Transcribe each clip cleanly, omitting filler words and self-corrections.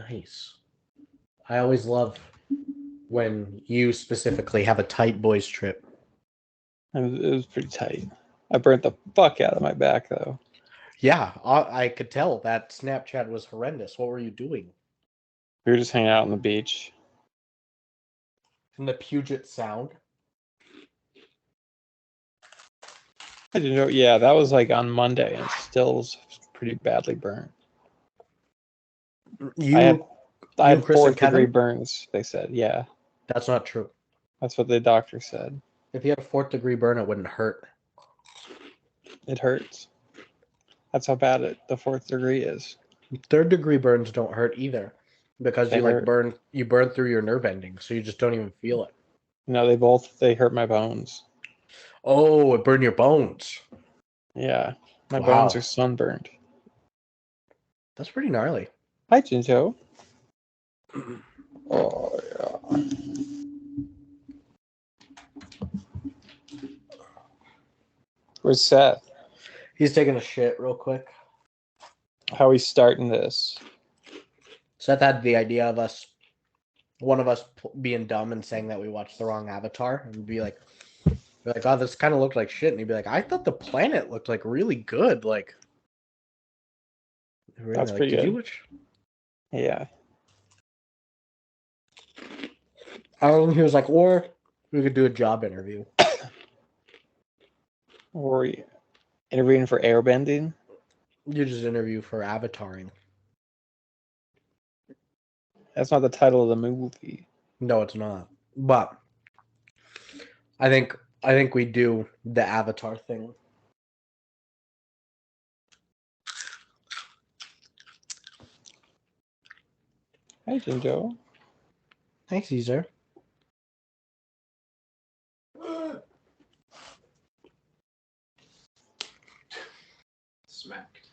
Nice. I always love when you specifically have a tight boys trip. It was pretty tight. I burnt the fuck out of my back, though. Yeah, I could tell that Snapchat was horrendous. What were you doing? We were just hanging out on the beach. In the Puget Sound? I didn't know. Yeah, that was like on Monday, and it still was pretty badly burnt. I had Chris, and 4th-degree Kevin? burns, they said. Yeah, That's not true. that's what the doctor said. If you had a 4th-degree burn, it wouldn't hurt. It hurts. That's how bad the 4th degree is. 3rd-degree burns don't hurt either, because They hurt. burn through your nerve endings, so you just don't even feel it. No, they hurt my bones. Oh, it burned your bones. Yeah, my Wow. bones are sunburned. That's pretty gnarly. Hi, Jinjo. Oh, yeah. Where's Seth? He's taking a shit real quick. How are we starting this? Seth had the idea of one of us being dumb and saying that we watched the wrong Avatar, and be like, oh, this kind of looked like shit, and he'd be like, I thought the planet looked like really good. Like, That's pretty did good. You watch? Yeah. He was like, or we could do a job interview. Or interviewing for airbending? You just interview for avataring. That's not the title of the movie. No, it's not. But I think we do the Avatar thing. Hi, Jinjo. Thanks, Caesar. Smacked.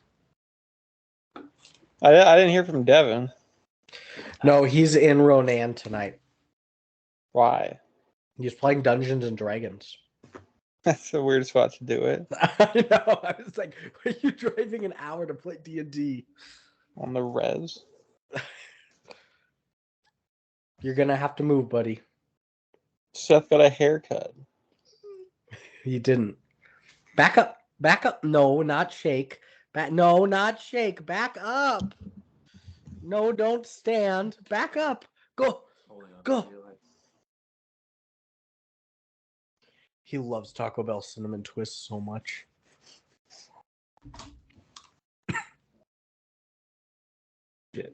I didn't hear from Devin. No, he's in Ronan tonight. Why? He's playing Dungeons and Dragons. That's the weirdest spot to do it. I know. I was like, are you driving an hour to play D&D? On the res. You're going to have to move, buddy. Seth got a haircut. He didn't. Back up. Back up. No, not shake. No, not shake. Back up. No, don't stand. Back up. Go. Go. He loves Taco Bell cinnamon twists so much.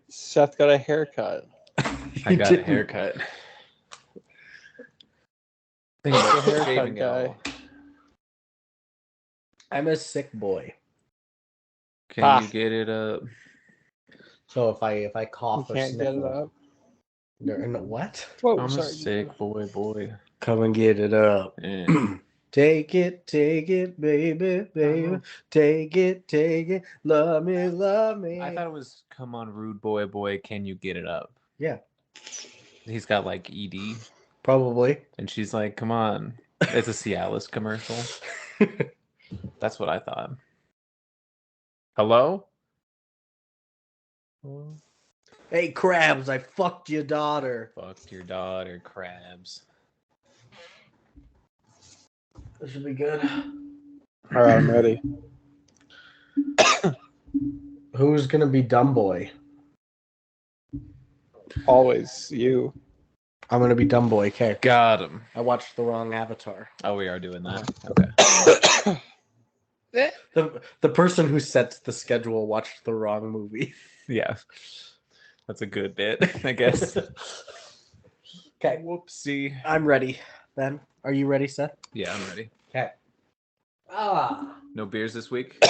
Seth got a haircut. I got a haircut. Think He's a about haircut shaving it guy. all. I'm a sick boy. Can you get it up? So if I You cough or can't get it sniffle, up. what? Whoa, I'm sorry. a sick boy. Come and get it up. Yeah. Take it, baby, take it, love me. I thought it was "Come on, rude boy, can you get it up?" Yeah, He's got like ED, probably. and she's like, "Come on." It's a Cialis commercial. That's what I thought. Hello? Hey, crabs! I fucked your daughter. Fuck your daughter, crabs. This should be good. All right, I'm ready. Who's gonna be dumb boy? Always you. I'm gonna be dumb boy. Okay. Got him. I watched the wrong Avatar. Oh, we are doing that. Okay. The person who sets the schedule watched the wrong movie. Yeah. That's a good bit, I guess. Okay. Whoopsie. I'm ready. Then, are you ready, Seth? Yeah, I'm ready. Okay. No beers this week?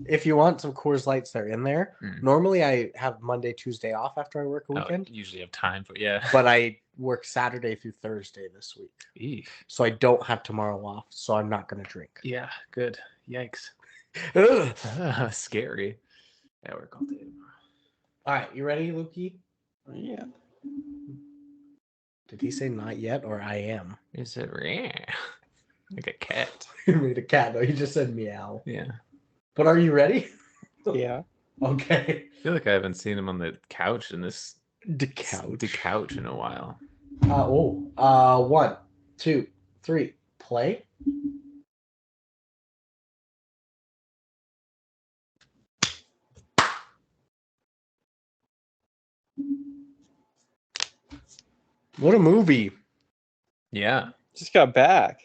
If you want some Coors Lights, they're in there. Mm. Normally, I have Monday, Tuesday off after I work a Oh, weekend, usually have time for but I work Saturday through Thursday this week, Eek. so I don't have tomorrow off. So I'm not gonna drink. Yeah, good. Yikes. Scary. I work all day tomorrow. All right, you ready, Lukey? Yeah. Did he say not yet or I am? Is it rare? Like a cat. He made a cat. No, he just said meow. Yeah. But are you ready? Yeah. Okay. I feel like I haven't seen him on the couch in this The couch. the couch in a while. 1, 2, 3. Play. What a movie. Yeah, Just got back.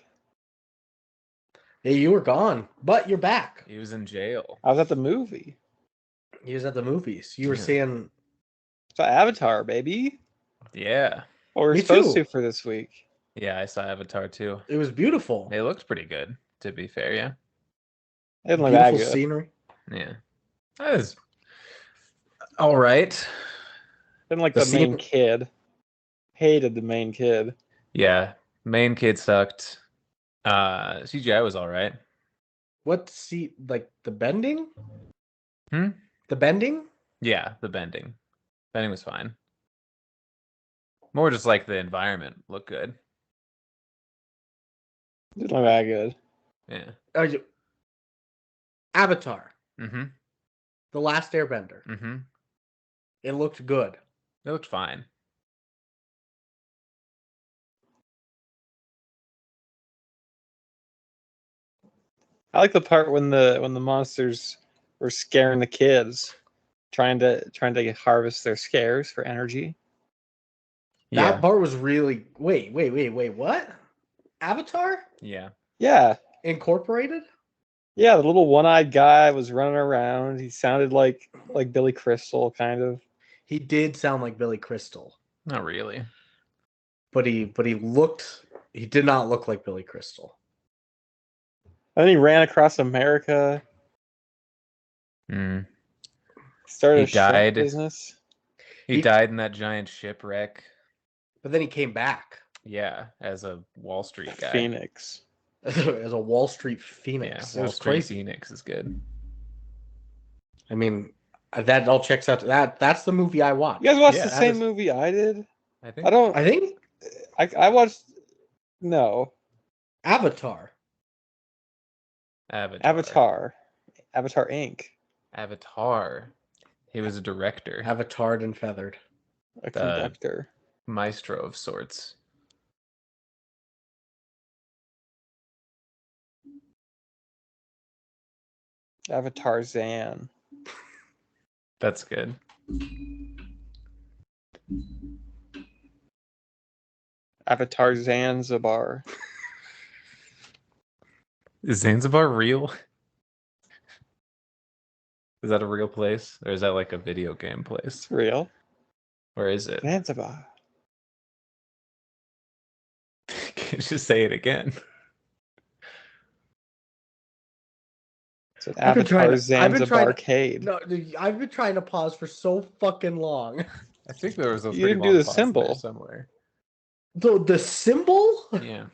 Hey, you were gone, but you're back. he was in jail. I was at the movie. You was at the movies. You were Yeah. seeing. Saw Avatar, baby. Yeah, What we're Me supposed too. to for this week. yeah, I saw Avatar too. It was beautiful. It looked pretty good, to be fair. Yeah, It didn't look that Beautiful good. scenery. yeah, that was all right. Didn't like The the main scene- kid. Hated the main kid. Yeah, main kid sucked. CGI was all right. What see like the bending? Hmm? The bending? Yeah, the bending was fine. More just like the environment looked good. Didn't look that good. Yeah. Avatar, Mm-hmm. The Last Airbender. Mm-hmm. It looked good. It looked fine. I like the part when the monsters were scaring the kids, trying to harvest their scares for energy. That Yeah. part was really. Wait. What? Avatar Yeah. Yeah. Incorporated? Yeah, the little one-eyed guy was running around. He sounded like Billy Crystal, kind of. He did sound like Billy Crystal, Not really. but he looked. He did not look like Billy Crystal. And then he ran across America, Mm. started He a shrimp died. business. He died in that giant shipwreck. But then he came back Yeah, as a Wall Street guy. Phoenix. as a Wall Street Yeah, Phoenix. It Wall was Street crazy. Phoenix is good. I mean, that all checks out. That's the movie I watched. You guys watched Yeah, the that same is- movie I did? I think. I don't. I think I watched. No, Avatar. Avatar. Avatar Inc. Avatar. He was a director, Avatared and feathered. A conductor. maestro of sorts. Avatar Zan. That's good. Avatar Zanzibar. Is Zanzibar real? Is that a real place? Or is that like a video game place? It's real. Where is it? Zanzibar. Can you just say it again? It's an I've been trying Avatar to- I've been trying to- Zanzibarcade. No, dude, I've been trying to pause for so fucking long. I think there was a You pretty didn't do long the pause in there symbol. somewhere. The symbol? Yeah.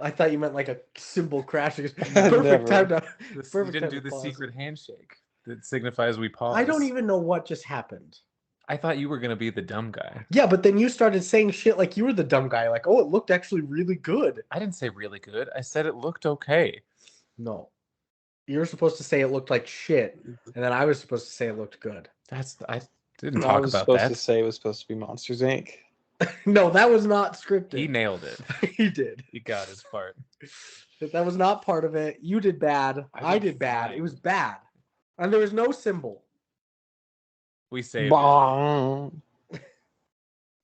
I thought you meant like a symbol crashing. Perfect Never. time to. You Perfect didn't time do to the pause. secret handshake that signifies we pause. I don't even know what just happened. I thought you were gonna be the dumb guy. Yeah, but then you started saying shit like you were the dumb guy. Like, oh, it looked actually really good. I didn't say really good. I said it looked okay. No, you were supposed to say it looked like shit, and then I was supposed to say it looked good. I didn't I talk was about supposed that. to say it was supposed to be Monsters Inc. No, that was not scripted. He nailed it. He did. He got his part. That was not part of it. You did bad. I I did did bad. fine. It was bad, and there was no symbol. We saved it. Bong.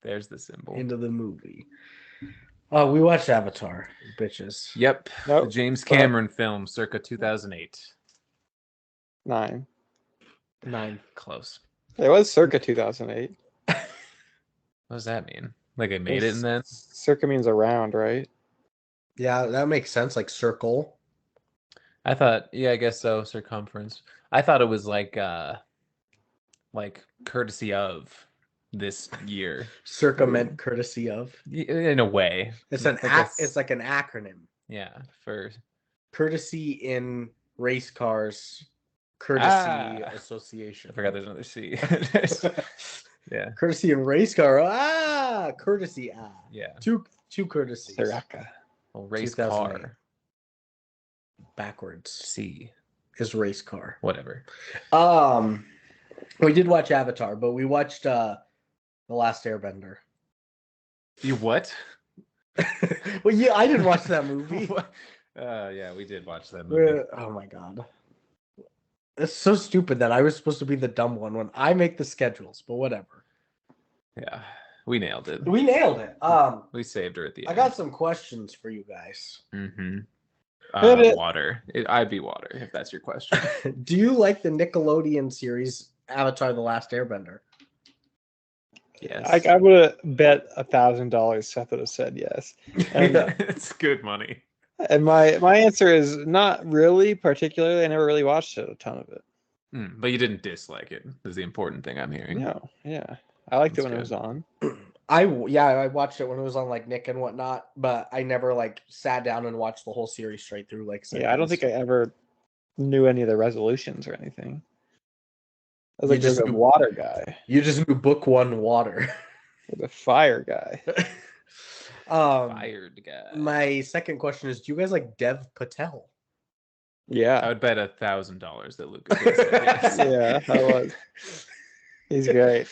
There's the symbol. Into the movie. Oh, we watched Avatar, bitches. Yep. Nope. The James Cameron film circa 2008. 9. 9. Close. It was circa 2008. What does that mean? Like I made it and then? Circa means around, right? Yeah, that makes sense. Like circle. I thought, yeah, I guess so. Circumference. I thought it was like courtesy of this year. Circa meant courtesy of. In a way. It's an it's like an acronym. Yeah, for Courtesy in race cars. Courtesy I Association. forgot there's another C. Yeah. Courtesy in race car. Courtesy. Yeah. Two courtesies. Circa. Well, race 2008. car. Backwards. C. his race car. Whatever. We did watch Avatar, but we watched The Last Airbender. You what? Well, yeah, I didn't watch that movie. Yeah, we did watch that movie. Oh my god. It's so stupid that I was supposed to be the dumb one when I make the schedules, but whatever. Yeah, we nailed it. We nailed it. We saved her at the I end. got some questions for you guys. Mm-hmm. Hit it. Water. I'd be water if that's your question. Do you like the Nickelodeon series Avatar: The Last Airbender? Yes. I would have bet $1,000 Seth would have said yes. And, It's good money. and my answer is not really particularly. I never really watched a ton of it. But you didn't dislike it, is the important thing I'm hearing. No, yeah. I liked it That's when it was on. I watched it when it was on like Nick and whatnot, but I never like sat down and watched the whole series straight through. Like, Yeah, I don't think I ever knew any of the resolutions or anything. I was You like, there's just a knew- water guy. You just knew book one water. There's a fire guy. Fired guy. My second question is: do you guys like Dev Patel? I Yeah. would bet $1,000 that Lucas would say yes. Yeah, I was. He's great.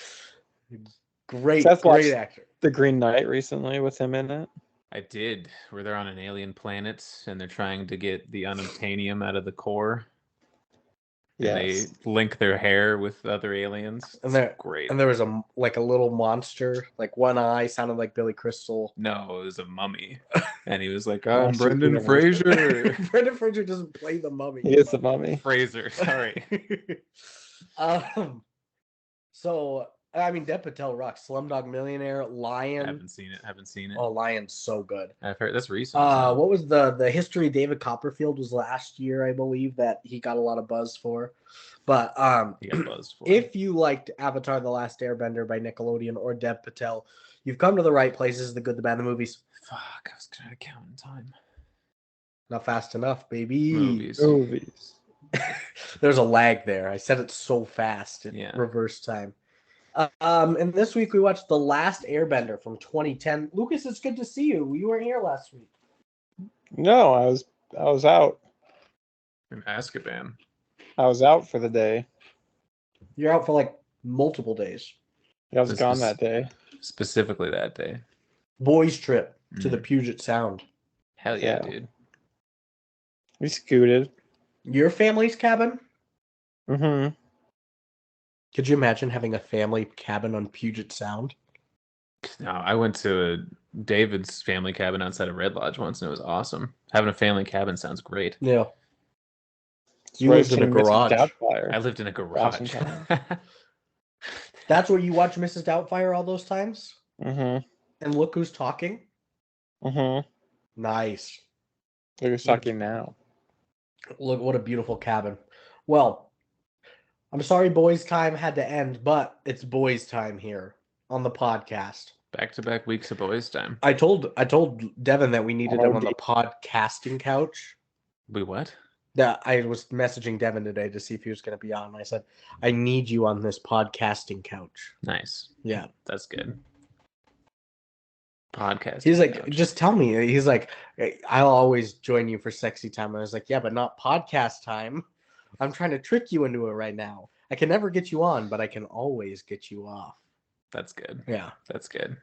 Great, Seth great watched- actor. The Green Knight recently with him in it. I did. Where they're on an alien planet and they're trying to get the unobtainium out of the core. And Yes. they link their hair with other aliens. And It's there- great. And there was a little monster, like one eye, sounded like Billy Crystal. No, it was a mummy. And he was like, Oh, I'm so Brendan good. Fraser. Brendan Fraser doesn't play the mummy. He is the mummy. Fraser, sorry. So I mean, Dev Patel rocks. Slumdog Millionaire, Lion. Haven't seen it. Oh, Lion's so good. I've heard that's recent. What was the history of David Copperfield was last year, I believe, that he got a lot of buzz for. But He got buzzed for. if you liked Avatar: The Last Airbender by Nickelodeon or Dev Patel, you've come to the right places. The Good, the Bad, and the Movies. Fuck, I was trying to count in time. Not fast enough, baby. Movies. There's a lag there. I said it so fast in Yeah. reverse time. And this week we watched The Last Airbender from 2010. Lucas, it's good to see you. You weren't here last week. No, I was out. In Azkaban. I was out for the day. You're out for like multiple days. I was This gone was- that day. Specifically that day. Boys trip to the Mhm. Puget Sound. Hell yeah, Yeah. dude. We scooted. Your family's cabin? Mm-hmm. Could you imagine having a family cabin on Puget Sound? No, I went to David's family cabin outside of Red Lodge once and it was awesome. Having a family cabin sounds great. Yeah. You lived in a garage. I lived in a garage. Awesome. That's where you watch Mrs. Doubtfire all those times? Mm-hmm. And look who's talking? Mm-hmm. Nice. Look who's talking now. Look, what a beautiful cabin. Well, I'm sorry boys' time had to end, but it's boys' time here on the podcast. Back-to-back weeks of boys' time. I told Devin that we needed him on the deep. podcasting couch. We what? That I was messaging Devin today to see if he was going to be on. I said, I need you on this podcasting couch. Nice. Yeah. That's good. Podcast. He's like, couch. just tell me. He's like, I'll always join you for sexy time. And I was like, yeah, but not podcast time. I'm trying to trick you into it right now. I can never get you on, but I can always get you off. That's good. Yeah. That's good.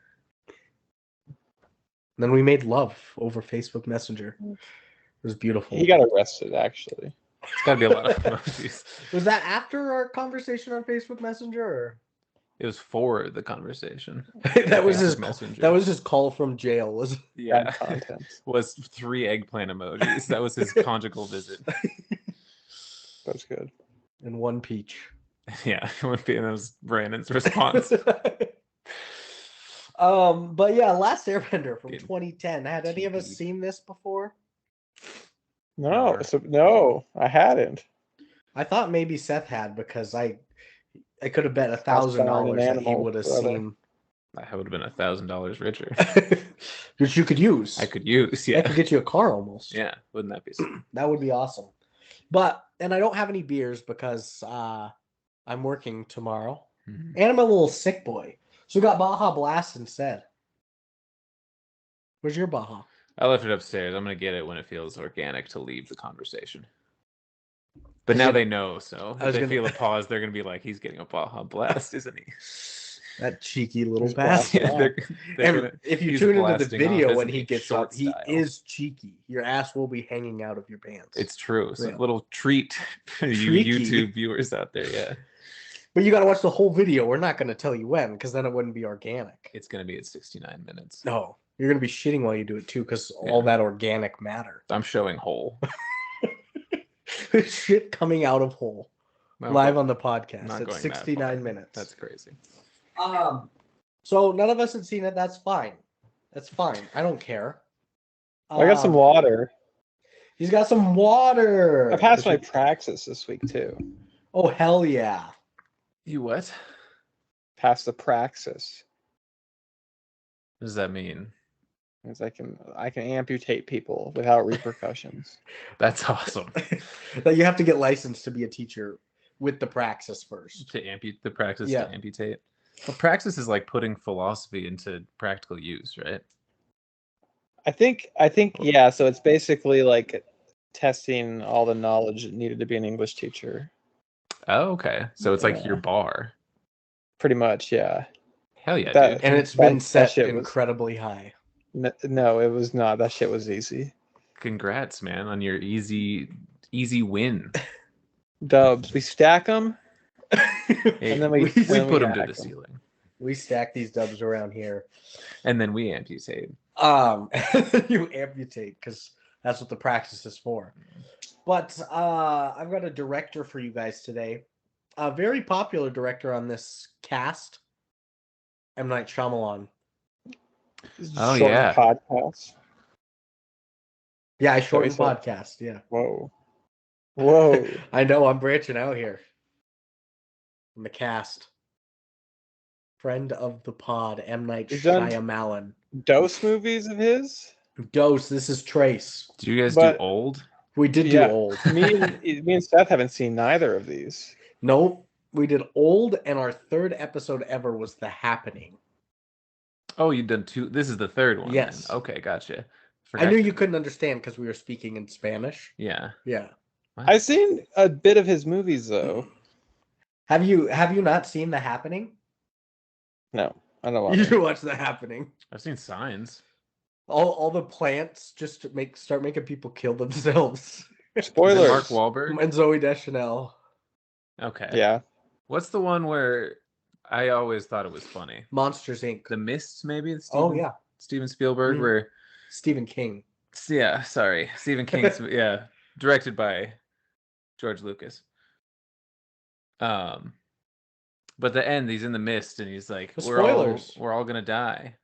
Then we made love over Facebook Messenger. It was beautiful. He got arrested, actually. It's got to be a lot of emojis. Was that after our conversation on Facebook Messenger? Or? It was for the conversation. that was his Messenger. That was his call from jail. Was Yeah. Bad content. Was 3 eggplant emojis. That was his conjugal visit. That's good. and one peach. Yeah. It would be, and that was Brandon's response. But yeah, Last Airbender from Good. 2010. Had any of us TV. seen this before? No, Never. no, I hadn't. I thought maybe Seth had because I could have bet found an $1,000 that he animal, would have brother. seen, I would have been $1,000 richer. which you could use. I could use. I Yeah. could get you a car almost. Yeah. Wouldn't that be something? That would be awesome. And I don't have any beers because I'm working tomorrow. Mhm. And I'm a little sick boy. So we got Baja Blast instead. Where's your Baja? I left it upstairs. I'm going to get it when it feels organic to leave the conversation. But Is now it- they know, so I if was they gonna- feel a pause, they're gonna be like, "He's getting a Baja Blast, isn't he?" That cheeky little He's bastard. blasting Yeah, they're And gonna. if you he's tune into the blasting off, video when isn't he gets short up, he style. is cheeky. Your ass will be hanging out of your pants. It's true. It's Yeah. a little treat for you Treaky. YouTube viewers out there. Yeah, But you got to watch the whole video. We're not going to tell you when, because then it wouldn't be organic. it's gonna be at 69 minutes. No, you're going to be shitting while you do it too, because all that organic matter. I'm showing whole. Shit coming out of hole No, live but on the not podcast at going that 69 far. minutes. That's crazy. So none of us had seen it. That's fine. That's fine. I don't care. I got some water. He's got some water. I passed my praxis this week too. Oh hell yeah! You what? Passed the praxis. What does that mean? Because I can amputate people without repercussions. That's awesome. That you have to get licensed to be a teacher with the praxis first. To amputate the praxis Yeah. to amputate. Well, praxis is like putting philosophy into practical use, right? I think yeah, so it's basically like testing all the knowledge needed to be an English teacher. Oh, okay. So it's like Yeah. your bar. Pretty much, yeah. Hell yeah, That- dude. And it's That- been that set shit was- incredibly high. No, it was not. That shit was easy. Congrats, man, on your easy win. Dubs. We stack them. Hey, And then we we put them to hack the 'em. ceiling, We stack these dubs around here. and then we amputate. You amputate because that's what the practice is for. But I've got a director for you guys today. A very popular director on this cast, M. Night Shyamalan. Oh, Shortened yeah. Podcast. Yeah, I shortened said- podcast. Yeah, Whoa. Whoa. I know. I'm branching out here. I'm the cast. Friend of the pod, M. Night He's done- Shyamalan. Dose movies of his? Dose. This is Trace. Do you guys But- do old? We did Yeah. do old. Me and Seth haven't seen neither of these. Nope. We did old, and our third episode ever was The Happening. Oh, you've done two. This is the third one. then. Yes. Okay, gotcha. I knew you couldn't understand because we were speaking in Spanish. Yeah. Yeah. I've seen a bit of his movies though. Have you not seen The Happening? No, I don't You want should watch The Happening. I've seen Signs. All the plants just to start making people kill themselves. Is it Spoilers. Mark Wahlberg. And Zoe Deschanel. Okay. Yeah. What's the one where I always thought it was funny? Monsters Inc. The Mist, maybe. Oh yeah. Steven Spielberg. Mhm. Where Stephen King. yeah, sorry, Stephen King's yeah, directed by George Lucas. But the end, he's in the mist, and he's like, The "We're all spoilers. gonna die,"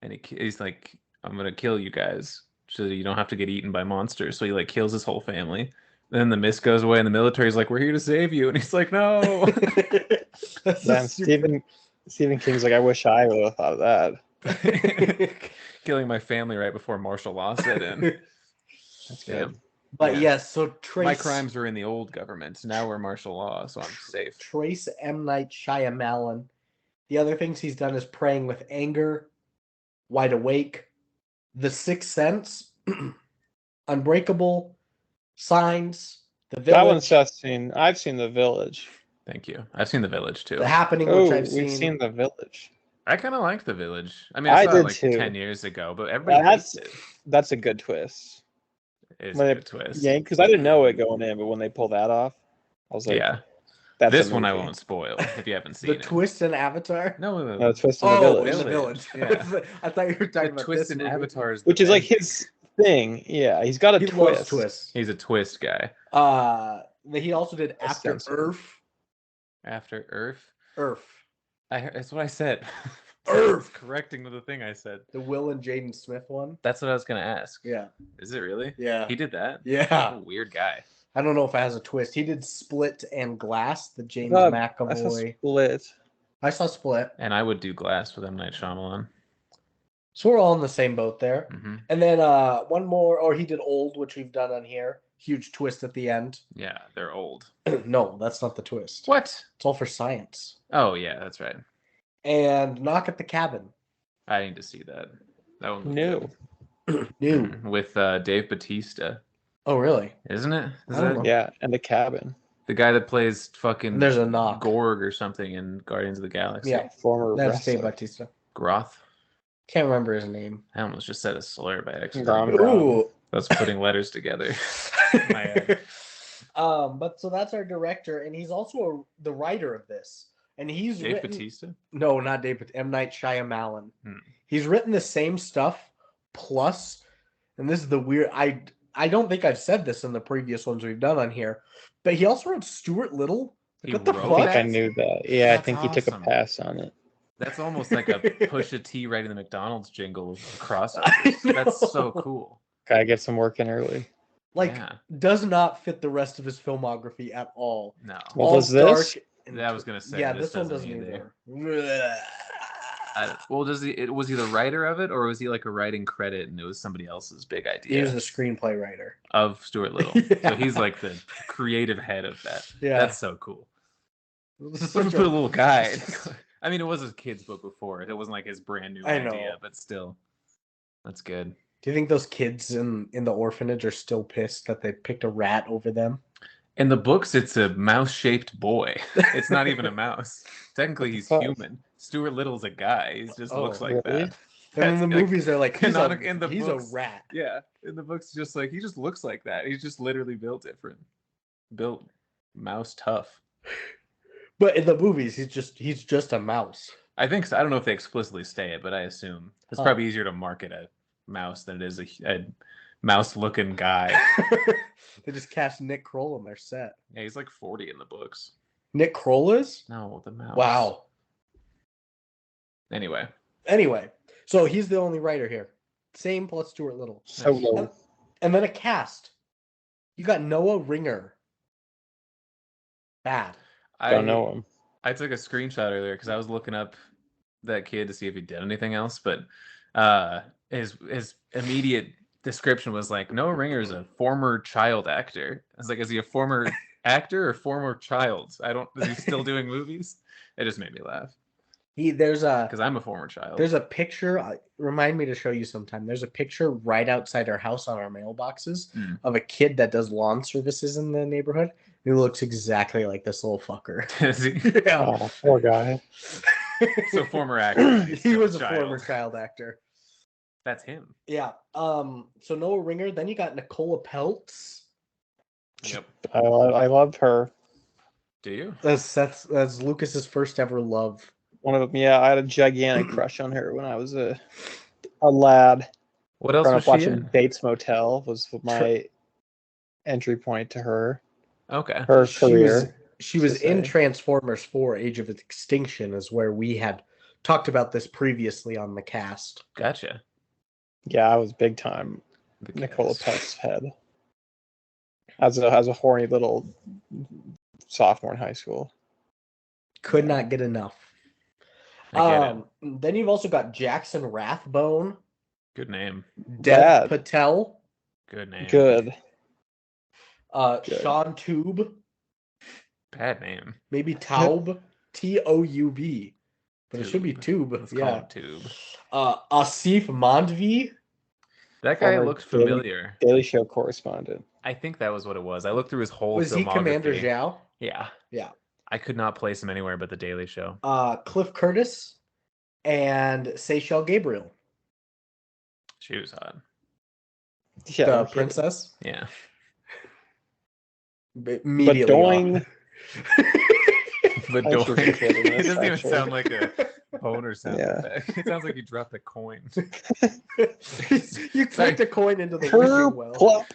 and he's like, "I'm gonna kill you guys, so you don't have to get eaten by monsters." So he like kills his whole family. Then the mist goes away, and the military's like, "We're here to save you," and he's like, "No." That's Then a stupid- Stephen King's like, I wish I would have thought of that. Killing my family right before martial law set in. That's Yeah. good. But Yeah. yes, so Trace. My crimes were in the old government. Now we're martial law, so I'm safe. Trace M. Night Shyamalan. The other things he's done is Praying with Anger, Wide Awake, The Sixth Sense, Unbreakable, Signs, The Village, That one Seth's seen. I've seen The Village. Thank you. I've seen The Village too. The Happening, Oh, which I've we've seen. seen The Village. I kind of liked The Village. I mean, I I saw did it like too. 10 years ago, but everybody That's hates it. that's a good twist. It's when a they- good twist. Yeah, because I didn't know it going in, but when they pull that off, I was like, Yeah. that's This a one I movie. won't spoil if you haven't seen The it. twist in Avatar. No, No, Twist in the Oh, Village, in the Village. Yeah. I thought you were talking The about twist this in movie. Avatar is the which is like best. his thing. Yeah, he's got a He twist. loves twists. He's a twist guy. He also did A After censor. Earth. After Earth. Earth. That's what I said. Earth. Correcting with the thing I said. The Will and Jaden Smith one. That's what I was gonna ask. Yeah. Is it really? Yeah. He did that. Yeah. What a weird guy. I don't know if it has a twist. He did Split and Glass, the James I saw McAvoy. Split. I saw Split. And I would do Glass with M. Night Shyamalan. So we're all in the same boat there. Hmm. And then one more, or he did Old, which we've done on here. Huge twist at the end. Yeah, they're old. No, that's not the twist. What? It's all for science. Oh yeah, that's right. And Knock at the Cabin. I need to see that. That one was New. good. New. With Dave Bautista. Oh, really? Isn't it? Is I don't that know. Yeah, and the cabin. the guy that plays fucking And there's a knock. Gorg or something in Guardians of the Galaxy? Yeah, Former that's Dave wrestler. Bautista. Groth. Can't remember his name. I almost just said a slur by accident. Grom Grom. Ooh. That's putting letters together. My head. But so that's our director, and he's also the writer of this. And he's Dave written... Bautista? No, not Dave, but M. Night Shyamalan. Hmm. He's written the same stuff plus, and this is the weird... I don't think I've said this in the previous ones we've done on here, but he also wrote Stuart Little. He What the wrote I fuck? think I knew that. Yeah, That's I think he took a awesome. pass on it. That's almost like a Pusha T writing the McDonald's jingle of I crossovers. know. That's so cool. Gotta get some work in early. Like, Yeah. does not fit the rest of his filmography at all. No. Well, All does this? dark and Yeah, I was gonna say, yeah, this this one doesn't doesn't either. either. Well, was he the writer of it, or was he like a writing credit and it was somebody else's big He idea was the screenplay writer. of Stuart Little? Yeah. So he's like the creative head of that. Yeah. That's so cool. This is Put such a little guide. I mean, it was his kid's book before. It wasn't like his brand new I know. idea, but still, that's good. Do you think those kids in the orphanage are still pissed that they picked a rat over them? In the books, it's a mouse-shaped boy. It's not even a mouse. Technically, he's fuck? human. Stuart Little's a guy. He just Oh, looks like really? that. And in the That's, like, movies, they're like, he's, canonic in the he's books. a rat. Yeah, in the books, just like he just looks like that. He's just literally built different. Built mouse tough. But in the movies, he's just a mouse. I think so. I don't know if they explicitly say it, but I assume it's Huh. probably easier to market a mouse than it is a mouse-looking guy. They just cast Nick Kroll on their set. Yeah, he's like 40 in the books. Nick Kroll is? No, the mouse. Wow. Anyway, Anyway, so he's the only writer here. Same plus Stuart Little. So low. And then a cast. You got Noah Ringer. Bad. I Don't know him. I took a screenshot earlier because I was looking up that kid to see if he did anything else, but his immediate description was like, Noah Ringer is a former child actor. I was like, is he a former actor or former child? Is he still doing movies? It just made me laugh There's because I'm a former child. a picture. Remind me to show you sometime. There's a picture right outside our house on our mailboxes of a kid that does lawn services in the neighborhood. He looks exactly like this little fucker. Is he? Yeah. Oh, poor guy. So former actor. He's He still was a former child actor. That's him. Yeah. So Noah Ringer. Then you got Nicola Peltz. Yep. I loved her. Do you? That's Lucas's first ever love. One of them. Yeah, I had a gigantic crush on her when I was a lad. What else Growing was up she watching in? Bates Motel was my entry point to her. Okay. Her career. She was to in say. Transformers 4 Age of Extinction, is where we had talked about this previously on the cast. Gotcha. Yeah, I was big time The Nicola cast. Peltz's head. As a horny little sophomore in high school. Could not get enough. I get it. Then you've also got Jackson Rathbone, Good name. Dev Bad. Patel, Good name. Good. Good. Sean Toub, Bad name. maybe Taub, Toub, but it should be Tube. Let's call Yeah. him Tube. Asif Mandvi. That guy Former looked Daily- familiar. Daily Show correspondent. I think that was what it was. I looked through his whole Was he filmography. Commander Zhao? Yeah. Yeah. I could not place him anywhere but the Daily Show. Cliff Curtis and Seychelle Gabriel, She was hot. Yeah, the no kidding. princess. Yeah. But Immediately doing. But I should doing, be kidding it this, doesn't even actually. sound like a boner sound Yeah. effect. It sounds like you dropped a coin. You clicked a coin into the Her wishing well. plop.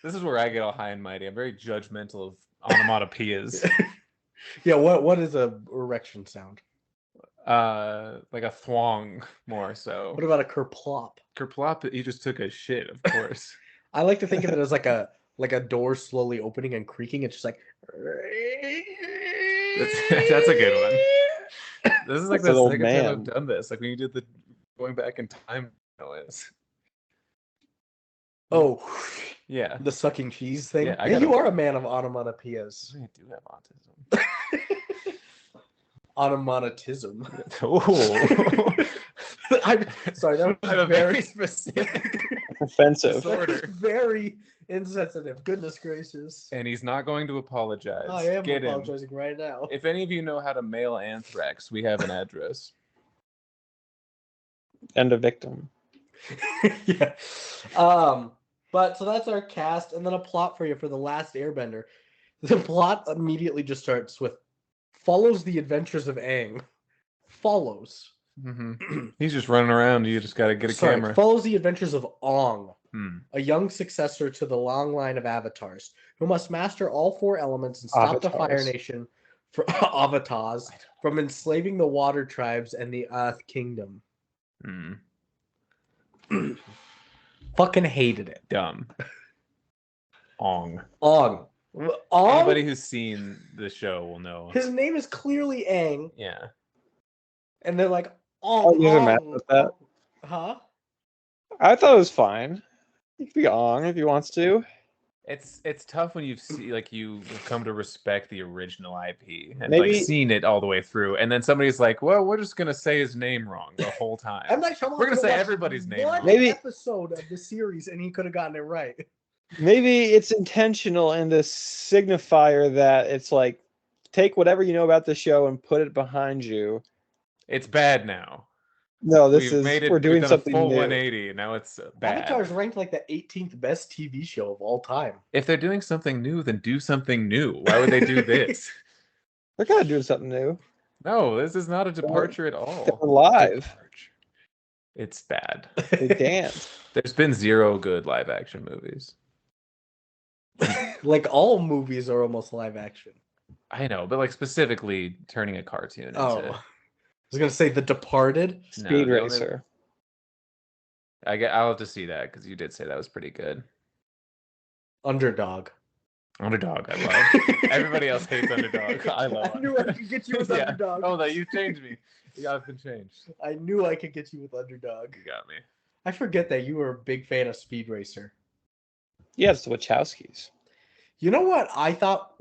This is where I get all high and mighty. I'm very judgmental of onomatopoeias. Yeah, what is a erection sound? Like a thwong more so. What about a kerplop? Kerplop, he just took a shit, of course. I like to think of it as like a door slowly opening and creaking. It's just like That's a good one. This is like That's an the old second time man. I've done this. Like when you did the going back in time noise. Oh, Yeah. the sucking cheese thing. Yeah, I Yeah, gotta- you are a man of onomatopoeias. I do have autism. Onomatotism. Oh. I'm sorry, that I have was a very very specific Offensive. disorder. very Insensitive. Goodness gracious. And he's not going to apologize. I am Get him. apologizing right now. If any of you know how to mail anthrax, we have an address. And a victim. Yeah. But so that's our cast, and then a plot for you for The Last Airbender. The plot immediately just starts with follows the adventures of Aang. Follows. Mm-hmm. He's just running around. You just got to get a camera. Follows the adventures of Ong, Hmm. a young successor to the long line of avatars, who must master all 4 elements and stop the Fire Nation for avatars from enslaving the Water Tribes and the Earth Kingdom. Hmm. Fucking hated it. Dumb. Ong. Ong. Anybody who's seen the show will know. His name is clearly Aang, Yeah. and they're like, Oh, you guys are mad about that? Huh? I thought it was fine. He could be Ong if he wants to. It's tough when you've come to respect the original IP and Maybe- like seen it all the way through, and then somebody's like, "Well, we're just gonna say his name wrong the whole time." I'm not sure. We're gonna say everybody's name One wrong. Maybe- episode of the series, and he could have gotten it right. Maybe it's intentional in the signifier that it's like, take whatever you know about the show and put it behind you. It's bad now. No, We've we're doing done something a full new. 180, and now it's bad. Avatar's ranked like the 18th best TV show of all time. If they're doing something new, then do something new. Why would they do this? They're kind of doing something new. No, this is not a departure at all. They're live. Departure. It's bad. They dance. There's been 0 good live action movies. Like all movies are almost live action. I know, but like specifically turning a cartoon into I was gonna say The Departed. No, Speed the only- Racer. I'll have to see that because you did say that was pretty good. Underdog. Underdog, I love. Everybody else hates Underdog. I love. I knew I could get you with Yeah. Underdog. Oh, that you changed me. I've been changed. I knew I could get you with Underdog. You got me. I forget that you were a big fan of Speed Racer. Yeah, it's the Wachowskis. You know what I thought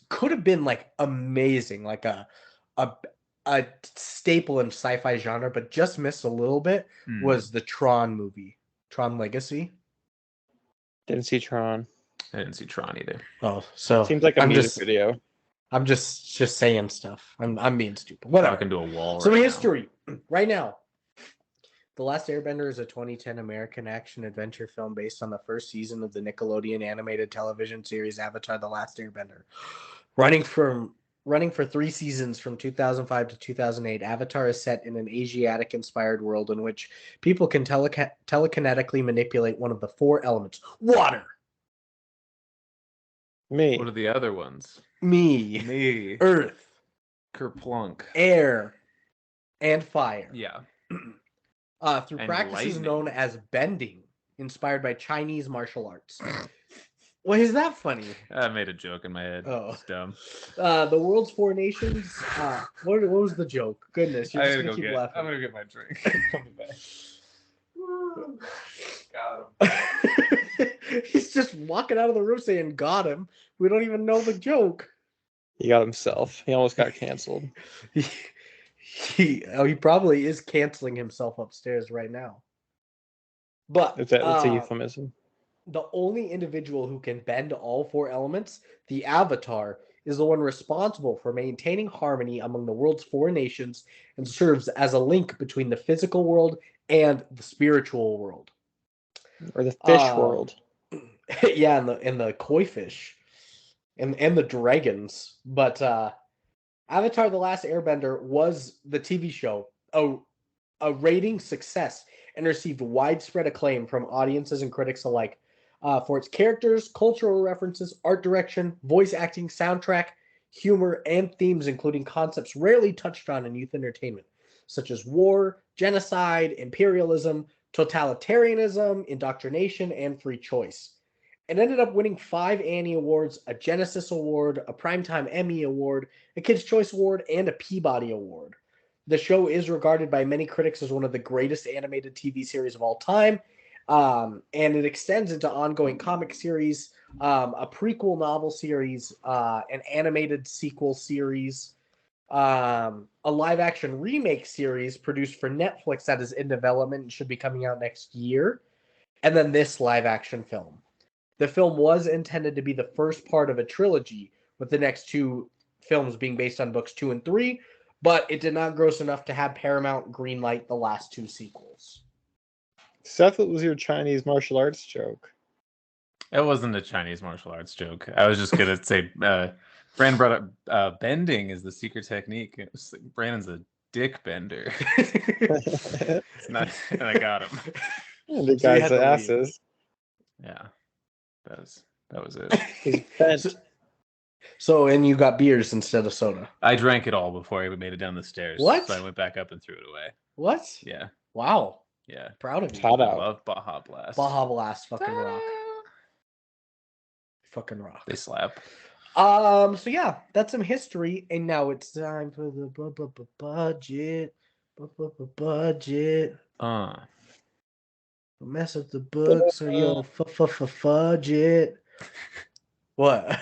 could have been like amazing, like a staple in sci-fi genre, but just missed a little bit was the Tron movie, Tron Legacy. Didn't see Tron. I didn't see Tron either. Oh, so Seems like a I'm music just video. I'm just saying stuff. I'm being stupid. Whatever. Talking to a wall. So right now. history right now. The Last Airbender is a 2010 American action-adventure film based on the first season of the Nickelodeon animated television series Avatar: The Last Airbender. Running for 3 seasons from 2005 to 2008, Avatar is set in an Asiatic-inspired world in which people can telekinetically manipulate one of the 4 elements. Water! Me. What are the other ones? Me. Earth. Kerplunk. Air. And fire. Yeah. Through And practices lightning. known as bending, inspired by Chinese martial arts. Why is that funny? I made a joke in my head. Oh. It's dumb. The world's 4 nations. What was the joke? Goodness, you're I just gotta gonna go keep get. laughing. I'm gonna get my drink. Coming back. Got him. He's just walking out of the room saying, "Got him." We don't even know the joke. He got himself. He almost got canceled. He probably is canceling himself upstairs right now. But It's a euphemism. the only individual who can bend all 4 elements, the Avatar, is the one responsible for maintaining harmony among the world's 4 nations and serves as a link between the physical world and the spiritual world. Or the fish world. Yeah, and the koi fish and the dragons. But Avatar: The Last Airbender was the TV show a rating success and received widespread acclaim from audiences and critics alike for its characters, cultural references, art direction, voice acting, soundtrack, humor, and themes, including concepts rarely touched on in youth entertainment, such as war, genocide, imperialism, totalitarianism, indoctrination, and free choice. It ended up winning 5 Annie Awards, a Genesis Award, a Primetime Emmy Award, a Kids' Choice Award, and a Peabody Award. The show is regarded by many critics as one of the greatest animated TV series of all time, and it extends into ongoing comic series, a prequel novel series, an animated sequel series, a live-action remake series produced for Netflix that is in development and should be coming out next year, and then this live-action film. The film was intended to be the first part of a trilogy, with the next two films being based on books 2 and 3, but it did not gross enough to have Paramount greenlight the last two sequels. Seth, what was your Chinese martial arts joke? It wasn't a Chinese martial arts joke. I was just gonna say, Brandon brought up bending is the secret technique. It was like, Brandon's a dick bender. It's not, and I got him. The So you guy's had to leave. asses. Yeah, that was it. He's bent. So, and you got beers instead of soda. I drank it all before I even made it down the stairs. What? So I went back up and threw it away. What? Yeah, Wow. yeah. Proud of you. Shout I out. love Baja Blast. Baja Blast fucking rock. Fucking rock. They slap. So yeah, that's some history, and now it's time for the budget. Budget. Mess up the books or you'll fudge it. What?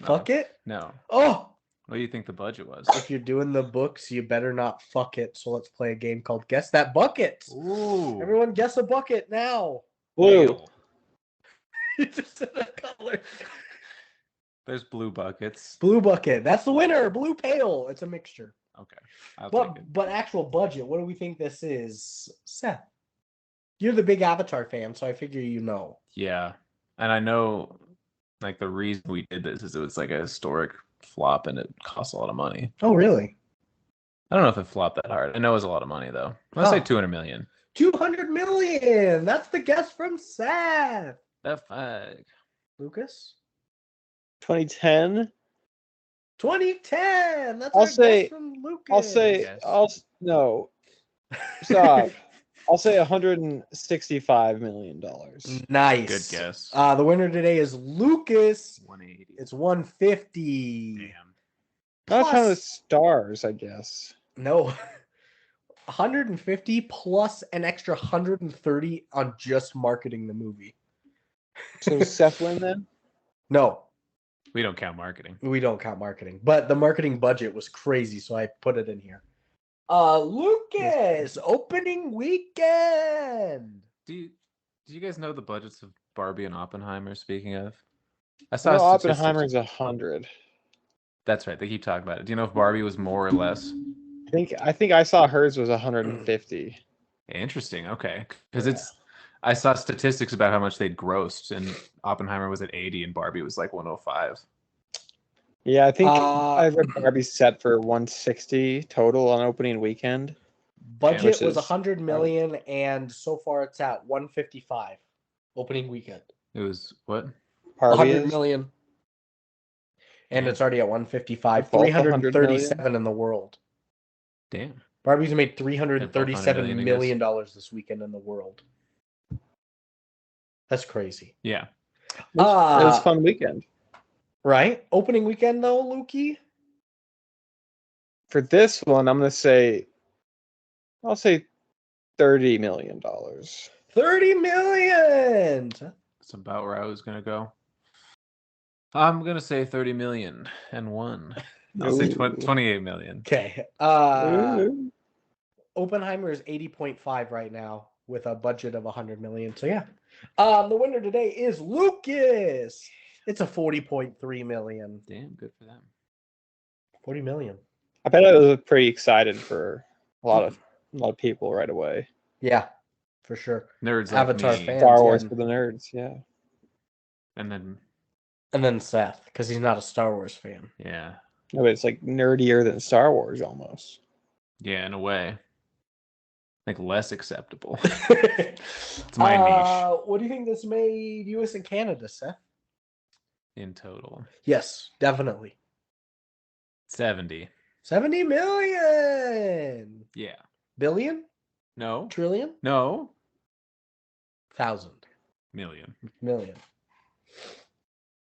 No. Fuck it? No. Oh! What do you think the budget was? If you're doing the books, you better not fuck it. So let's play a game called Guess That Bucket. Ooh. Everyone guess a bucket now. Blue. You just said a color. There's blue buckets. Blue bucket. That's the winner. Blue pale. It's a mixture. Okay. I'll take it. But actual budget, what do we think this is? Seth. You're the big Avatar fan, so I figure you know. Yeah. And I know, like, the reason we did this is it was like a historic flop and it cost a lot of money. Oh, really? I don't know if it flopped that hard. I know it was a lot of money, though. Let's say Huh. 200 million. 200 million. That's the guess from Seth. The fuck? Lucas? 2010. 2010. That's I'll our say- guess from Lucas. I'll say. Yes. No. Stop. I'll say $165 million. Nice. Good guess. The winner today is Lucas. 180. It's 150. Damn. Not a ton of Plus- stars, I guess. No. 150 plus an extra 130 on just marketing the movie. So does Seth win then? No, We don't count marketing. we don't count marketing, but the marketing budget was crazy, so I put it in here. Lucas, opening weekend. Do you guys know the budgets of Barbie and Oppenheimer? Speaking of, I No, saw statistics. Oppenheimer's 100. That's right. They keep talking about it. Do you know if Barbie was more or less? I think I saw hers was 150. Interesting. Okay, because I saw statistics about how much they'd grossed, and Oppenheimer was at 80, and Barbie was like 105. Yeah, I think Uh, I read Barbie's set for 160 total on opening weekend. Budget which was is- 100 million, and so far it's at 155 opening weekend. It was what? Barbie 100 is? million. And Yeah. it's already at 155. Both 100 337 in the world. Damn. Barbie's made They're both 100 $337 million, I million dollars this weekend in the world. That's crazy. Yeah. It was Uh, a fun weekend. Right? Opening weekend though, Lukey? For this one, I'll say $30 million. 30 million. That's about where I was gonna go. I'm gonna say 30 million and one. I'll say Ooh. 28 million. Okay. Ooh. Oppenheimer is 80.5 right now with a budget of 100 million. So yeah. The winner today is Lucas. It's a 40.3 million. Damn, good for them. 40 million. I bet I was pretty excited for a lot of people right away. Yeah, for sure. Nerds like Avatar me. fans. Star Wars yeah. for the nerds, yeah. And then And then Seth, because he's not a Star Wars fan. yeah. No, but it's like nerdier than Star Wars almost. Yeah, in a way. Like less acceptable. It's my niche. What do you think this made US and Canada, Seth? In total. Yes, definitely. 70. 70 million. Yeah. Billion? No. Trillion? No. Thousand. Million. Million.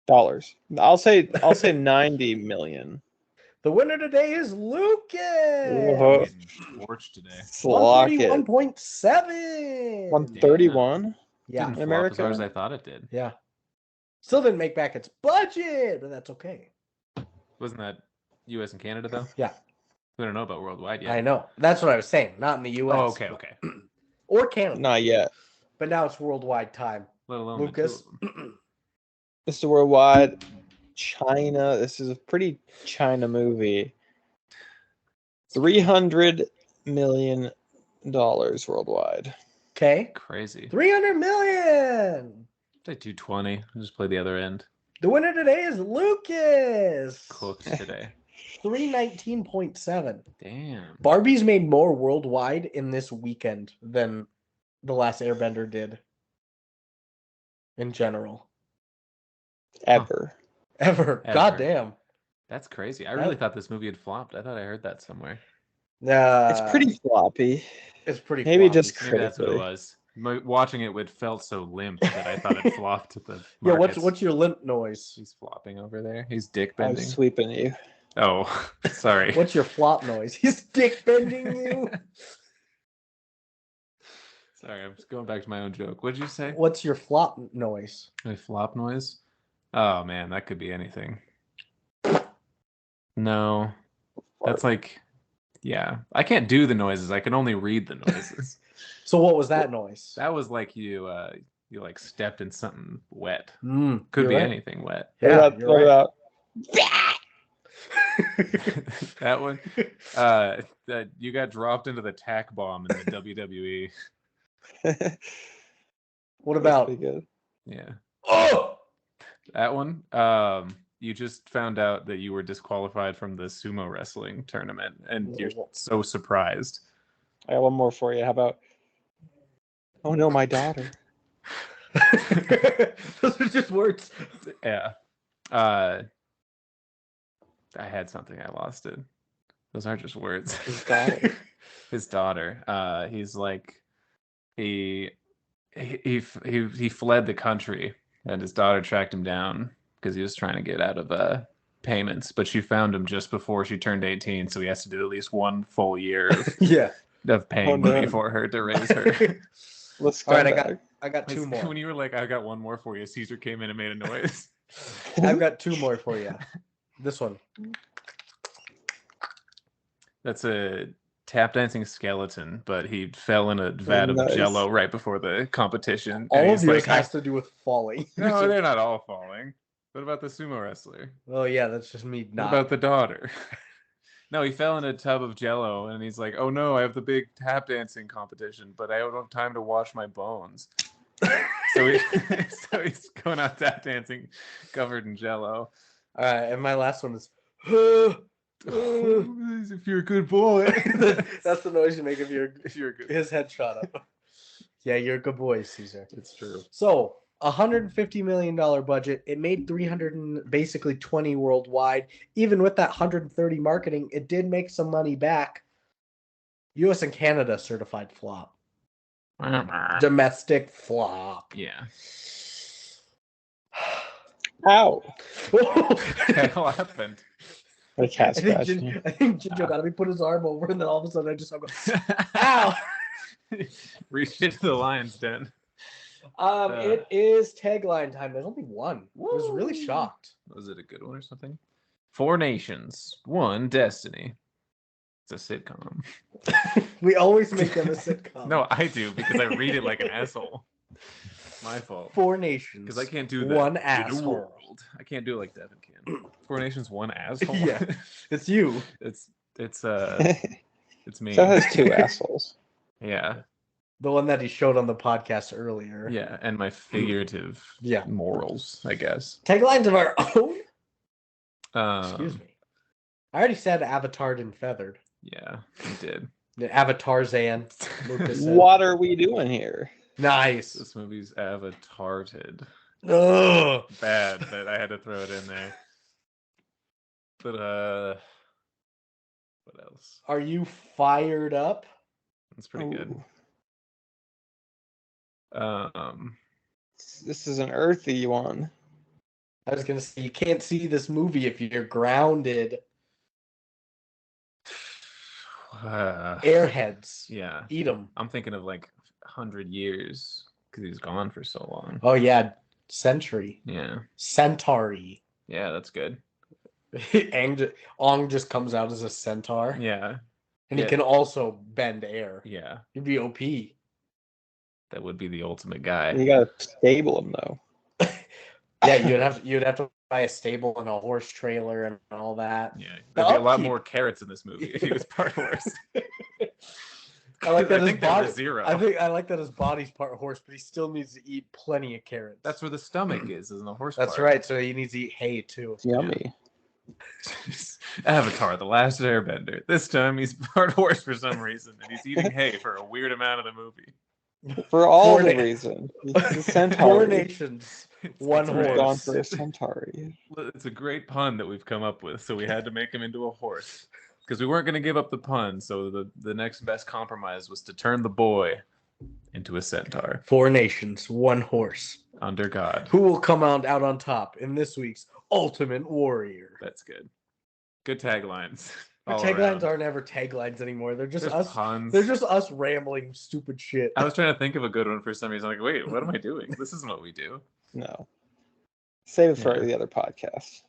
Dollars. I'll say 90 million. The winner today is Lucas. Whoa. Getting torched today. Slock it. 131.7. 131? Yeah. Didn't In flop as hard America? as I thought it did. Yeah. Still didn't make back its budget, but that's okay. Wasn't that US and Canada though? Yeah. We don't know about worldwide yet. I know. That's what I was saying. Not in the US. Oh, okay, okay. Or Canada. Not yet. But now it's worldwide time. Let alone the two Lucas. of them. This is worldwide. China. This is a pretty China movie. $300 million worldwide. Okay. Crazy. 300 million. Say 220. I'll just play the other end. The winner today is Lucas. Cooked today. 319.7. Damn. Barbie's made more worldwide in this weekend than The Last Airbender did in general. Ever. Ever. God damn. That's crazy. I really thought this movie had flopped. I thought I heard that somewhere. It's pretty floppy. It's pretty Maybe floppy. just Maybe that's what it critically. was. Watching it felt so limp that I thought it flopped at the Yeah, markets. what's your limp noise? He's flopping over there. He's dick I bending. was sweeping you. Oh, sorry. What's your flop noise? He's dick bending you. Sorry, I'm just going back to my own joke. What'd you say? What's your flop noise? My flop noise? Oh man, that could be anything. No. That's like, yeah. I can't do the noises. I can only read the noises. So what was that noise? That was like you like stepped in something wet. Could Could be anything wet. Yeah, What you're about That one. That you got dropped into the tack bomb in the WWE. What That's about? pretty good. Yeah. Oh! That one. You just found out that you were disqualified from the sumo wrestling tournament, and you're so surprised. I got one more for you. How about? Oh no, my daughter. Those are just words. Yeah. I had something. I lost it. Those aren't just words. His daughter. His daughter. He's like he fled the country, and his daughter tracked him down because he was trying to get out of payments. But she found him just before she turned 18, so he has to do at least one full year of, Yeah. of paying money for her to raise her. Let's All right, I got two more. When you were like, I got one more for you, Caesar came in and made a noise. I've got two more for you. This one. That's a tap dancing skeleton, but he fell in a vat of Nice. Jello right before the competition. and All of he's yours like, has to do with falling. No, they're not all falling. What about the sumo wrestler? Oh yeah, that's just me What not. about the daughter? No, he fell in a tub of Jello, and he's like, "Oh no, I have the big tap dancing competition, but I don't have time to wash my bones." so he's going out tap dancing, covered in Jello. All right, and my last one is. If you're a good boy, That's the noise you make if you're a good. his head shot up. Yeah, you're a good boy, Caesar. It's true. So, $150 million budget. It made 300 and basically 20 worldwide. Even with that 130 marketing, it did make some money back. U.S. and Canada certified flop. Domestic flop. Yeah. Ow! What the hell happened? My cat I think, scratched me. I think Jinjo got me put his arm over, and then all of a sudden I just go, ow! Reached into the lion's den. It is tagline time. There's only one. I was really Woo. shocked. Was it a good one or something? 4 nations, 1 destiny. It's a sitcom. We always make them a sitcom. No, I do because I read it like an asshole. My fault. 4 nations. Because I can't do that. One in a asshole. world. I can't do it like Devin can. 4 nations, 1 asshole. Yeah, it's you. it's me. So has 2 assholes. Yeah. The one that he showed on the podcast earlier. Yeah, and my figurative morals, I guess. Taglines of our own? Excuse Um, me. I already said avatared and feathered. yeah, you did. The Avatar Zan. Lucas said. What are we doing here? Nice. This movie's avatarted. Ugh. Bad that I had to throw it in there. But what else? Are you fired up? That's pretty good. Ooh. This is an earthy one. I was gonna say you can't see this movie if you're grounded. Airheads. Yeah. Eat them. I'm thinking of like 100 years because he's gone for so long. Oh yeah, Century. Yeah. Centauri. Yeah, that's good. And Ong just comes out as a centaur. Yeah. And he can also bend air. Yeah. He'd be OP. That would be the ultimate guy. You gotta stable him though. Yeah, you'd have to buy a stable and a horse trailer and all that. Yeah, The there'd be a lot upkeep. more carrots in this movie if he was part horse. I like that I his think there were body. 0. I like that his body's part horse, but he still needs to eat plenty of carrots. That's where the stomach is in the horse. That's part. right. So he needs to eat hay too. It's yummy. Avatar: The Last Airbender. This time he's part horse for some reason, and he's eating hay for a weird amount of the movie. For all Four the na- reason. It's a centauri. 4 nations, one It's We've great. gone horse. for a centauri. It's a great pun that we've come up with, so we had to make him into a horse because we weren't going to give up the pun. So the next best compromise was to turn the boy into a centaur 4 nations, one horse. under God. Who will come out on top in this week's Ultimate Warrior? That's good. Good taglines. Our all taglines around. aren't ever taglines anymore. They're just Just us. puns. They're just us rambling stupid shit. I was trying to think of a good one for some reason. I'm like, wait, what am I doing? This isn't what we do. No. Save it for Yeah. the other podcast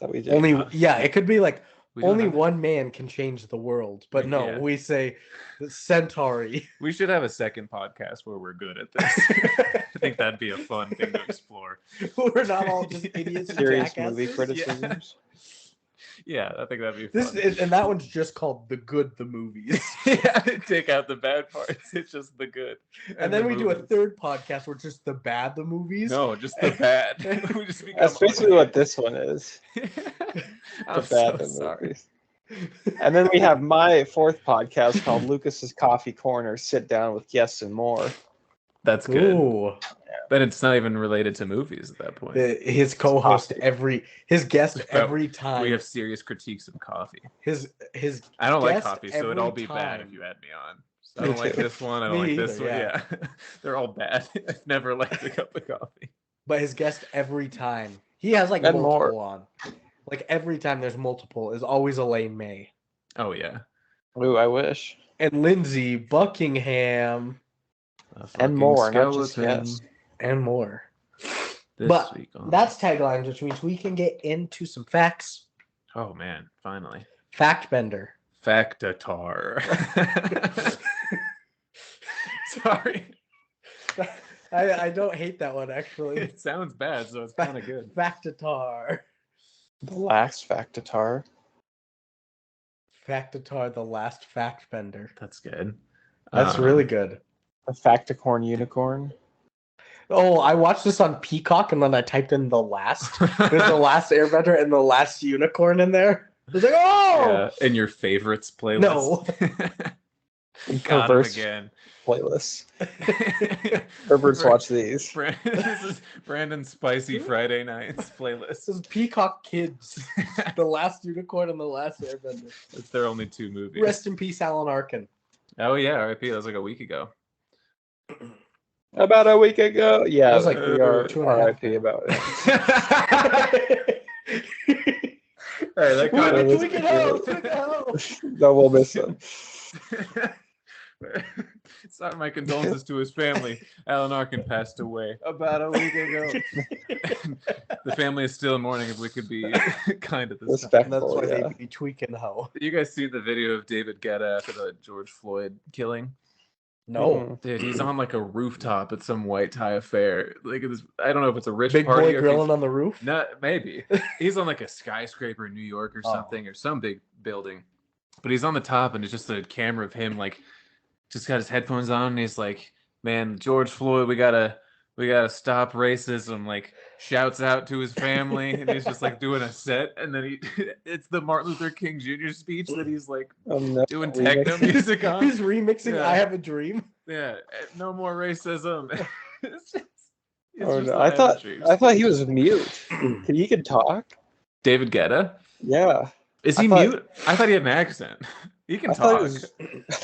that we did. Only it could be like We don't only have- one man can change the world, but no, Yeah. we say the Centauri. We should have a second podcast where we're good at this. I think that'd be a fun thing to explore. We're not all just idiots and Serious jackasses. movie criticisms. Yeah, I think that'd be This fun. is, and that one's just called the movies. Yeah, take out the bad parts. It's just the good. And then the we do a movies. third podcast where it's just the movies. No, just the bad. We just become That's basically what this one is. I'm The bad so sorry. movies. And then we have my fourth podcast called Lucas's Coffee Corner, Sit Down with Guests and More. That's good. Ooh. Then it's not even related to movies at that point. His co-host his guest But every time. We have serious critiques of coffee. his I don't like guest coffee, so it'd every all be bad time. if you had me on. I Me don't like too. this one. I don't Me like this either, one. yeah. Yeah, they're all bad. I've never liked a cup of coffee. But his guest every time. He has like And multiple more. on. Like every time there's multiple is always Elaine May. Oh yeah. Ooh, I wish. And Lindsay Buckingham A And fucking more, not just skeleton yes. and more. This But week on- That's taglines, which means we can get into some facts. Oh man, finally. Fact bender. Factatar. Sorry. I don't hate that one actually. It sounds bad, so it's kind of good. Factatar. The last Factatar. Factatar, the last fact bender. That's good. That's really good. A Facticorn Unicorn. Oh, I watched this on Peacock and then I typed in the last. There's the last Airbender and the last unicorn in there. I was like, oh! Yeah, in your favorites playlist. No. Got him Perverse again. playlists. Perverts watch these. This is Brandon's Spicy Friday Nights playlist. This is Peacock Kids. The last unicorn and the last Airbender. It's their only 2 movies. Rest in peace, Alan Arkin. Oh yeah, R.I.P. That was like a week ago. About a week ago. Yeah, That was like we are 2.5 RIP about it. All right, that What? kind Tweak it out, tweak it out. No, we'll miss them. Sorry, my condolences to his family. Alan Arkin passed away about a week ago. The family is still in mourning. If we could be kind at this time. And that's Respectful, why yeah. they be tweaking how. Did you guys see the video of David Guetta after the George Floyd killing? No. Dude, he's on like a rooftop at some white tie affair. Like it's, I don't know if it's a rich Big party boy or if he's- grilling on the roof? No, maybe. He's on like a skyscraper in New York or Oh. something, or some big building. But he's on the top, and it's just a camera of him, like, just got his headphones on, and he's like, "Man, George Floyd, we gotta stop racism." Like, shouts out to his family, and he's just like doing a set, and then it's the Martin Luther King Jr. speech that he's like Oh, no. doing Remix. techno music on. He's remixing Yeah. I Have a Dream. Yeah, no more racism. It's Oh, just no. the I streams. thought he was mute. He could talk. David Guetta. Yeah. Is I he thought- mute? I thought he had an accent. He can I thought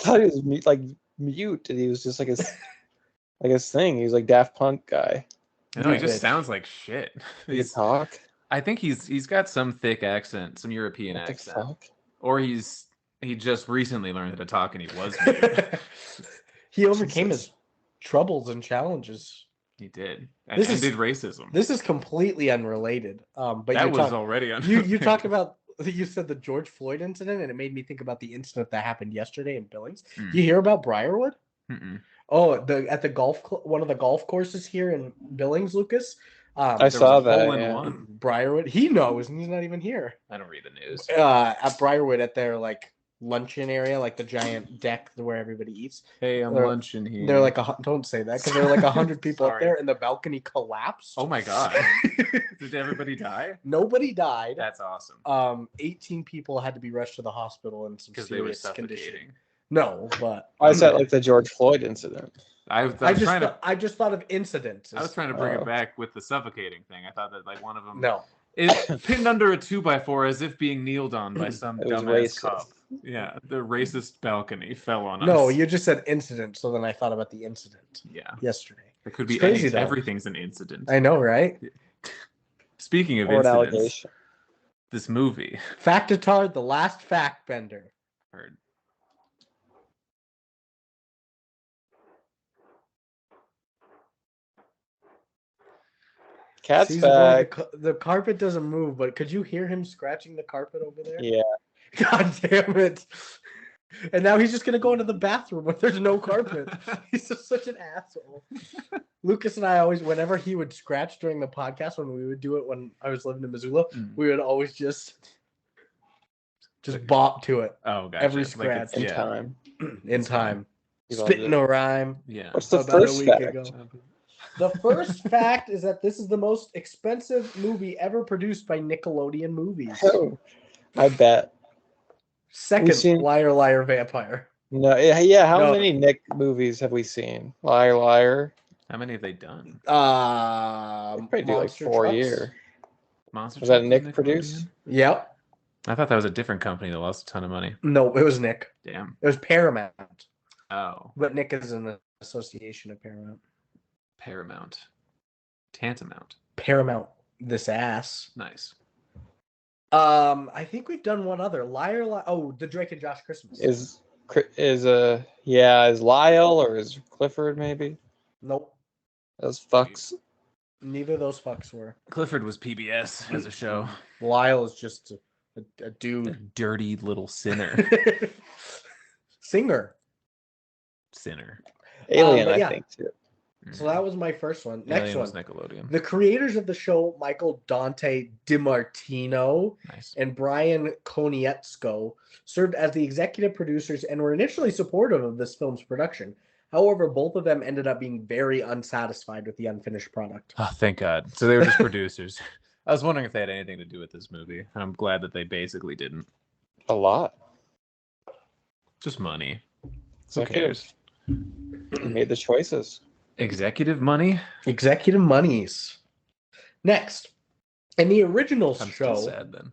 talk. he was mute, like mute, and he was just like his thing. He was like Daft Punk guy. I know he Yeah, just bitch. sounds like shit. He could talk. I think he's got some thick accent, some European What the accent, fuck? or he just recently learned how to talk and he was mute. He overcame Jesus. his troubles and challenges. He did, and This is- ended racism. This is completely unred. But That you was talk, already on. you talked about you said the George Floyd incident, and it made me think about the incident that happened yesterday in Billings. Hmm. You hear about Briarwood? Mm-mm. Oh, at the one of the golf courses here in Billings, Lucas. I There saw was a that. hole in Yeah. one. Briarwood. He knows, and he's not even here. I don't read the news. At Briarwood, at their like luncheon area, like the giant deck where everybody eats. Hey, I'm They're- lunching here. They're like don't say that because there are like 100 people up Sorry. there, and the balcony collapsed. Oh my god! Did everybody die? Nobody died. That's awesome. 18 people had to be rushed to the hospital in some Because they were serious condition. suffocating. No, but I said like the George Floyd incident. I just thought of incidents. I was trying to bring Oh. it back with the suffocating thing. I thought that like one of them No, is pinned under a 2x4 as if being kneeled on by some It was dumbass racist. cop. Yeah, the racist balcony fell on us. no, you just said incident, so then I thought about the incident Yeah, yesterday. it could It's be crazy, though. everything's an incident. I know, right? Speaking of Or an incidents, allegation. this movie. Factitard, the last fact bender. Heard. Cat's Caesar boy, back. the carpet doesn't move, but could you hear him scratching the carpet over there? Yeah. God damn it. And now he's just going to go into the bathroom where there's no carpet. He's just such an asshole. Lucas and I always, whenever he would scratch during the podcast, when we would do it when I was living in Missoula, we would always just bop to it Oh, gotcha. every Like scratch In yeah. time. in time. He loved Spitting it. a rhyme. Yeah. What's the About a first week fact? ago. The first fact is that this is the most expensive movie ever produced by Nickelodeon Movies. Oh, I bet. Second, seen- Liar Liar Vampire. No, yeah. How No. many Nick movies have we seen? Liar, liar. How many have they done? They probably do like Monster 4 Trucks. year. Monster Was that Trucks Nick and produced? Nickelodeon? Yep. I thought that was a different company that lost a ton of money. No, it was Nick. Damn. It was Paramount. Oh, But Nick is in the association of Paramount. Paramount. Tantamount. Paramount, this ass. Nice. I think we've done one other. Liar, Liar. Oh, the Drake and Josh Christmas. Is Lyle or is Clifford maybe? Nope. Those fucks. Neither of those fucks were. Clifford was PBS as a show. Lyle is just a A dude. dirty little sinner. Singer. Sinner. Alien, but I yeah. think too. So that was my first one. Next Alien was one. Nickelodeon. The creators of the show, Michael Dante DiMartino Nice. and Brian Konietzko, served as the executive producers and were initially supportive of this film's production. However, both of them ended up being very unsatisfied with the unfinished product. Oh, thank God. So they were just producers. I was wondering if they had anything to do with this movie. And I'm glad that they basically didn't. A lot. Just money. Who Executives. cares? He made the choices. Executive money? Executive monies. Next, in the original I'm show, still sad then.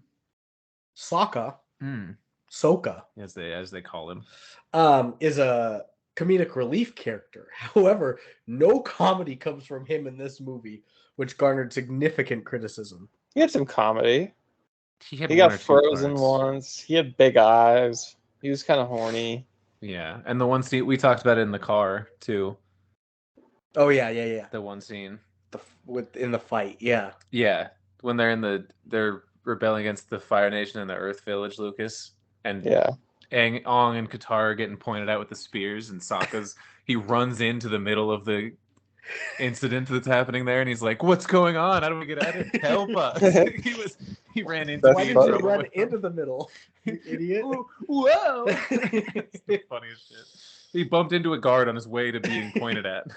Sokka, Hmm. Soka, As they call him. is a comedic relief character. However, no comedy comes from him in this movie, which garnered significant criticism. He had some comedy. He had He one got or two frozen parts. once. He had big eyes. He was kind of horny. Yeah. And the one scene we talked about it in the car too. Oh yeah. The one scene. In the fight, yeah. Yeah. When they're rebelling against the Fire Nation and the Earth Village, Lucas. And Yeah. Aang and Katara are getting pointed out with the spears, and Sokka's he runs into the middle of the incident that's happening there, and he's like, "What's going on? How do we get out of here? Help us!" he ran into. That's Why the did you funny. run into the middle, you idiot? Whoa! It's the funniest shit. He bumped into a guard on his way to being pointed at.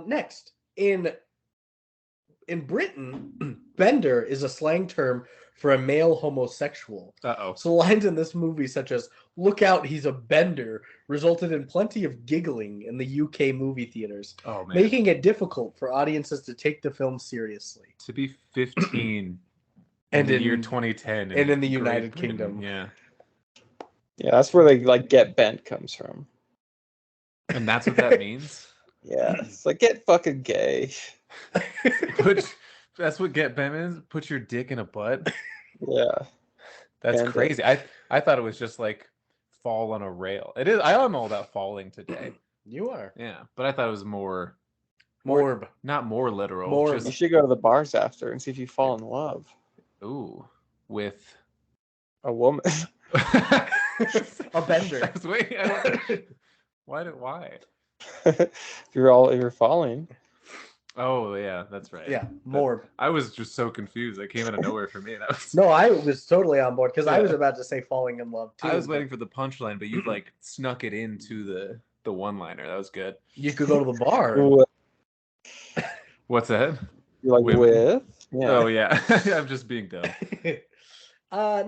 Next, in Britain, bender is a slang term for a male homosexual. Uh-oh. So lines in this movie such as "Look out, he's a bender" resulted in plenty of giggling in the UK movie theaters, Oh man. making it difficult for audiences to take the film seriously. To be 15 And in the in- year 2010 and in the Great United Britain, Kingdom. Yeah. Yeah, that's where they like get bent comes from. And that's what that means? Yeah, it's like get fucking gay. That's what get bent is? Put your dick in a butt? Yeah, That's Bend it. crazy. I thought it was just like fall on a rail. It is. I am all about falling today. You are. Yeah, but I thought it was more Morb. not more literal. More- you Just should go to the bars after and see if you fall in love. ooh with A woman. A bender. I was waiting. Why? If you're falling. Oh yeah, that's right. Yeah, Morb. I was just so confused. That came out of nowhere for me. That was No, I was totally on board because I Yeah. was about to say Falling in Love too. I was but waiting for the punchline, but you like snuck it into the one-liner. That was good. You could go to the bar. Who What's that? you like Women. with? Yeah. Oh yeah, I'm just being dumb.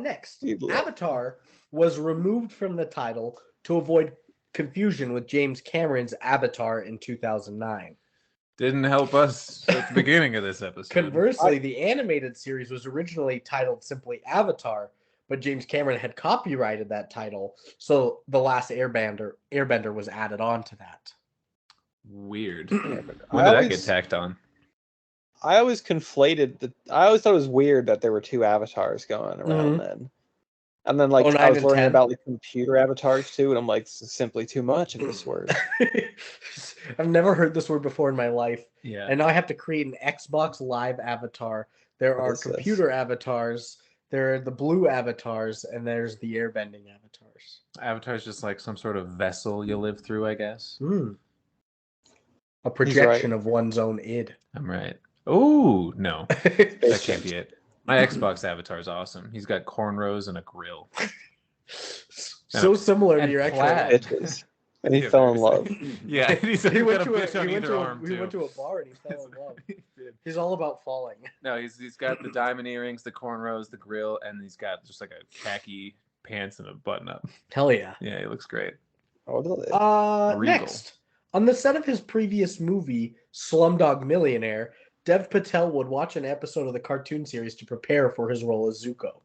Next, You'd love- Avatar was removed from the title to avoid confusion with James Cameron's Avatar in 2009. Didn't help us at the beginning of this episode. Conversely, the animated series was originally titled simply Avatar, but James Cameron had copyrighted that title, so The Last Airbender was added on to that. Weird. Yeah, When but did that get tacked on? I always conflated I always thought it was weird that there were two avatars going around then. And then like 09 I was and learning 10. about like computer avatars too, and I'm like, this is simply too much of this word. I've never heard this word before in my life. Yeah. And now I have to create an Xbox Live avatar. There What are is this? computer avatars, there are the blue avatars, and there's the airbending avatars. Avatar's just like some sort of vessel you live through, I guess. A projection of one's own id. I'm right. Oh no, that can't be it. My Xbox avatar is awesome. He's got cornrows and a grill. So similar to and your plaid. actual. Bitches. And he Yeah, fell in very love. Yeah, he's got a bitch on either arm he too. went to a bar and he fell in love. He did. He's all about falling. No, he's got the diamond earrings, the cornrows, the grill, and he's got just like a khaki pants and a button up. Hell yeah. Yeah, he looks great. Oh, no, Regal. Next, on the set of his previous movie, Slumdog Millionaire, Dev Patel would watch an episode of the cartoon series to prepare for his role as Zuko.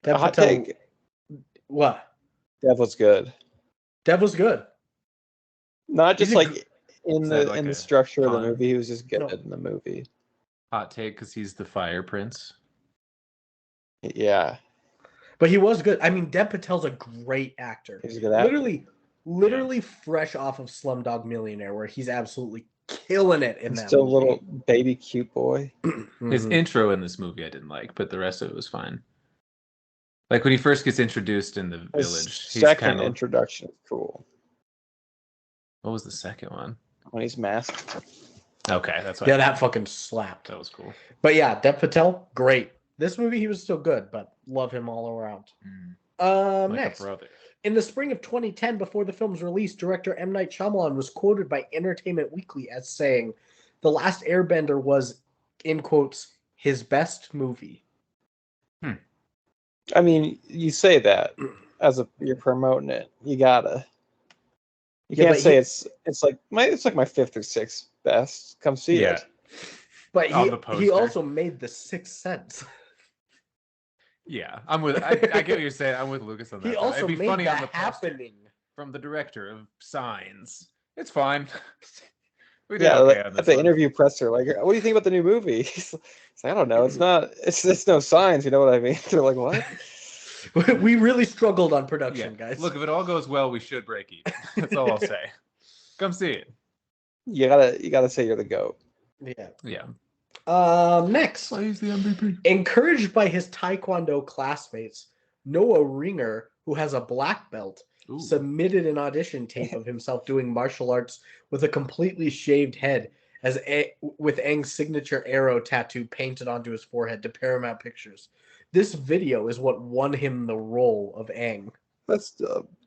Dev hot Patel, take. what? Dev was good. Dev was good. Not just He's a like in Is the that like in the a structure of the pun? movie. He was just good No. in the movie. Hot take because he's the Fire Prince. Yeah, But he was good. I mean, Dev Patel's a great actor. he's a good actor. Literally fresh off of Slumdog Millionaire, where he's absolutely killing it in He's that still a movie. little baby cute boy. His Mhm. intro in this movie I didn't like, but the rest of it was fine. Like when he first gets introduced in the His village, he's second kind of. introduction is cool What was the second one? when he's masked. Okay, that's what Yeah, that fucking slapped. that was cool. But yeah, Dev Patel, great. This movie, he was still good, but love him all around. Like Next, a brother. in the spring of 2010, before the film's release, director M. Night Shyamalan was quoted by Entertainment Weekly as saying, "The Last Airbender was, in quotes, his best movie." I mean, you say that as you're promoting it. You gotta. You Yeah, can't but say he- it's like my fifth or sixth best. Come see Yeah. it. But On the he poster. also made The Sixth Sense. Yeah, I'm with. I get what you're saying. I'm with Lucas on that. He but also It'd be made funny on that the poster happening. from the director of Signs. It's fine. We did Yeah, okay like, on at this the one. interview presser, like, what do you think about the new movie? It's like, I don't know. It's not. It's no signs. You know what I mean? They're like, what? We really struggled on Yeah. production, guys. Look, if it all goes well, we should break even. That's all I'll say. Come see it. You gotta say you're the goat. Yeah. Yeah. Next, He's the MVP. encouraged by his Taekwondo classmates, Noah Ringer, who has a black belt, Ooh. submitted an audition tape of himself doing martial arts with a completely shaved head, with Aang's signature arrow tattoo painted onto his forehead to Paramount Pictures. This video is what won him the role of Aang. Let's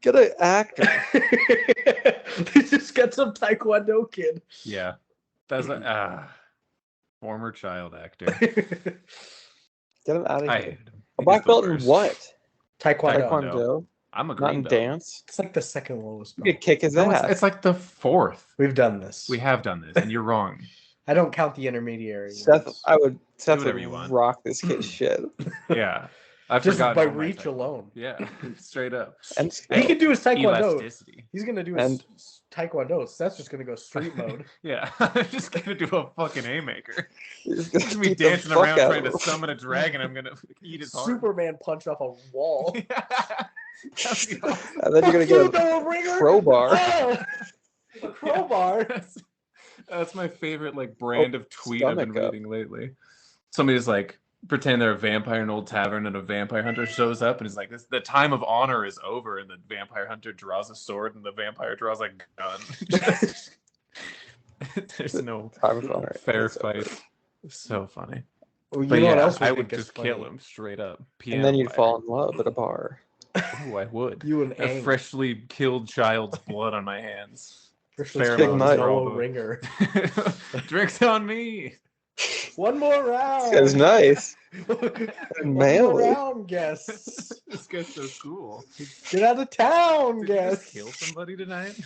get an actor. They just get some Taekwondo kid. Yeah. That's former child actor. Get him out of I here. hated him. A black belt in worst. what? Taekwondo. Taekwondo. I'm a Not green in belt. dance. It's like the second lowest You belt. could kick his No, ass. it's like the fourth. We've done this. We have done this, and you're wrong. I don't count the intermediary. Seth, ones. Seth whatever would you want. rock this kid's shit. Yeah. I've Just forgotten by all my reach taekwondo. alone. Yeah, straight up. And He can do his Taekwondo. Elasticity. He's gonna do his And- Taekwondo. So that's just gonna go street mode. Yeah, I'm just gonna do a fucking haymaker. he's He's gonna be beat the dancing fuck around out trying of to him. summon a dragon. I'm gonna eat his heart. Superman punch off a wall. That'd be awesome. And then you're gonna get a Noah Ringer. crowbar. Oh! A crowbar. That's my favorite like brand of tweet I've been stomach up. reading lately. Somebody's like, pretend they're a vampire in an old tavern, and a vampire hunter shows up, and he's like, "The time of honor is over," and the vampire hunter draws a sword, and the vampire draws a gun. There's no fair fight. So funny. Well, But you know what yeah, else we I think would is just funny? kill him straight up. And then you'd Piano fall in love at a bar. wire. Oh, I would. You and A Aang. freshly killed child's blood on my hands. Freshly Big killed Mike. Noah Ringer. Drinks on me. One more round. This guy's nice. One manly. more round, guess. This guy's so cool. Get out of town, Did you just guess. kill somebody tonight?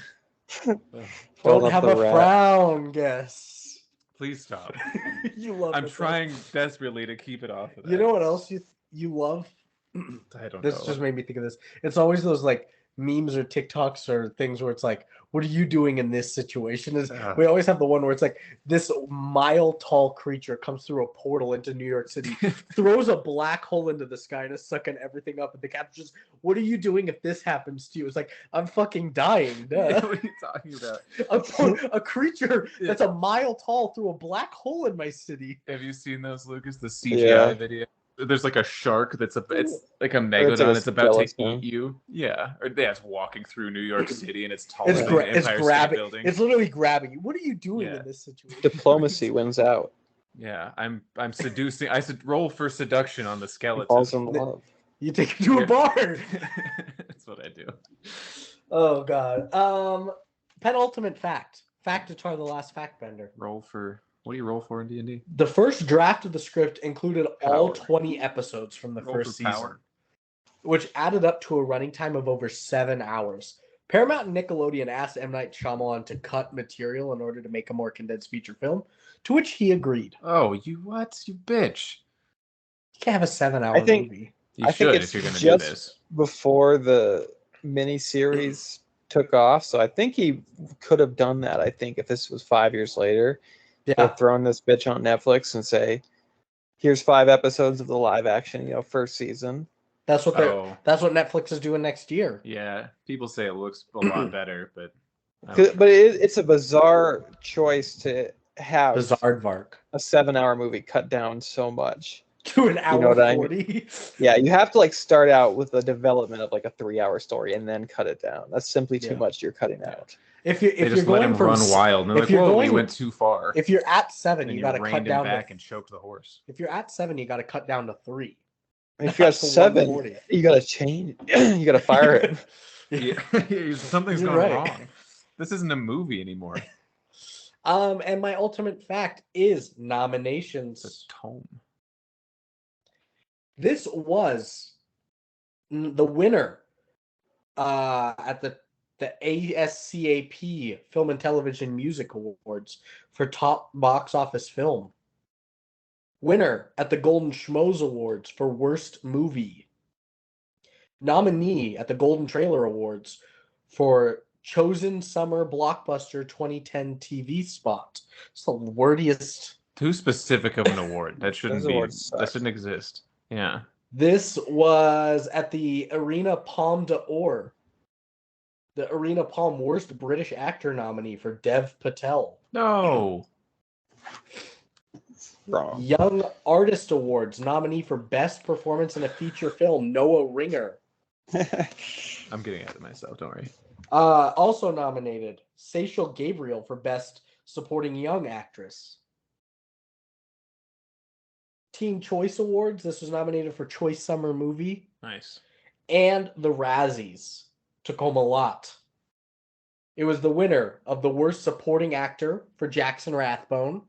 Don't have a frown, guess. Please stop. You love I'm this. trying desperately to keep it off of that. You know what else you love? I don't This know. just made me think of this. It's always those like memes or TikToks or things where it's like, what are you doing in this situation? We always have the one where it's like this mile-tall creature comes through a portal into New York City, throws a black hole into the sky and is sucking everything up. And the caption just, what are you doing if this happens to you? It's like, I'm fucking dying. Duh. What are you talking about? A creature that's a mile tall through a black hole in my city. Have you seen those, Lucas? The CGI video? There's like a shark it's like a megalodon. It's about to eat you. Yeah, or it's walking through New York City and it's taller than the Empire State Building. It's literally grabbing you. What are you doing in this situation? Diplomacy wins out. Yeah, I'm seducing. I should roll for seduction on the skeleton. Falls in love. You take him to a bar. That's what I do. Oh God. Penultimate fact. Fact to try the last fact bender. Roll for. What do you roll for in D&D? The first draft of the script included all Power. 20 episodes from the Roll first for season, power. which added up to a running time of over 7 hours. Paramount and Nickelodeon asked M. Night Shyamalan to cut material in order to make a more condensed feature film, to which he agreed. Oh, you what? You bitch. You can't have a 7-hour movie. You I think should it's if you're going to do just this. before the miniseries took off, so I think he could have done that. I think if this was 5 years later, Yeah. throwing this bitch on Netflix and say, "Here's 5 episodes of the live action, first season." That's what That's what Netflix is doing next year. Yeah, people say it looks a lot better, but It's a bizarre choice to have Bizarre-vark. a 7-hour movie cut down so much. To an hour You know what I 40. Yeah, you have to start out with the development of a 3-hour story and then cut it down. That's simply too much you're cutting out. If they you're just let going him from run wild, and they're if like, you're "Whoa, going- we went too far." If you're at 7, and you got to reined cut him down back and choked the horse. If you're at 7, you got to cut down to 3. If you're at 7, you got to change. You got to fire him. Yeah, something's You're going right. wrong. This isn't a movie anymore. And my ultimate fact is nominations. It's a tome. This was the winner at the ASCAP Film and Television Music Awards for Top Box Office Film. Winner at the Golden Schmoes Awards for Worst Movie. Nominee at the Golden Trailer Awards for Chosen Summer Blockbuster 2010 TV Spot. It's the wordiest. Too specific of an award. That shouldn't Those be. awards suck. That shouldn't exist. Yeah. This was at the Arena Palme d'Or. The Arena Palme Worst British Actor nominee for Dev Patel. No. Wrong. Young Artist Awards nominee for Best Performance in a Feature Film, Noah Ringer. I'm getting ahead of myself. Don't worry. Also nominated, Seychelle Gabriel for Best Supporting Young Actress. Teen Choice Awards, this was nominated for Choice Summer Movie. Nice. And the Razzies took home a lot. It was the winner of the Worst Supporting Actor for Jackson Rathbone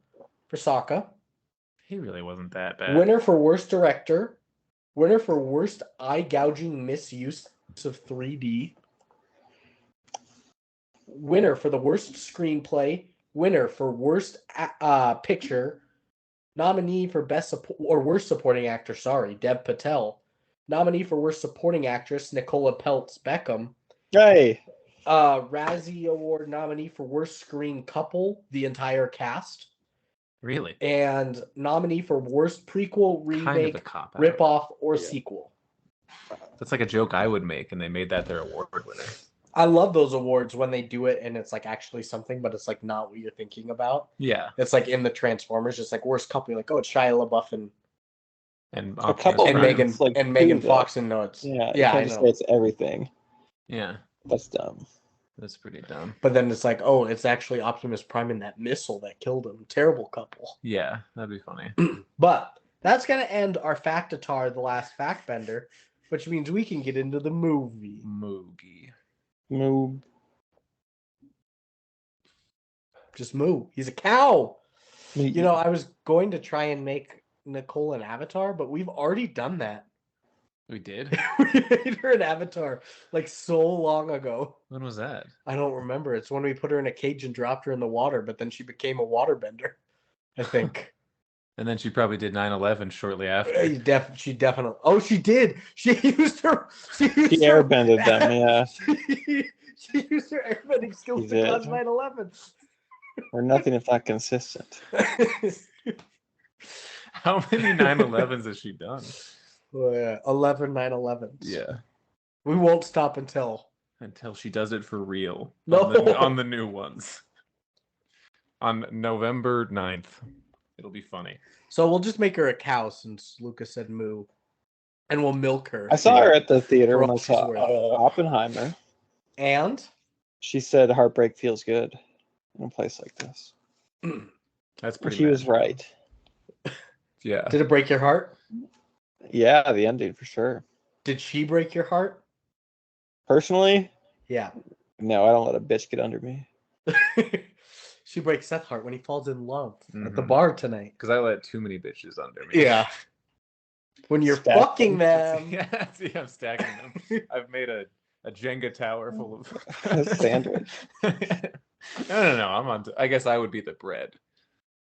for Sokka. He really wasn't that bad. Winner for Worst Director. Winner for Worst Eye-Gouging Misuse of 3D. Winner for the Worst Screenplay. Winner for Worst Picture. Nominee for Worst Supporting Actor, Dev Patel. Nominee for Worst Supporting Actress, Nicola Peltz Beckham. Hey. Razzie Award nominee for Worst Screen Couple, the entire cast. Really? And nominee for Worst Prequel, Remake, Ripoff, or Sequel. That's like a joke I would make, and they made that their award winner. I love those awards when they do it and it's actually something, but it's not what you're thinking about. Yeah. It's in the Transformers, just worst couple. You're like, oh, it's Shia LaBeouf and And A couple and of Megan It's like and Megan two, Fox and Nuts. Yeah, Yeah, you I can't just say know. it's everything. Yeah, That's dumb. that's pretty dumb. But then it's like, oh, it's actually Optimus Prime and that missile that killed him. Terrible couple. Yeah, that'd be funny. But that's gonna end our Factatar, the last fact bender, which means we can get into the movie. Moogie. Moo. Just moo. He's a cow. Me. You know, I was going to try and make Nicole an avatar, but we've already done that. We did? We made her an avatar like so long ago. When was that? I don't remember. It's when we put her in a cage and dropped her in the water, but then she became a waterbender, I think. And then she probably did 9/11 shortly after. She definitely. Oh, she did. She used her. He airbended them, yeah. She used her airbending skills She to cause did. 9/11. Or nothing if not consistent. How many 9/11s has she done? Oh, yeah. 11 9/11s. Yeah. We won't stop until Until she does it for real. No. On the new ones. On November 9th. It'll be funny. So we'll just make her a cow since Lucas said moo. And we'll milk her. I saw her at the theater For when all I saw she's worth. Oppenheimer. And She said heartbreak feels good in a place like this. That's pretty She was magical. right. Yeah. did it break your heart? Yeah, the ending for sure. Did she break your heart? Personally, Yeah. no, I don't let a bitch get under me. She breaks Seth's heart when he falls in love at the Mhm. bar tonight. Because I let too many bitches under me. Yeah. When you're Stack fucking them. Yeah, see, I'm stacking them. I've made a Jenga tower full of A sandwich. No. I'm on. I guess I would be the bread.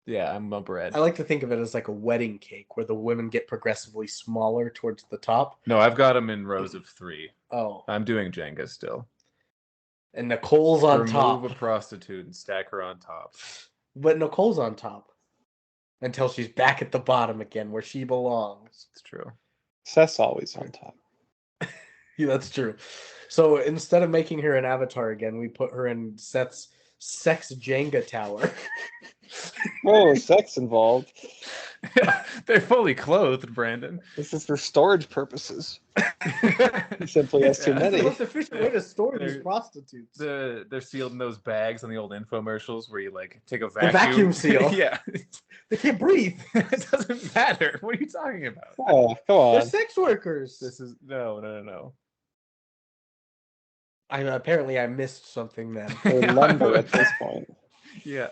Yeah, I'm a bread. I like to think of it as like a wedding cake where the women get progressively smaller towards the top. No, I've got them in rows of 3. Oh. I'm doing Jenga still. And Nicole's on top. Remove a prostitute and stack her on top. But Nicole's on top. Until she's back at the bottom again where she belongs. It's true. Seth's always on top. Yeah, that's true. So instead of making her an avatar again, we put her in Seth's sex Jenga tower. Oh, sex involved. They're fully clothed, Brandon. This is for storage purposes. He simply has too Yeah. That's many. the most efficient way to store these They're- prostitutes. They're sealed in those bags on the old infomercials where you like take a The vacuum. vacuum seal. Yeah. They can't breathe. It doesn't matter. What are you talking about? Oh, come They're on. sex workers. This is no. Apparently I missed something then. They're lumber at this point. Yeah.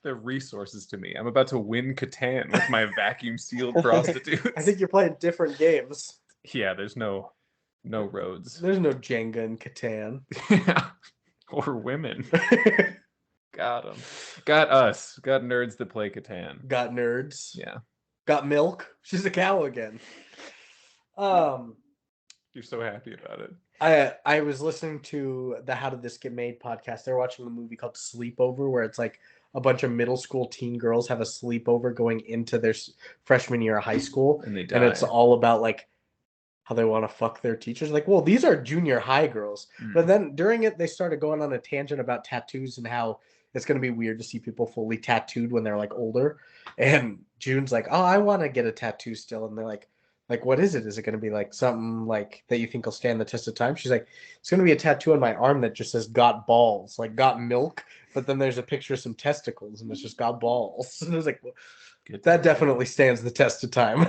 They're resources to me. I'm about to win Catan with my vacuum sealed prostitutes. I think you're playing different games. Yeah, there's no roads. There's no Jenga in Catan. Yeah. Or women. Got them. Got us. Got nerds that play Catan. Got nerds. Yeah. Got milk. She's a cow again. You're so happy about it. I was listening to the How Did This Get Made podcast. They're watching a movie called Sleepover, where it's like a bunch of middle school teen girls have a sleepover going into their freshman year of high school, And they die. and it's all about like how they want to fuck their teachers. Like, well, these are junior high girls, but then during it, they started going on a tangent about tattoos and how it's going to be weird to see people fully tattooed when they're like older. And June's like, "Oh, I want to get a tattoo still," and they're like, what is it? Is it going to be like something like that you think will stand the test of time? She's like, it's going to be a tattoo on my arm that just says "got balls," like got milk, but then there's a picture of some testicles and it's just got balls. And I was like, well, that definitely stands the test of time.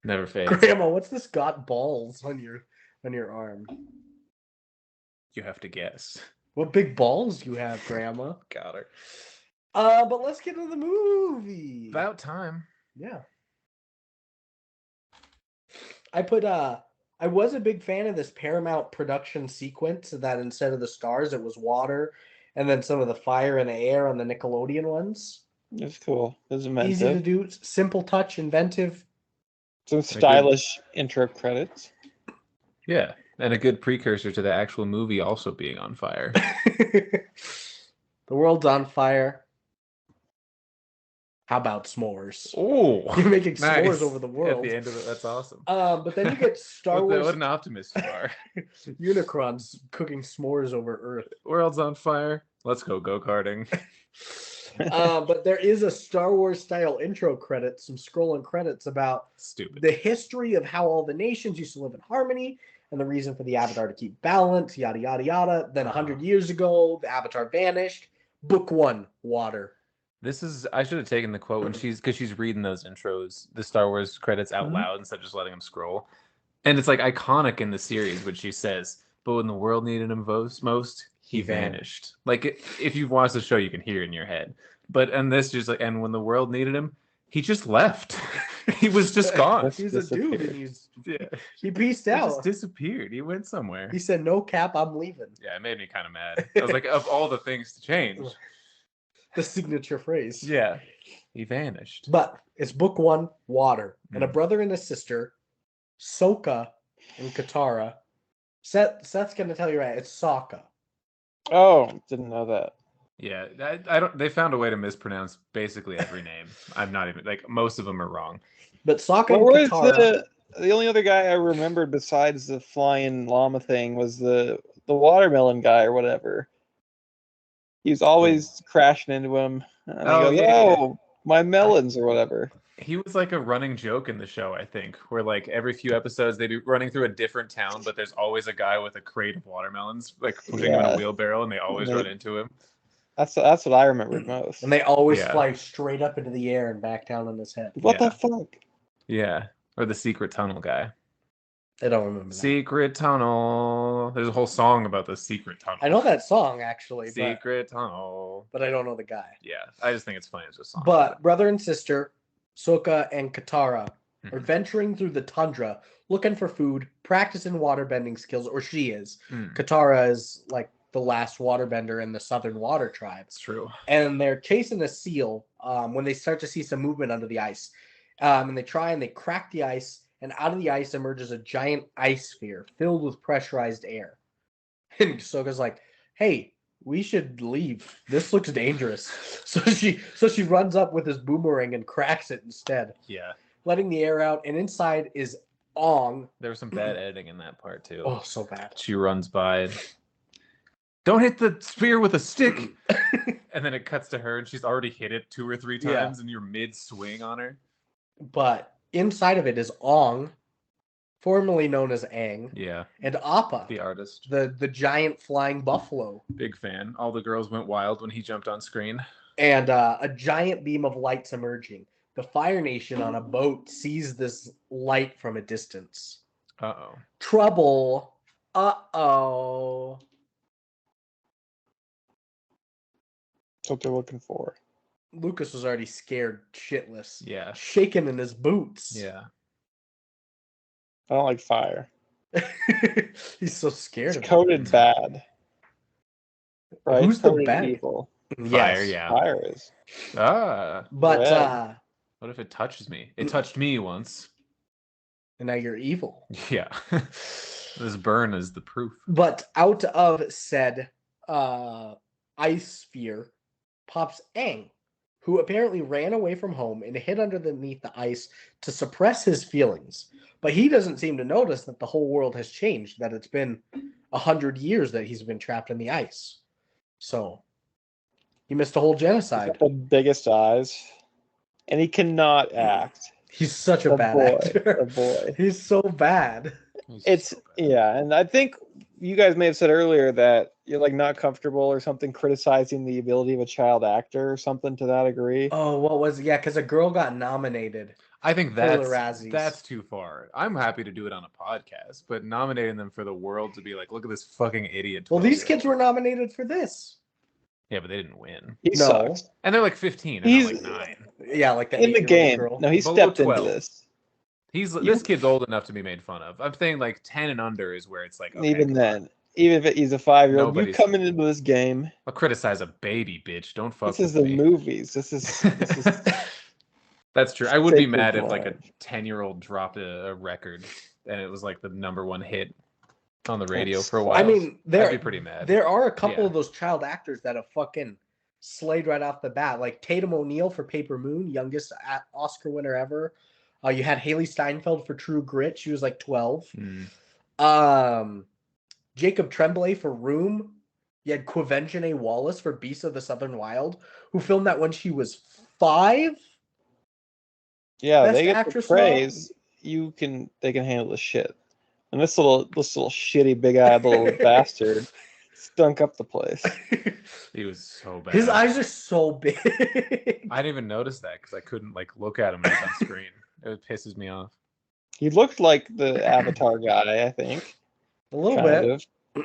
Never fades. Grandma, what's this got balls on your arm? You have to guess. What big balls you have, Grandma? Got her. But let's get into the movie. About time. Yeah. I was a big fan of this Paramount production sequence that instead of the stars, it was water, and then some of the fire and the air on the Nickelodeon ones. It's cool. It's Easy to inventive. do, simple touch, inventive. Some stylish intro credits. Yeah. And a good precursor to the actual movie also being on fire. The world's on fire. How about s'mores? Oh, You're making nice. s'mores over the world. At the end of it, that's awesome. But then you get Star What Wars an optimist you are. Unicrons cooking s'mores over Earth. World's on fire. Let's go karting. But there is a Star Wars style intro credit, some scrolling credits about Stupid. the history of how all the nations used to live in harmony and the reason for the Avatar to keep balance, yada, yada, yada. Then 100 years ago, the Avatar vanished. Book 1, water. I should have taken the quote because she's reading those intros, the Star Wars credits out loud instead of just letting them scroll. And it's like iconic in the series when she says, but when the world needed him most, he vanished. Like if you've watched the show, you can hear it in your head. But and this just like, and when the world needed him, he just left. He was just gone. He's a dude and Yeah. he pieced He out. just disappeared. He went somewhere. He said, "No cap, I'm leaving." Yeah, it made me kind of mad. I was like, of all the things to change. The signature phrase. Yeah. He vanished. But it's book 1, water. And a brother and a sister, Sokka and Katara. Seth's gonna tell you right. It's Sokka. Oh, didn't know that. Yeah, I don't. They found a way to mispronounce basically every name. I'm not even like most of them are wrong. But Sokka What and was Katara. the only other guy I remembered besides the flying llama thing was the watermelon guy or whatever. He was always crashing into him. And he goes, "Oh, my melons," or whatever. He was like a running joke in the show, I think, where like every few episodes they'd be running through a different town, but there's always a guy with a crate of watermelons, like pushing him in a wheelbarrow, and they always run into him. That's what I remembered most. And they always fly straight up into the air and back down on his head. What the fuck? Yeah. Or the secret tunnel guy. I don't remember that. Secret tunnel. There's a whole song about the secret tunnel. I know that song, actually. Secret tunnel. But I don't know the guy. Yeah. I just think it's funny as a song. But brother and sister, Sokka and Katara, are venturing through the tundra, looking for food, practicing waterbending skills, or she is. Katara is like the last waterbender in the Southern Water Tribe. It's true. And they're chasing a seal when they start to see some movement under the ice. And they try and they crack the ice, and out of the ice emerges a giant ice sphere filled with pressurized air. And Sokka's like, "Hey, we should leave. This looks dangerous." So she runs up with his boomerang and cracks it instead. Yeah. Letting the air out, and inside is Ong. There was some bad editing in that part too. Oh, so bad. She runs by. Don't hit the sphere with a stick. And then it cuts to her and she's already hit it 2 or 3 times and you're mid-swing on her. But inside of it is Ong, formerly known as Aang. Yeah. And Appa, the artist. The giant flying buffalo. Big fan. All the girls went wild when he jumped on screen. And a giant beam of lights emerging. The Fire Nation on a boat sees this light from a distance. Uh-oh. Trouble. Uh-oh. That's what they're looking for. Lukas was already scared shitless. Yeah. Shaking in his boots. Yeah. I don't like fire. He's so scared. It's coded bad. Right? Who's the Coded bad? evil. Fire, yeah. Fire is. Ah. But Red. What if it touches me? It touched me once. and now you're evil. Yeah. This burn is the proof. But out of said ice sphere pops Aang, who apparently ran away from home and hid underneath the ice to suppress his feelings. But he doesn't seem to notice that the whole world has changed, that it's been 100 years that he's been trapped in the ice. So he missed a whole genocide. The biggest eyes. And he cannot act. He's such a bad actor. The boy. He's so bad. Yeah, and I think you guys may have said earlier that you're like not comfortable or something criticizing the ability of a child actor or something to that degree. Oh, what was it? Yeah, because a girl got nominated. I think for the Razzies. that's too far. I'm happy to do it on a podcast, but nominating them for the world to be like, look at this fucking idiot. Well, these kids were nominated for this. Yeah, but they didn't win. He sucks. And they're like 15 and He's not like 9. Yeah, like that in the game. girl. No, he Below stepped 12. into this. This kid's old enough to be made fun of. I'm saying like 10 and under is where it's like, okay, Even then, even if he's a 5-year-old, you're Nobody's- coming into this game. I'll criticize a baby, bitch. Don't fuck This is with the me. movies. This is That's true. I would be Sacred mad if like a Love. 10-year-old dropped a record and it was like the #1 hit on the radio for a while. I mean, I'd be pretty mad. There are a couple Yeah. of those child actors that have fucking slayed right off the bat, like Tatum O'Neal for Paper Moon, youngest Oscar winner ever. You had Haley Steinfeld for True Grit. She was like 12. Mm. Jacob Tremblay for Room. You had Quevenjane Wallace for Beasts of the Southern Wild, who filmed that when she was 5. Yeah, Best they get the actress praise. They can handle the shit. And this little shitty big-eyed little bastard stunk up the place. He was so bad. His eyes are so big. I didn't even notice that because I couldn't like look at him when he was on screen. It pisses me off. He looked like the Avatar guy, I think. A little Kind bit.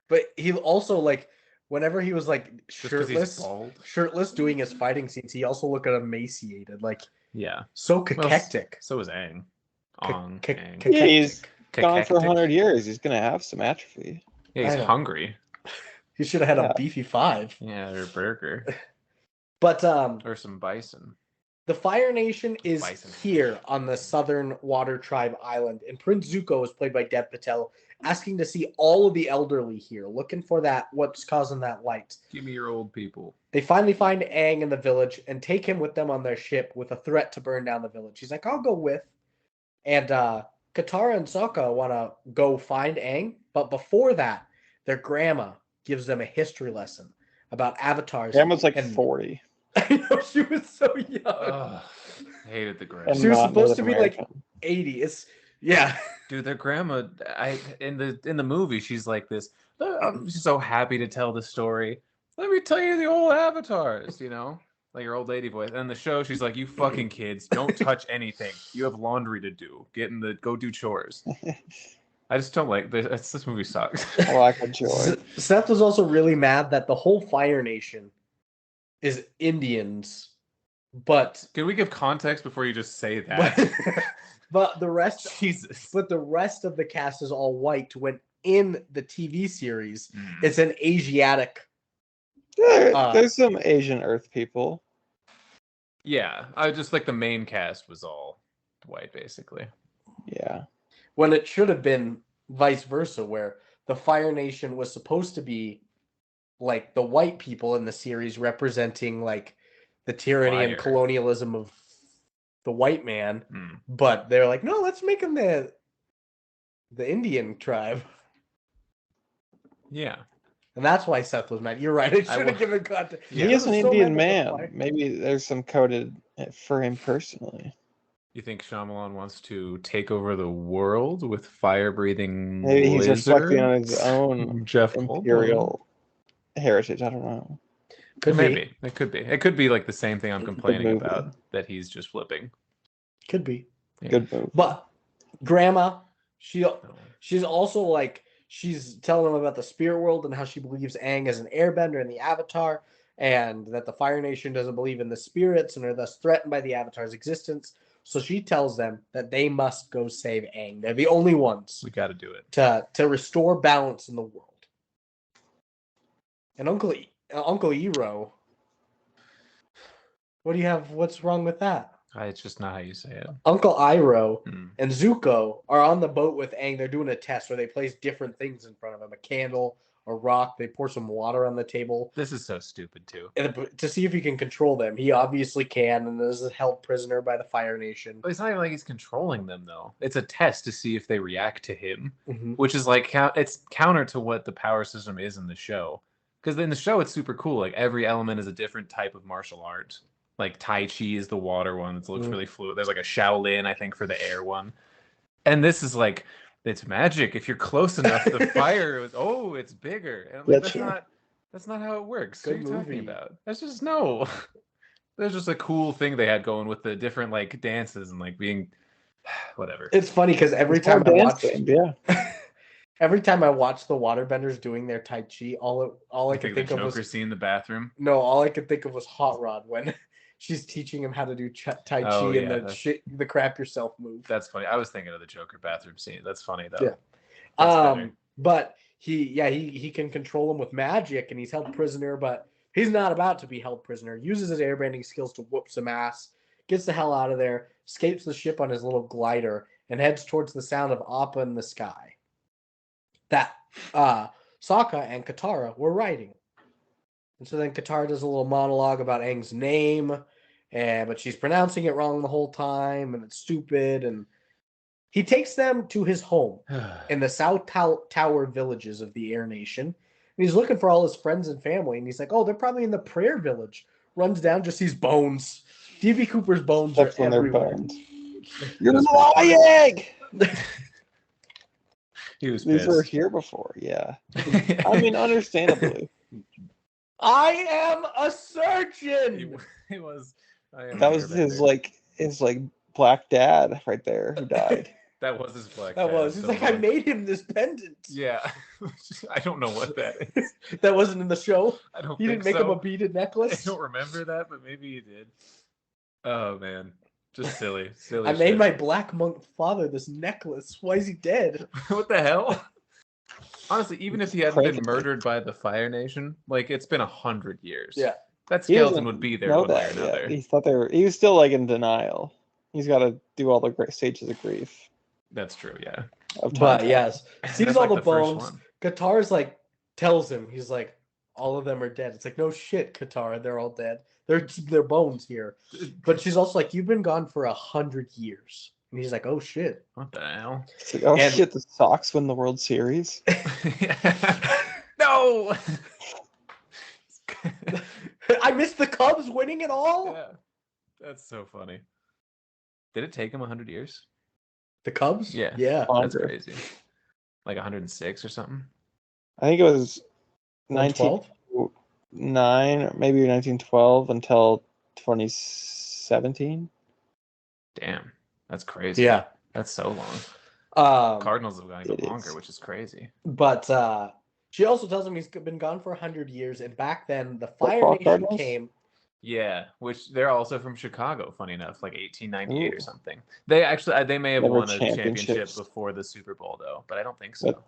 But he also, like, whenever he was like shirtless doing his fighting scenes, he also looked emaciated, like, yeah, so cacectic. Well, so was Aang. Yeah, he's gone for 100 years. He's gonna have some atrophy. Yeah, he's hungry. He should have had a beefy 5. Yeah, or a burger. But or some bison. The Fire Nation is here on the Southern Water Tribe Island, and Prince Zuko is played by Dev Patel, asking to see all of the elderly here, looking for that, what's causing that light. Give me your old people. They finally find Aang in the village and take him with them on their ship with a threat to burn down the village. He's like, I'll go with. And Katara and Sokka want to go find Aang, but before that, their grandma gives them a history lesson about avatars. Grandma's like 40. I know, she was so young. I hated the grandma. She was supposed to be like 80. Yeah. Dude, their grandma, in the movie, she's like this. She's so happy to tell the story. Let me tell you the old avatars, you know? Like your old lady voice. And in the show, she's like, you fucking kids, don't touch anything. You have laundry to do. Go do chores. I just don't like this. This movie sucks. I like a chore. Seth was also really mad that the whole Fire Nation is Indians, but can we give context before you just say that? But the rest, Jesus. But the rest of the cast is all white. When in the TV series, it's an Asiatic. There's some Asian Earth people. Yeah, I just like the main cast was all white, basically. Yeah. When it should have been vice versa, where the Fire Nation was supposed to be like the white people in the series representing like the tyranny and colonialism of the white man, but they're like, no, let's make him the Indian tribe. Yeah. And that's why Seth was mad. You're right. I should have given context. He is an Indian man. Maybe there's some coded for him personally. You think Shyamalan wants to take over the world with fire-breathing Maybe he's reflecting on his own imperial heritage. I don't know. Maybe. It could be. It could be like the same thing I'm complaining about, that he's just flipping. Could be. Yeah. Good move. But Grandma, she's also like, she's telling them about the spirit world and how she believes Aang is an airbender and the Avatar, and that the Fire Nation doesn't believe in the spirits and are thus threatened by the Avatar's existence. So she tells them that they must go save Aang. They're the only ones. We got to do it to restore balance in the world. And Uncle Iroh, what do you have? What's wrong with that? It's just not how you say it. Uncle Iroh and Zuko are on the boat with Aang. They're doing a test where they place different things in front of him: a candle, a rock. They pour some water on the table. This is so stupid too. To see if he can control them. He obviously can, and is held prisoner by the Fire Nation. But it's not even like he's controlling them, though. It's a test to see if they react to him, which is like it's counter to what the power system is in the show. Because in the show, it's super cool. Like every element is a different type of martial art. Like Tai Chi is the water one. It looks really fluid. There's like a Shaolin, I think, for the air one. And this is like, it's magic. If you're close enough, the fire, it's bigger. And I'm like, that's not how it works. What are you talking about? That's just, no. There's just a cool thing they had going with the different like dances and like being, whatever. It's funny because every time I watch the waterbenders doing their Tai Chi, all I could think of was Joker scene in the bathroom. No, all I could think of was Hot Rod when she's teaching him how to do Tai Chi and the crap yourself move. That's funny. I was thinking of the Joker bathroom scene. That's funny though. Yeah. But he can control him with magic, and he's held prisoner, but he's not about to be held prisoner. Uses his airbending skills to whoop some ass, gets the hell out of there, escapes the ship on his little glider, and heads towards the sound of Appa in the sky that Sokka and Katara were writing. And so then Katara does a little monologue about Aang's name, but she's pronouncing it wrong the whole time, and it's stupid. And he takes them to his home in the South Tower villages of the Air Nation, And he's looking for all his friends and family, and he's like, "Oh, they're probably in the prayer village." Runs down, just sees bones. D.B. Cooper's bones Steps are on their everywhere. bones. You're That's pretty lying! He was These were pissed. here before, yeah. I mean, understandably. I am a surgeon. He was. That was his black dad right there who died. That was his black. That dad, was. He's like, I totally. made him this pendant. Yeah, I don't know what that is. That wasn't in the show. I don't. He think didn't make so. him a beaded necklace. I don't remember that, but maybe he did. Oh man, just silly. I made shit. my black monk father this necklace. Why is he dead? What the hell? Honestly, even if he hadn't been Crazy. murdered by the Fire Nation, like it's been 100 years. Yeah. That He skeleton doesn't would be there know one way or that, another. Yeah. He was still like in denial. He's got to do all the great stages of grief. That's true, yeah. Of time But travel. yes, sees That's all like the the first bones. one. Qatar's like tells him, he's like, all of them are dead. It's like, no shit, Qatar, they're all dead. They're bones here. But she's also like, you've been gone for 100 years. And he's like, oh shit. What the hell? It's like, oh And- shit, the Sox win the World Series. No! I missed the Cubs winning it all. Yeah. That's so funny. Did it take him 100 years? The Cubs? Yeah. Yeah. That's 100. crazy. Like 106 or something? I think it was 12? 1909 or maybe 1912 until 2017. Damn. That's crazy. Yeah. That's so long. Cardinals have gone it even is. longer, which is crazy. But she also tells him he's been gone for 100 years, and back then the Fire Football Nation Cardinals? came. Yeah, which they're also from Chicago, funny enough, like 1898 Ooh. or something. They may have Never won a championship championships. before the Super Bowl, though, but I don't think so. But-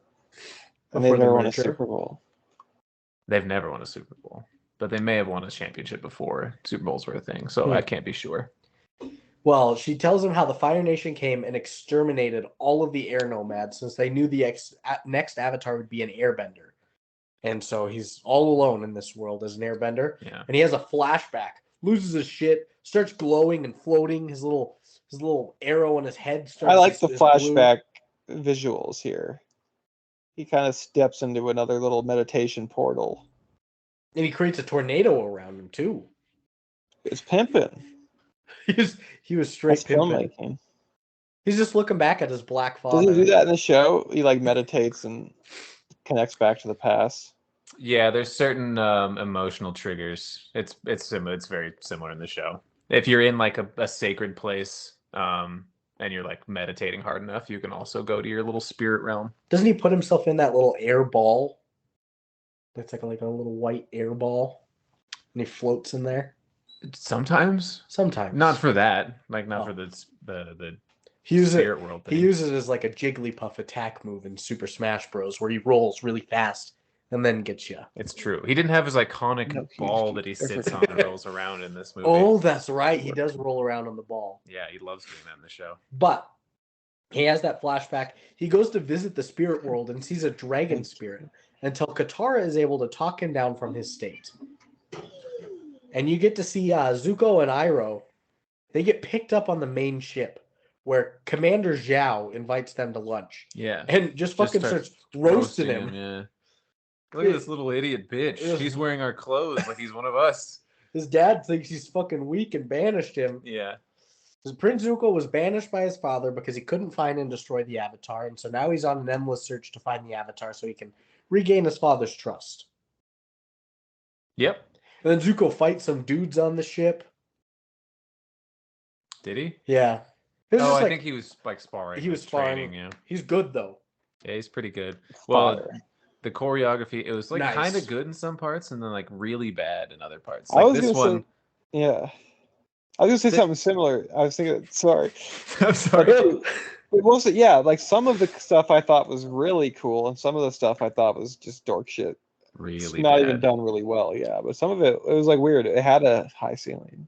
And they've Before the never won a merger. Super Bowl. They've never won a Super Bowl, but they may have won a championship before Super Bowls were a thing, so I can't be sure. Well, she tells him how the Fire Nation came and exterminated all of the air nomads since they knew the next avatar would be an airbender. And so he's all alone in this world as an airbender. Yeah. And he has a flashback, loses his shit, starts glowing and floating. His little arrow on his head starts. I like the is blue. flashback visuals here. He kind of steps into another little meditation portal. And he creates a tornado around him too. It's pimping. He was straight That's pimping. filmmaking. He's just looking back at his black father. Does he do that in the show? He like meditates and connects back to the past. Yeah, there's certain emotional triggers. It's very similar in the show. If you're in like a sacred place, and you're like meditating hard enough, you can also go to your little spirit realm. Doesn't he put himself in that little air ball? That's like a little white air ball, and he floats in there. Sometimes, Sometimes, not for that, like not Oh. for the he uses spirit world thing. He uses it as like a Jigglypuff attack move in Super Smash Bros, where he rolls really fast and then gets you. It's true. He didn't have his iconic No, ball that he sits on and rolls around in this movie. Oh, that's right. He does roll around on the ball. Yeah, he loves doing that in the show. But he has that flashback. He goes to visit the spirit world and sees a dragon spirit until Katara is able to talk him down from his state. And you get to see Zuko and Iroh. They get picked up on the main ship where Commander Zhao invites them to lunch. Yeah. And just fucking starts starts roasting him. Yeah. Look at this little idiot bitch. Yeah. He's wearing our clothes like he's one of us. His dad thinks he's fucking weak and banished him. Yeah. Prince Zuko was banished by his father because he couldn't find and destroy the Avatar, and so now he's on an endless search to find the Avatar so he can regain his father's trust. Yep. And then Zuko fights some dudes on the ship. Did he? Yeah. It was Oh, just I like, think he was like sparring. he was like, sparring. training, yeah. He's good though. Yeah, he's pretty good. Well, Fire. the choreography, it was like Nice. kind of good in some parts and then like really bad in other parts. I Like was this gonna one. say, yeah. I was gonna say Thi- something similar. I was thinking, sorry. I'm sorry. But mostly, yeah, like some of the stuff I thought was really cool, and some of the stuff I thought was just dork shit. It's Really not bad. even done really well, yeah. But some of it was like weird. It had a high ceiling.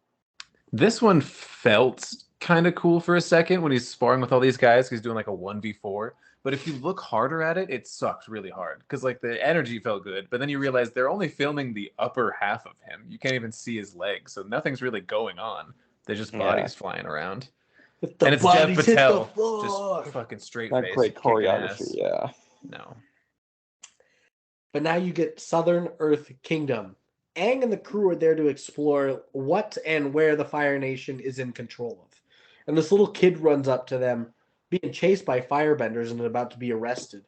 This one felt kind of cool for a second when he's sparring with all these guys. He's doing like a 1v4. But if you look harder at it, it sucked really hard because like the energy felt good. But then you realize they're only filming the upper half of him. You can't even see his legs. So nothing's really going on. They're just bodies flying around. And it's Dev Patel. Just fucking straight Not face. great kicking choreography, ass. yeah. No. but now you get Southern Earth Kingdom. Aang and the crew are there to explore what and where the Fire Nation is in control of. And this little kid runs up to them, being chased by firebenders and about to be arrested.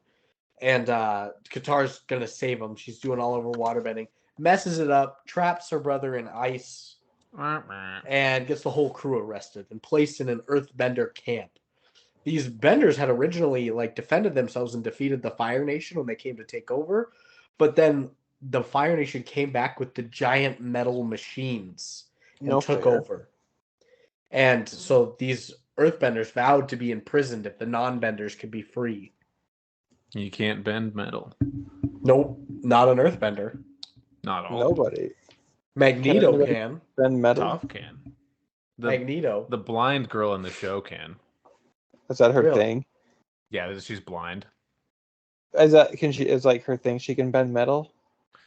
And Qatar's going to save him. She's doing all over waterbending. Messes it up, traps her brother in ice, and gets the whole crew arrested and placed in an Earthbender camp. These benders had originally defended themselves and defeated the Fire Nation when they came to take over, but then the Fire Nation came back with the giant metal machines and took over. And so these Earthbenders vowed to be imprisoned if the non-benders could be free. You can't bend metal. Nope, not an Earthbender. Not all. Nobody. Magneto can. Bend metal. Toph can. Magneto. The blind girl in the show can. Is that her thing? Yeah, she's blind. Is like her thing? She can bend metal.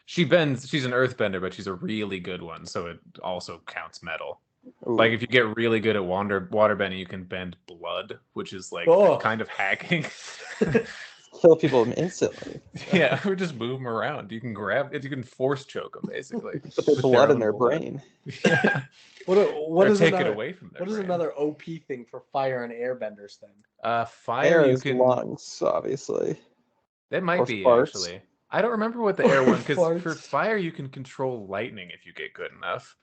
She bends. She's an earthbender, but she's a really good one, so it also counts metal. Ooh. Like if you get really good at waterbending, you can bend blood, which is kind of hacking. Kill people instantly. Yeah, or just move them around. You can grab it. You can force choke them basically. Put the blood in their brain. Yeah. What is take it away from their What is brain. Another OP thing for fire and airbenders then? Fire Air you is can lungs, obviously. That might be farts. actually. I don't remember what the air one because Farts. for fire you can control lightning if you get good enough.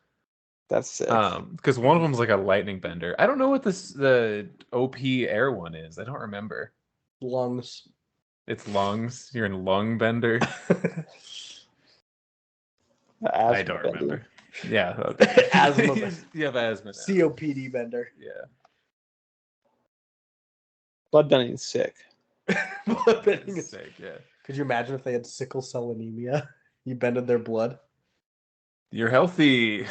That's sick. Because one of them's like a lightning bender. I don't know what the OP air one is. I don't remember. Lungs. It's lungs. You're in lung bender. I don't remember. Yeah. Asthma. You have asthma now. COPD bender. Yeah. Blood bending is sick. Blood bending is sick, yeah. Could you imagine if they had sickle cell anemia? You bended their blood. You're healthy.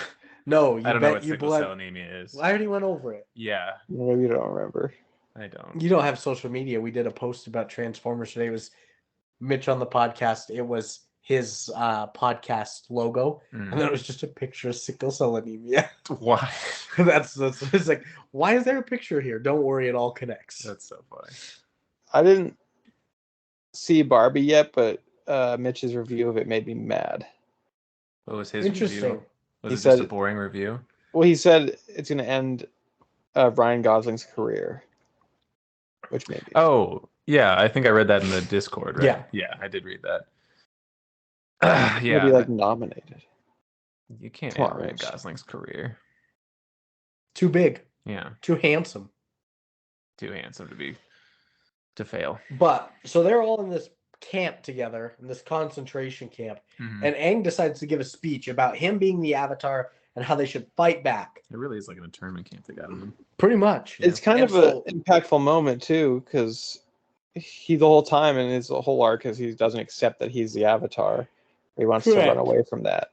No, I don't know what sickle cell anemia is. I already went over it. Yeah. Maybe you don't remember. I don't. You don't have social media. We did a post about Transformers today. It was Mitch on the podcast. It was his podcast logo, and then it was just a picture of sickle cell anemia. Why? That's it's like, why is there a picture here? Don't worry, it all connects. That's so funny. I didn't see Barbie yet, but Mitch's review of it made me mad. What was his Interesting. review? Was He it said just a boring review? Well, he said it's going to end Ryan Gosling's career, which maybe. Oh, yeah. I think I read that in the Discord, right? Yeah. Yeah, I did read that. Yeah. Maybe nominated. You can't Come end on, Ryan Rich. Gosling's career. Too big. Yeah. Too handsome. Too handsome to fail. But so they're all in this camp together, in this concentration camp, and Aang decides to give a speech about him being the Avatar and how they should fight back. It really is like an internment camp they got him in. Pretty much. It's kind of an impactful moment too, because he the whole time in his whole arc is he doesn't accept that he's the Avatar. He wants to run away from that.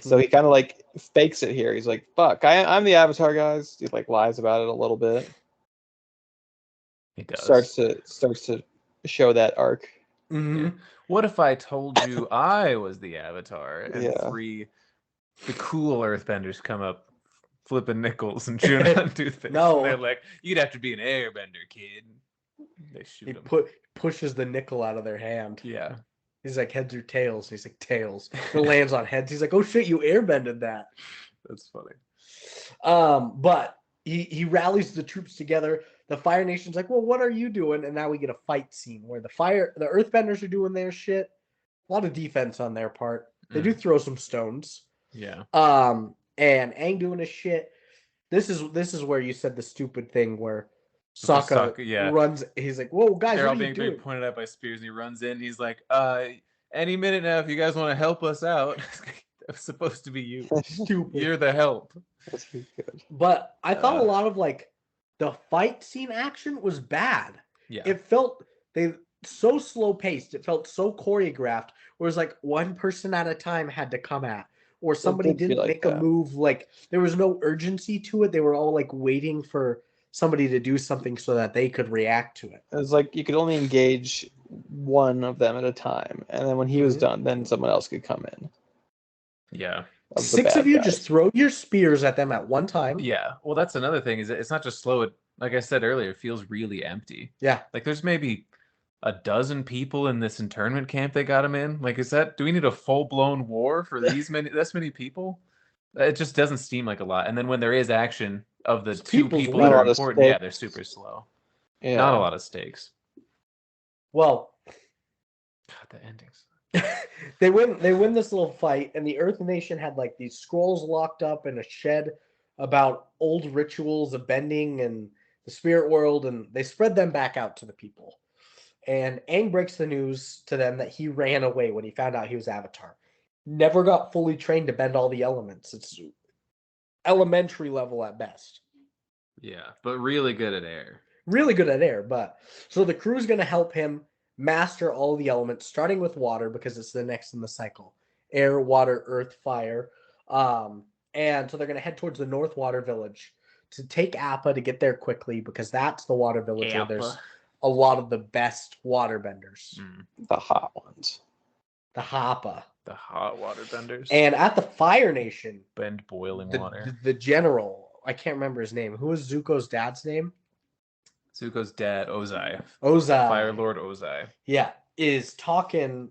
So he kind of fakes it here. He's like, "Fuck, I'm the Avatar, guys." He lies about it a little bit. He does. Starts to show that arc. Yeah. What if I told you I was the Avatar and three the cool Earthbenders come up flipping nickels and chewing on toothpicks? No, and they're like, "You'd have to be an Airbender, kid." They shoot him. Pushes the nickel out of their hand. Yeah. He's like, heads or tails? He's like, tails. It lands on heads. He's like, oh shit, you airbended that. That's funny. But he rallies the troops together. The Fire Nation's like, well, what are you doing? And now we get a fight scene where the Earthbenders are doing their shit. A lot of defense on their part. They do throw some stones. Yeah. And Aang doing his shit. This is where you said the stupid thing where Sokka runs. He's like, whoa, guys, they're what all are you doing? being pointed at by spears, and he runs in. He's like, any minute now, if you guys want to help us out. It's supposed to be you. Stupid. You're the help. That's pretty good. But I thought a lot of the fight scene action was bad. Yeah. It felt so slow paced. It felt so choreographed. Whereas one person at a time had to come at, or somebody didn't make a move. There was no urgency to it. They were all waiting for somebody to do something so that they could react to it. It was you could only engage one of them at a time, and then when he was done, then someone else could come in. Yeah. Six of you just throw your spears at them at one time. Yeah. Well, that's another thing is it's not just slow. It, like I said earlier, it feels really empty. Yeah. There's maybe a dozen people in this internment camp they got him in? Like, do we need a full-blown war for this many people? It just doesn't seem like a lot. And then when there is action of the two people that are important, yeah, they're super slow. Yeah. Not a lot of stakes. Well, God, the endings. They win this little fight, and the Earth Nation had like these scrolls locked up in a shed about old rituals of bending and the spirit world, and they spread them back out to the people. And Aang breaks the news to them that he ran away when he found out he was Avatar. Never got fully trained to bend all the elements. It's elementary level at best. Yeah, but really good at air. Really good at air, but so the crew's going to help him master all the elements, starting with water because it's the next in the cycle. Air, water, earth, fire. And so they're going to head towards the North Water Village to take Appa to get there quickly because that's the water village where there's a lot of the best waterbenders. The hot ones. The Happa. The hot waterbenders. And at the Fire Nation, bend boiling water. The general, I can't remember his name. Who was Zuko's dad's name? Zuko's dad, Ozai. Fire Lord Ozai. Yeah, is talking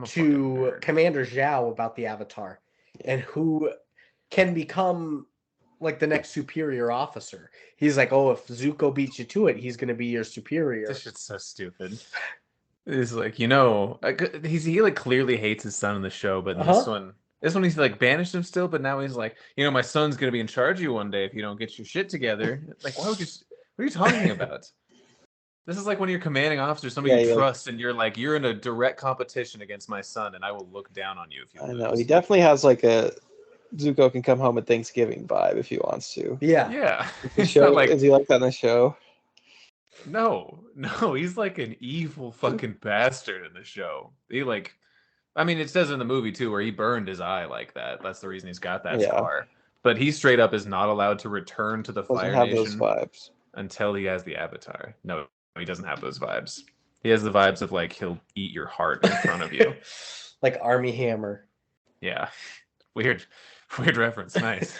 to Commander Zhao about the Avatar and who can become like the next superior officer. He's like, oh, if Zuko beats you to it, he's going to be your superior. This shit's so stupid. It's like, he like clearly hates his son in the show, but in this one he's like banished him still, but now he's like, my son's going to be in charge of you one day if you don't get your shit together. Like, what are you talking about? This is like when you're commanding officer, somebody you trust, and you're in a direct competition against my son, and I will look down on you if you lose. I know. He definitely has like a Zuko can come home at Thanksgiving vibe if he wants to. Yeah. Yeah. Is he like that in the show? No, he's like an evil fucking bastard in the show. It says in the movie too, where he burned his eye like that. That's the reason he's got that scar. But he straight up is not allowed to return to the Fire Nation those vibes until he has the Avatar. No, he doesn't have those vibes. He has the vibes of like he'll eat your heart in front of you, like Army Hammer. Yeah, weird reference. Nice.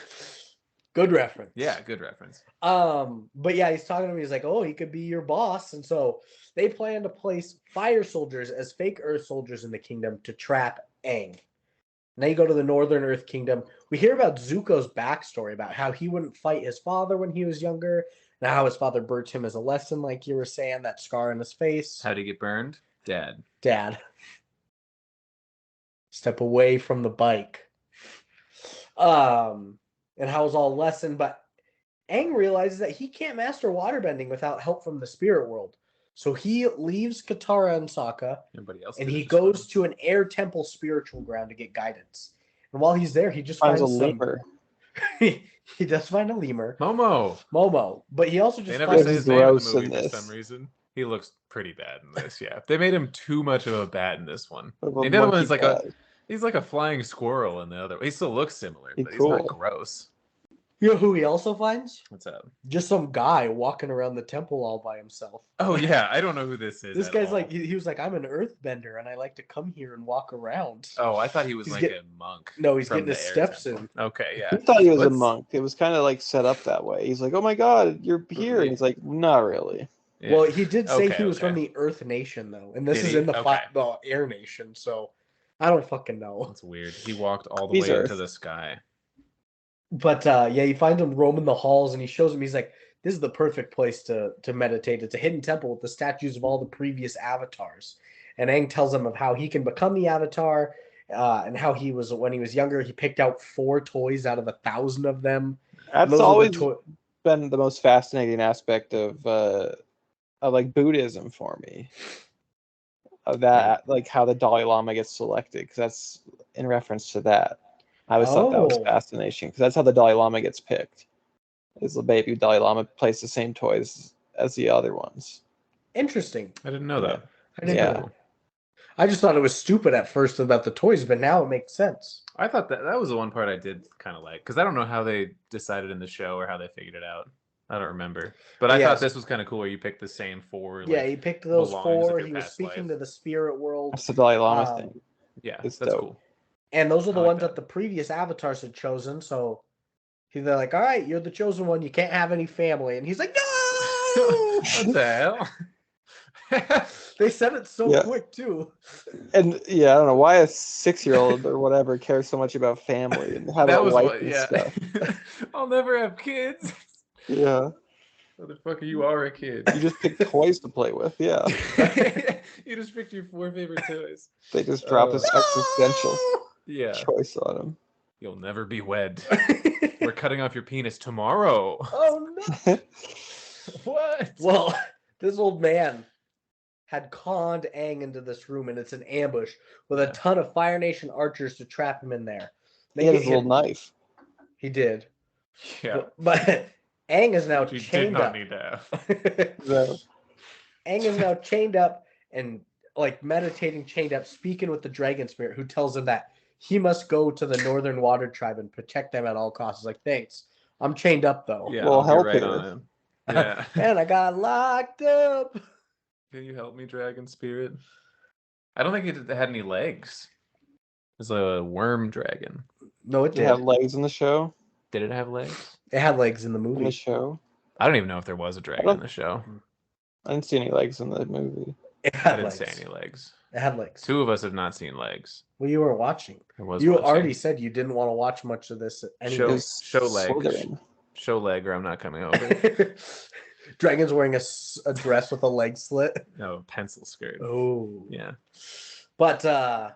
Good reference. Yeah, good reference. But yeah, he's talking to me. He's like, oh, he could be your boss. And so they plan to place fire soldiers as fake Earth soldiers in the kingdom to trap Aang. Now you go to the Northern Earth Kingdom. We hear about Zuko's backstory, about how he wouldn't fight his father when he was younger, and how his father burnt him as a lesson, like you were saying, that scar in his face. How'd he get burned? Dad. Step away from the bike. And how it was all a lesson, but Aang realizes that he can't master waterbending without help from the spirit world. So he leaves Katara and Sokka, and he goes to an air temple spiritual ground to get guidance. And while he's there, he just finds a lemur. He does find a lemur. Momo. But he also just finds his name in the movie for some reason. He looks pretty bad in this, yeah. They made him too much of a bat in this one. The other one is like he's like a flying squirrel in the other. He still looks similar, but he's not gross. You know who he also finds? What's up? Just some guy walking around the temple all by himself. Oh yeah, I don't know who this is. This guy's like, he was like, I'm an earthbender and I like to come here and walk around. Oh, I thought he was a monk. No, he's getting his steps in. Okay, yeah. I thought he was a monk. It was kind of like set up that way. He's like, oh my god, you're here. And he's like, not really. Yeah. Well, he did say he was from the Earth Nation though, and this is in the Air Nation, so I don't fucking know. That's weird. He walked all the way into the sky. But he finds him roaming the halls, and he shows him. He's like, "This is the perfect place to meditate. It's a hidden temple with the statues of all the previous avatars." And Aang tells him of how he can become the Avatar, and how he was when he was younger. He picked out 4 toys out of 1,000 of them. That's always been the most fascinating aspect of like Buddhism for me. Of that, like how the Dalai Lama gets selected, because that's in reference to that. I always thought that was fascinating, because that's how the Dalai Lama gets picked. Is the baby Dalai Lama plays the same toys as the other ones. Interesting. I didn't know that. I didn't know. I just thought it was stupid at first about the toys, but now it makes sense. I thought that was the one part I did kind of like, because I don't know how they decided in the show or how they figured it out. I don't remember. But I thought this was kind of cool where you picked the same 4. He picked those 4. He was speaking to the spirit world. That's the Dalai Lama thing. Yeah, that's cool. And those are the ones that the previous avatars had chosen. So they're like, all right, you're the chosen one. You can't have any family. And he's like, no! What the hell? They said it so quick too. And I don't know why a 6-year-old or whatever cares so much about family and having a wife and stuff. I'll never have kids. Yeah. Motherfucker, you are a kid. You just pick toys to play with, yeah. You just picked your 4 favorite toys. They just drop this existential choice on them. You'll never be wed. We're cutting off your penis tomorrow. Oh no! What? Well, this old man had conned Aang into this room, and it's an ambush with a ton of Fire Nation archers to trap him in there. He had his little knife. He did. Yeah. But Aang is now you chained did not up. Need to have. No. Aang is now chained up and like meditating, chained up, speaking with the dragon spirit, who tells him that he must go to the Northern Water Tribe and protect them at all costs. He's like, thanks. I'm chained up though. Yeah, well, I'll help right here. on him. Yeah. Man, I got locked up. Can you help me, dragon spirit? I don't think it had any legs. It was a worm dragon. No, it Did it did. have legs in the show? Did it have legs? It had legs in the movie. In the show? I don't even know if there was a dragon in the show. I didn't see any legs in the movie. It had I didn't legs. see any legs. It had legs. 2 of us have not seen legs. Well, you were watching. I was You watching. already said you didn't want to watch much of this anyway. Show leg. Slytherin. Show leg or I'm not coming over. Dragon's wearing a dress with a leg slit. No, pencil skirt. Oh. Yeah. But, so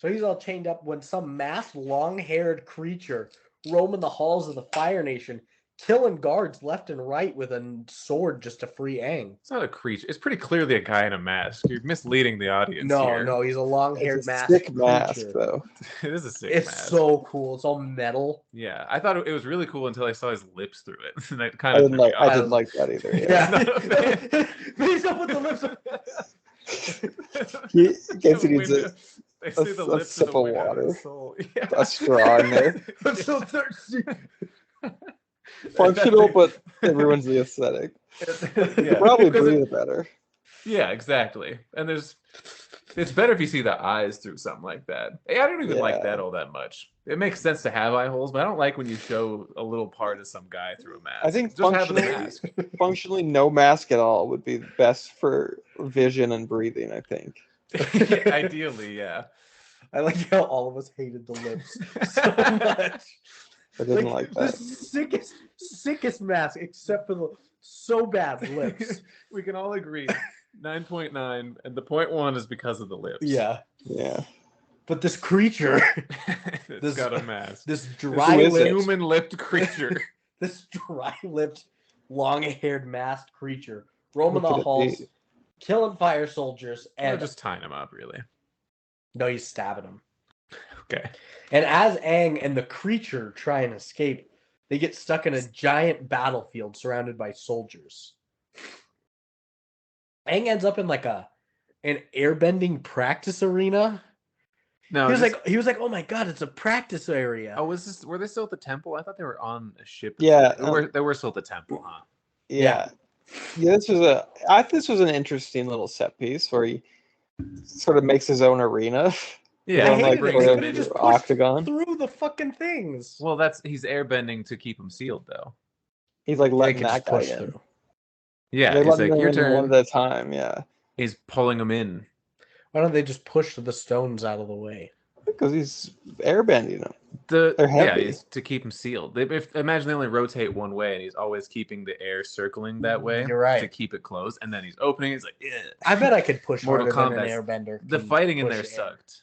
he's all chained up when some masked, long-haired creature roaming the halls of the Fire Nation, killing guards left and right with a sword just to free Aang. It's not a creature. It's pretty clearly a guy in a mask. You're misleading the audience here. No, he's a long-haired It's a masked sick creature. mask, though. It is a sick It's mask. so cool. It's all metal. Yeah, I thought it was really cool until I saw his lips through it. And that kind I of didn't like. I didn't like that either. Yeah. Please don't put the lips on. He guess he needs They say the a lips sip are the of window to the water. soul. Yeah. a straw in there. I'm so thirsty. Functional, but it ruins the aesthetic. Yeah. Probably Because breathe better. Yeah, exactly. And it's better if you see the eyes through something like that. Hey, I don't even like that all that much. It makes sense to have eye holes, but I don't like when you show a little part of some guy through a mask. I think just have the mask. functionally no mask at all would be best for vision and breathing, I think. Ideally, yeah. I like how all of us hated the lips so much. I didn't like that. The sickest mask, except for the so bad lips. We can all agree 9.9, and the 0.1 is because of the lips. Yeah. Yeah. But this creature, It's got a mask. this This dry-lipped, human-lipped creature. this dry-lipped, long-haired masked creature roaming the What could it halls, be? killing fire soldiers, Or and just tying him up, really. no, he's stabbing them. Okay. And as Aang and the creature try and escape, they get stuck in a giant battlefield surrounded by soldiers. Aang ends up in like an airbending practice arena. No, He was like, oh my god, it's a practice area. Oh, were they still at the temple? I thought they were on a ship. Yeah, They were still at the temple, huh? Yeah. Yeah, I think this was an interesting little set piece where he sort of makes his own arena. Yeah, I on, hated like, it. He the could have just pushed octagon. through the fucking things. Well, he's airbending to keep him sealed, though. He's like They letting could that just guy push in. through. Yeah, They're he's letting like, your them in one turn. at a time, yeah. He's pulling him in. Why don't they just push the stones out of the way? Because he's airbending them. They're heavy. it's to keep him sealed. Imagine they only rotate one way, and he's always keeping the air circling that way. You're right. To keep it closed, and then he's opening. He's like, "Ugh." I bet I could push Mortal harder than an Kombat. airbender. The can fighting in push there air. sucked.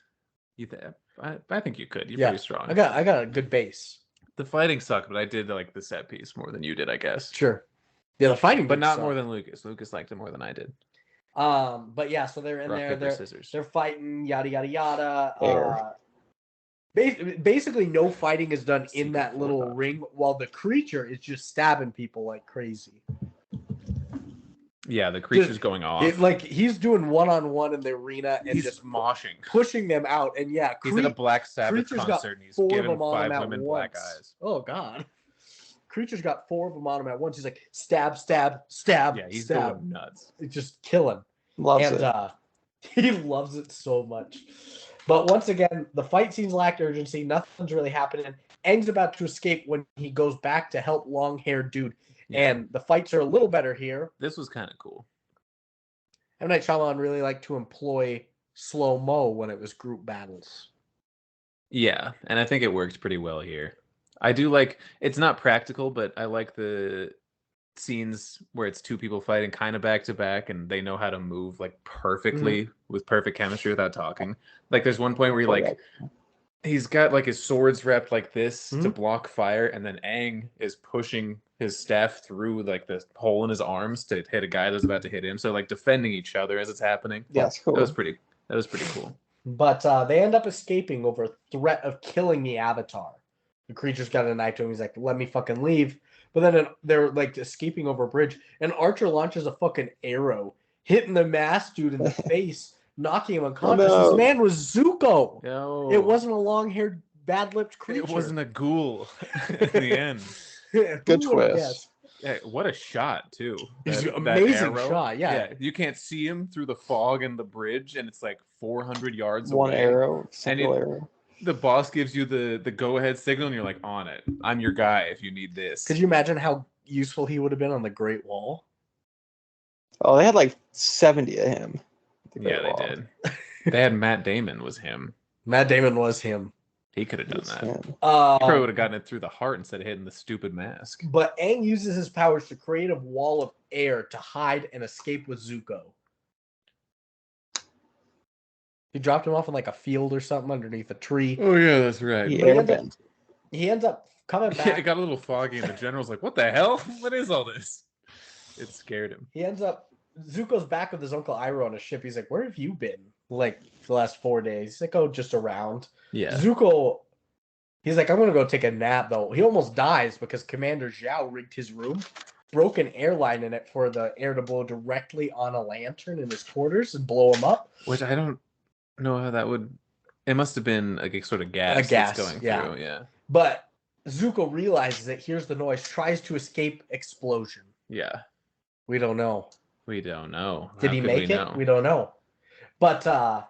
I think you could. You're Yeah, pretty strong. I got a good base. The fighting sucked, but I did like the set piece more than you did, I guess. Sure. Yeah, the fighting, But did not suck. more than Lucas. Lucas liked it more than I did. But yeah, so they're in Rock, there. paper, scissors. They're fighting. Yada yada yada. Air. Basically, no fighting is done in that Secret little warlock. ring, while the creature is just stabbing people like crazy. Yeah, the creature's going off. Like he's doing one-on-one in the arena and He's just moshing. pushing them out. And yeah, He's at a Black Sabbath Creature's got concert and he's 4 of giving them on him 5 at women once. black eyes. Oh god. Creature's got 4 of them on him at once. He's like stab, stab, stab, Yeah, he's stab. going nuts. It's just killing. Loves And it. he loves it so much. But once again, the fight scenes lacked urgency. Nothing's really happening. Aang's about to escape when he goes back to help long-haired dude. Yeah. And the fights are a little better here. This was kind of cool. M. Night Shyamalan really liked to employ slow-mo when it was group battles. Yeah, and I think it worked pretty well here. I do like, it's not practical, but I like the scenes where it's two people fighting kind of back to back and they know how to move like perfectly with perfect chemistry without talking. Like there's one point where he's got like his swords wrapped like this to block fire, and then Aang is pushing his staff through like the hole in his arms to hit a guy that's about to hit him. So like defending each other as it's happening. Yeah, that's cool. That was pretty cool. But they end up escaping over threat of killing the Avatar. The creature's got a knife to him. He's like, let me fucking leave. But then they're like escaping over a bridge, and Archer launches a fucking arrow, hitting the masked dude in the face, knocking him unconscious. This man was Zuko. No. It wasn't a long-haired, bad-lipped creature. It wasn't a ghoul at the end. Good twist. Yeah, what a shot too! Amazing shot. Yeah, you can't see him through the fog and the bridge, and it's like 400 yards One away. Arrow, single arrow. The boss gives you the go-ahead signal, and you're like, on it. I'm your guy if you need this. Could you imagine how useful he would have been on the Great Wall? Oh, they had like 70 of him. Yeah, they did. They had Matt Damon was him. Matt Damon was him. He could have done that. He probably would have gotten it through the heart instead of hitting the stupid mask. But Aang uses his powers to create a wall of air to hide and escape with Zuko. He dropped him off in like a field or something underneath a tree. Oh yeah, that's right. He ends up coming back. Yeah, it got a little foggy, and the general's like, "What the hell? What is all this?" It scared him. He ends up. Zuko's back with his uncle Iroh on a ship. He's like, "Where have you been? Like for the last 4 days?" He's like, "Oh, just around." Yeah. Zuko. He's like, "I'm gonna go take a nap though." He almost dies because Commander Zhao rigged his room, broke an airline in it for the air to blow directly on a lantern in his quarters and blow him up. Which I don't know how that would. It must have been like a sort of gas, that's going through. Yeah. But Zuko realizes it, hears the noise, tries to escape explosion. Yeah. We don't know. We don't know. Did he make it? We don't know. But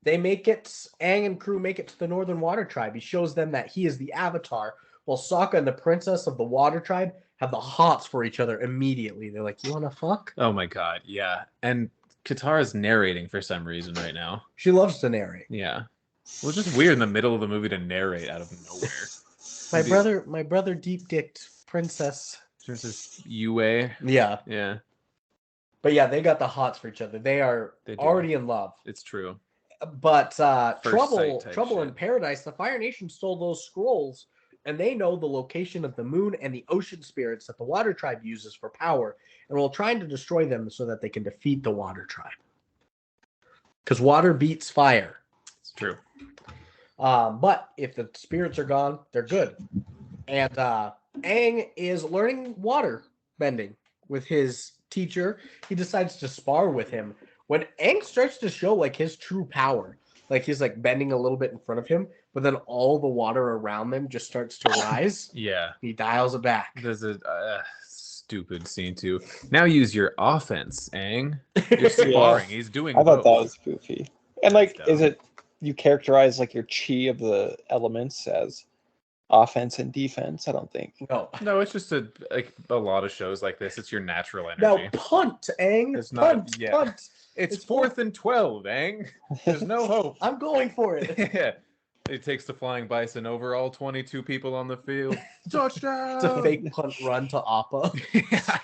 they make it. Aang and crew make it to the Northern Water Tribe. He shows them that he is the Avatar, while Sokka and the Princess of the Water Tribe have the hots for each other immediately. They're like, "You want to fuck?" Oh my god, yeah. And Katara's narrating for some reason right now. She loves to narrate. Yeah. Well, it's just weird in the middle of the movie to narrate out of nowhere. My brother deep-dicked Princess. Princess Yue. Yeah. Yeah. But yeah, they got the hots for each other. They are already in love. It's true. But Trouble in Paradise, the Fire Nation stole those scrolls, and they know the location of the moon and the ocean spirits that the Water Tribe uses for power, and will trying to destroy them so that they can defeat the Water Tribe. Because water beats fire. It's true. But if the spirits are gone, they're good. And Aang is learning water bending with his teacher. He decides to spar with him. When Aang starts to show like his true power, like he's like bending a little bit in front of him, but then all the water around them just starts to rise. Yeah. He dials it back. There's a stupid scene too. Now use your offense, Aang. You're sparring. He's doing I thought both. that was goofy. And like, is it you characterize like your chi of the elements as offense and defense? I don't think. No, it's just a lot of shows like this. It's your natural energy. Now punt, Aang. It's punt, not, yeah. punt. It's 4th and 12, Aang. There's no hope. I'm going for it. Yeah. It takes the flying bison over all 22 people on the field. Touchdown! It's a fake punt run to Appa. Yeah.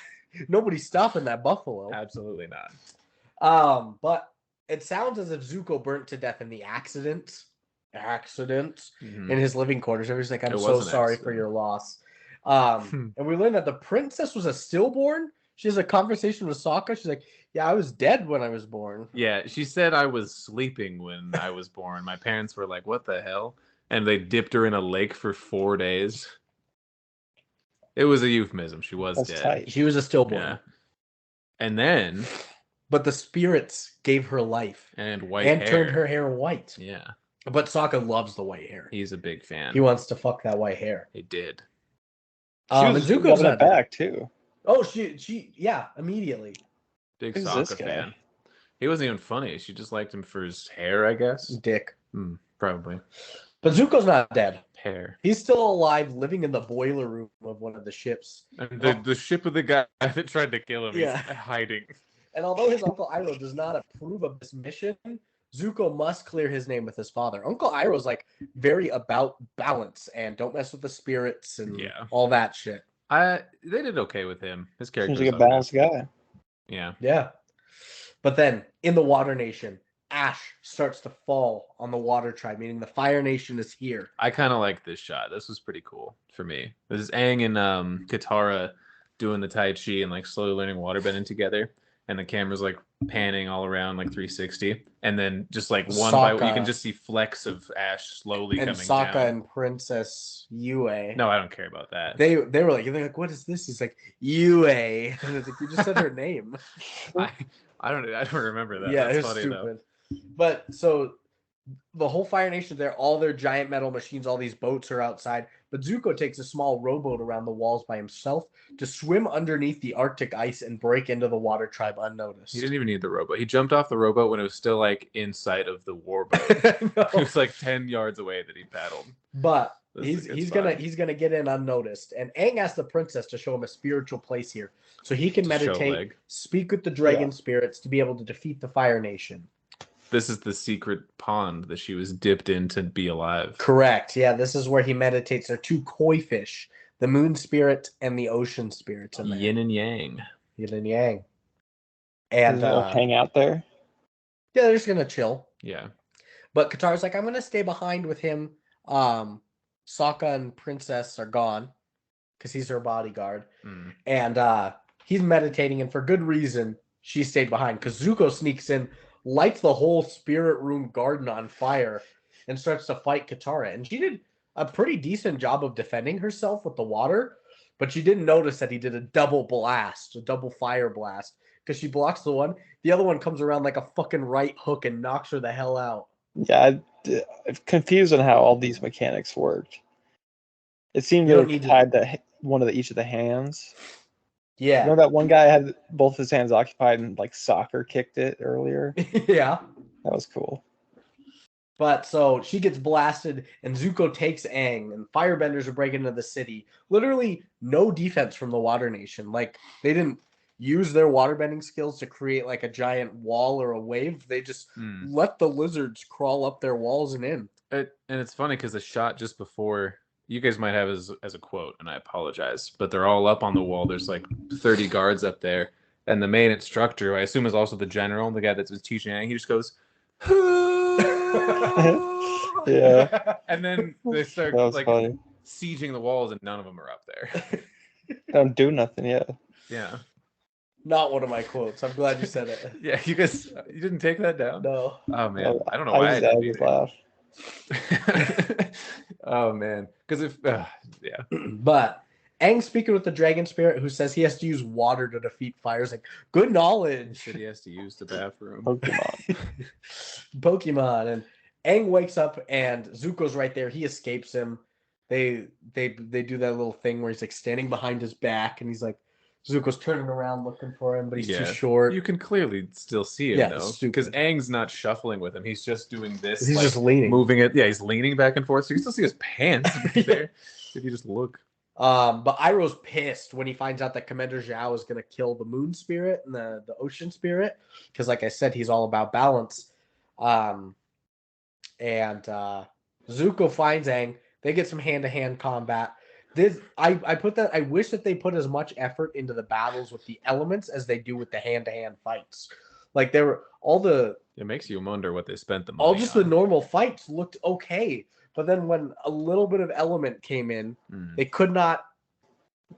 Nobody's stopping that buffalo. Absolutely not. But it sounds as if Zuko burnt to death in the accident in his living quarters. Everybody's like, "I'm so sorry for your loss." And we learned that the princess was a stillborn. She has a conversation with Sokka. She's like, "Yeah, I was dead when I was born." Yeah, she said I was sleeping when I was born. My parents were like, "What the hell?" And they dipped her in a lake for 4 days. It was a euphemism. She was dead. Tight. She was a stillborn. Yeah. And then... But the spirits gave her life. And white and hair. turned her hair white. Yeah. But Sokka loves the white hair. He's a big fan. He wants to fuck that white hair. He did. And Zuko's not back too. Oh, she yeah, immediately. Big Sokka fan. He wasn't even funny. She just liked him for his hair, I guess. Dick. Probably. But Zuko's not dead. Hair. He's still alive, living in the boiler room of one of the ships. And the ship of the guy that tried to kill him, he's hiding. And although his Uncle Iroh does not approve of this mission, Zuko must clear his name with his father. Uncle Iroh's like very about balance and don't mess with the spirits and all that shit. They did okay with him. His character seems like a balanced guy. Yeah. Yeah. But then in the Water Nation, ash starts to fall on the Water Tribe, meaning the Fire Nation is here. I kind of like this shot. This was pretty cool for me. This is Aang and Katara doing the Tai Chi and like slowly learning waterbending together. And the camera's like panning all around like 360. And then just like one by one, you can just see flecks of ash slowly coming down. And Sokka and Princess Yue. No, I don't care about that. They're like, what is this? He's like, Yue. And it's like, you just said her name. I don't remember that. Yeah, that's it's funny stupid. Though. But so the whole Fire Nation there, all their giant metal machines, all these boats are outside. But Zuko takes a small rowboat around the walls by himself to swim underneath the Arctic ice and break into the Water Tribe unnoticed. He didn't even need the rowboat. He jumped off the rowboat when it was still like inside of the warboat. It was like 10 yards away that he paddled. But he's gonna get in unnoticed. And Aang asked the princess to show him a spiritual place here, so he can meditate, speak with the dragon spirits to be able to defeat the Fire Nation. This is the secret pond that she was dipped in to be alive. Correct. Yeah, this is where he meditates. There are two koi fish, the moon spirit and the ocean spirit. Yin and yang. Yin and yang. And they'll hang out there? Yeah, they're just going to chill. Yeah. But Katara's like, I'm going to stay behind with him. Sokka and Princess are gone because he's her bodyguard. And he's meditating, and for good reason, she stayed behind because Zuko sneaks in, lights the whole spirit room garden on fire, and starts to fight Katara. And she did a pretty decent job of defending herself with the water, but she didn't notice that he did a double fire blast, because she blocks the one. The other one comes around like a fucking right hook and knocks her the hell out. Yeah, I'm confused on how all these mechanics worked. It seemed to have tied each of the hands. Yeah. Remember that one guy had both his hands occupied and like soccer kicked it earlier? Yeah. That was cool. But so she gets blasted and Zuko takes Aang and firebenders are breaking into the city. Literally no defense from the Water Nation. Like they didn't use their waterbending skills to create like a giant wall or a wave. They just let the lizards crawl up their walls and in. And it's funny because the shot just before, you guys might have as a quote, and I apologize, but they're all up on the wall. There's like 30 guards up there. And the main instructor, who I assume is also the general, the guy that was teaching Aang, he just goes, yeah. And then they start like sieging the walls, and none of them are up there. Don't do nothing, yeah. Yeah. Not one of my quotes. I'm glad you said it. Yeah, you didn't take that down? No. Oh, man. I don't know why I didn't laugh. Oh man, because if yeah. But Aang speaking with the dragon spirit, who says he has to use water to defeat fire. Is like, good knowledge. He said he has to use the bathroom. Pokemon. And Aang wakes up and Zuko's right there. He escapes him. They do that little thing where he's like standing behind his back, and he's like, Zuko's turning around looking for him, but he's too short. You can clearly still see him, though. Because Aang's not shuffling with him. He's just doing this. He's just leaning. Moving it. Yeah, he's leaning back and forth. So you can still see his pants there if you just look. But Iroh's pissed when he finds out that Commander Zhao is going to kill the moon spirit and the ocean spirit. Because, like I said, he's all about balance. And Zuko finds Aang. They get some hand-to-hand combat. I wish that they put as much effort into the battles with the elements as they do with the hand-to-hand fights. Like they were it makes you wonder what they spent the money all just on. The normal fights looked okay, but then when a little bit of element came in, they could not.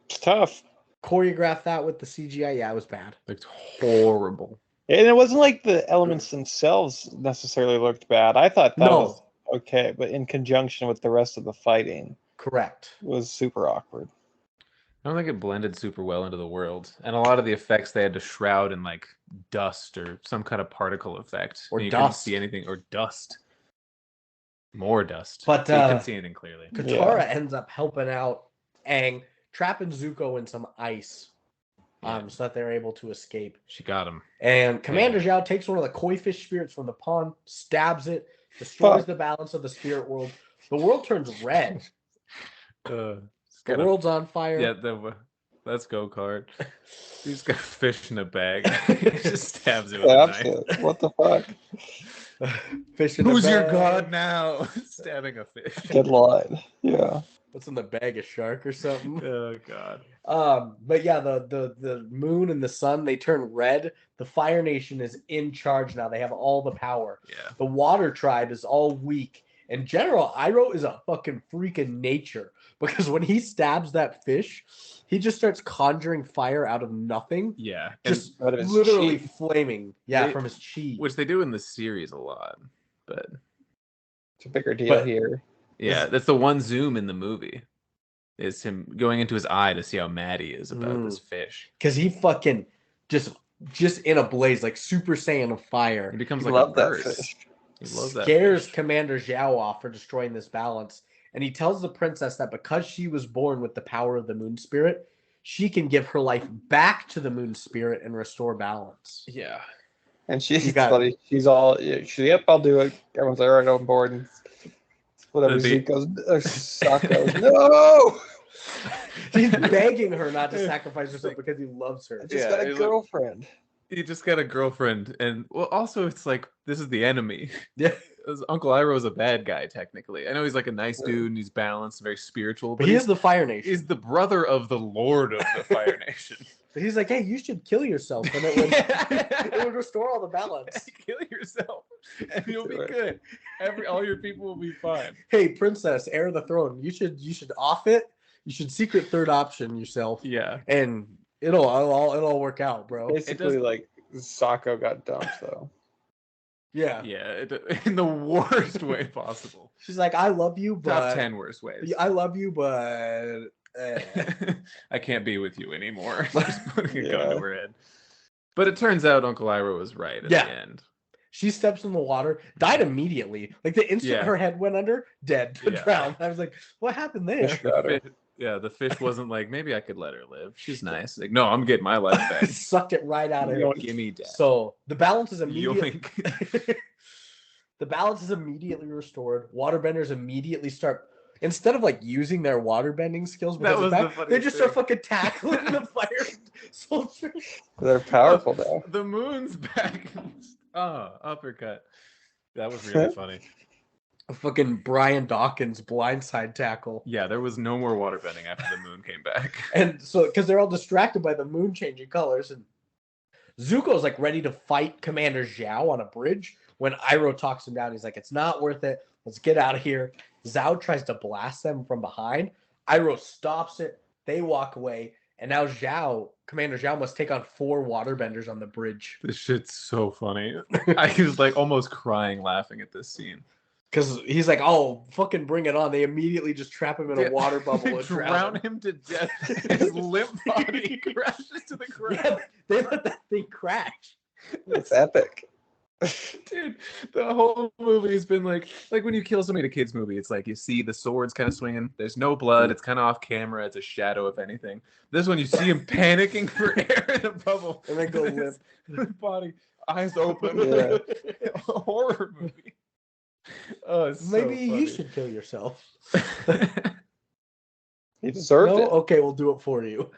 It's tough. Choreograph that with the CGI. Yeah, it was bad. It's horrible. And it wasn't like the elements themselves necessarily looked bad. I thought that was okay, but in conjunction with the rest of the fighting. Correct. It was super awkward. I don't think it blended super well into the world. And a lot of the effects they had to shroud in like dust or some kind of particle effect. Or you dust. Couldn't see anything. Or dust. More dust. But so you couldn't see anything clearly. Katara ends up helping out Aang, trapping Zuko in some ice. So that they're able to escape. She got him. And Commander Zhao takes one of the koi fish spirits from the pond, stabs it, destroys the balance of the spirit world. The world turns red. The world's on fire. Yeah, Let's go, card. He's got fish in a bag. He just stabs it with a knife. What the fuck? Fish in Who's the your bag. god now? Stabbing a fish. Good line. Yeah. What's in the bag? A shark or something? Oh god. But yeah, the moon and the sun, they turn red. The Fire Nation is in charge now. They have all the power. Yeah. The Water Tribe is all weak. And General Iroh is a fucking freak of nature, because when he stabs that fish, he just starts conjuring fire out of nothing. Yeah. Just out of his literally chi. flaming. Yeah, from his chi. Which they do in the series a lot. But it's a bigger deal here. Yeah, that's the one zoom in the movie. Is him going into his eye to see how mad he is about this fish. Because he fucking just in a blaze, like Super Saiyan of fire. He becomes like a bird. He loves that scares fish. Commander Zhao off for destroying this balance. And he tells the princess that because she was born with the power of the moon spirit, she can give her life back to the moon spirit and restore balance. Yeah. And she's funny. She's all, yep, I'll do it. Everyone's like, all right, on board. And whatever Zuko's, Sokko's, no! He's begging her not to sacrifice herself because he loves her. I just got a girlfriend. He just got a girlfriend. And well, also, it's like, this is the enemy. Yeah. Uncle Iroh is a bad guy, technically. I know he's like a nice dude and he's balanced, very spiritual. But he's the Fire Nation. He's the brother of the Lord of the Fire Nation. But he's like, hey, you should kill yourself, and it would restore all the balance. Kill yourself, and you'll be good. All your people will be fine. Hey, princess, heir of the throne, you should off it. You should secret third option yourself. Yeah, and it'll all work out, bro. Basically, like Sokko got dumped though. Yeah, in the worst way possible. She's like, I love you, but top 10 worst ways. I love you, but I can't be with you anymore. Just putting a gun to her head. But it turns out Uncle Iroh was right at the end. She steps in the water, died immediately. Like the instant her head went under, dead, drowned. I was like, what happened there? The fish wasn't like, maybe I could let her live. She's nice. Like, no, I'm getting my life back. Sucked it right out of her. Give me death. So the balance is immediately the balance is immediately restored. Waterbenders immediately start, instead of like using their waterbending skills, they just start fucking tackling the fire soldiers. They're powerful though. The moon's back. Uppercut. That was really funny. A fucking Brian Dawkins blindside tackle. Yeah, there was no more waterbending after the moon came back. And so, because they're all distracted by the moon changing colors, and Zuko's like ready to fight Commander Zhao on a bridge when Iroh talks him down. He's like, it's not worth it. Let's get out of here. Zhao tries to blast them from behind. Iroh stops it. They walk away. And now Commander Zhao must take on 4 waterbenders on the bridge. This shit's so funny. I was like almost crying laughing at this scene. Because he's like, oh, fucking bring it on. They immediately just trap him in a water bubble and drown him to death. His limp body crashes to the ground. Yeah, they let that thing crash. It's epic. Dude, the whole movie has been like when you kill somebody in a kid's movie, it's like you see the swords kind of swinging. There's no blood. It's kind of off camera. It's a shadow, if anything. This one, you see him panicking for air in a bubble. And then go limp. Body, eyes open. Yeah. A horror movie. Oh, maybe you should kill yourself. He deserved it. Okay, we'll do it for you.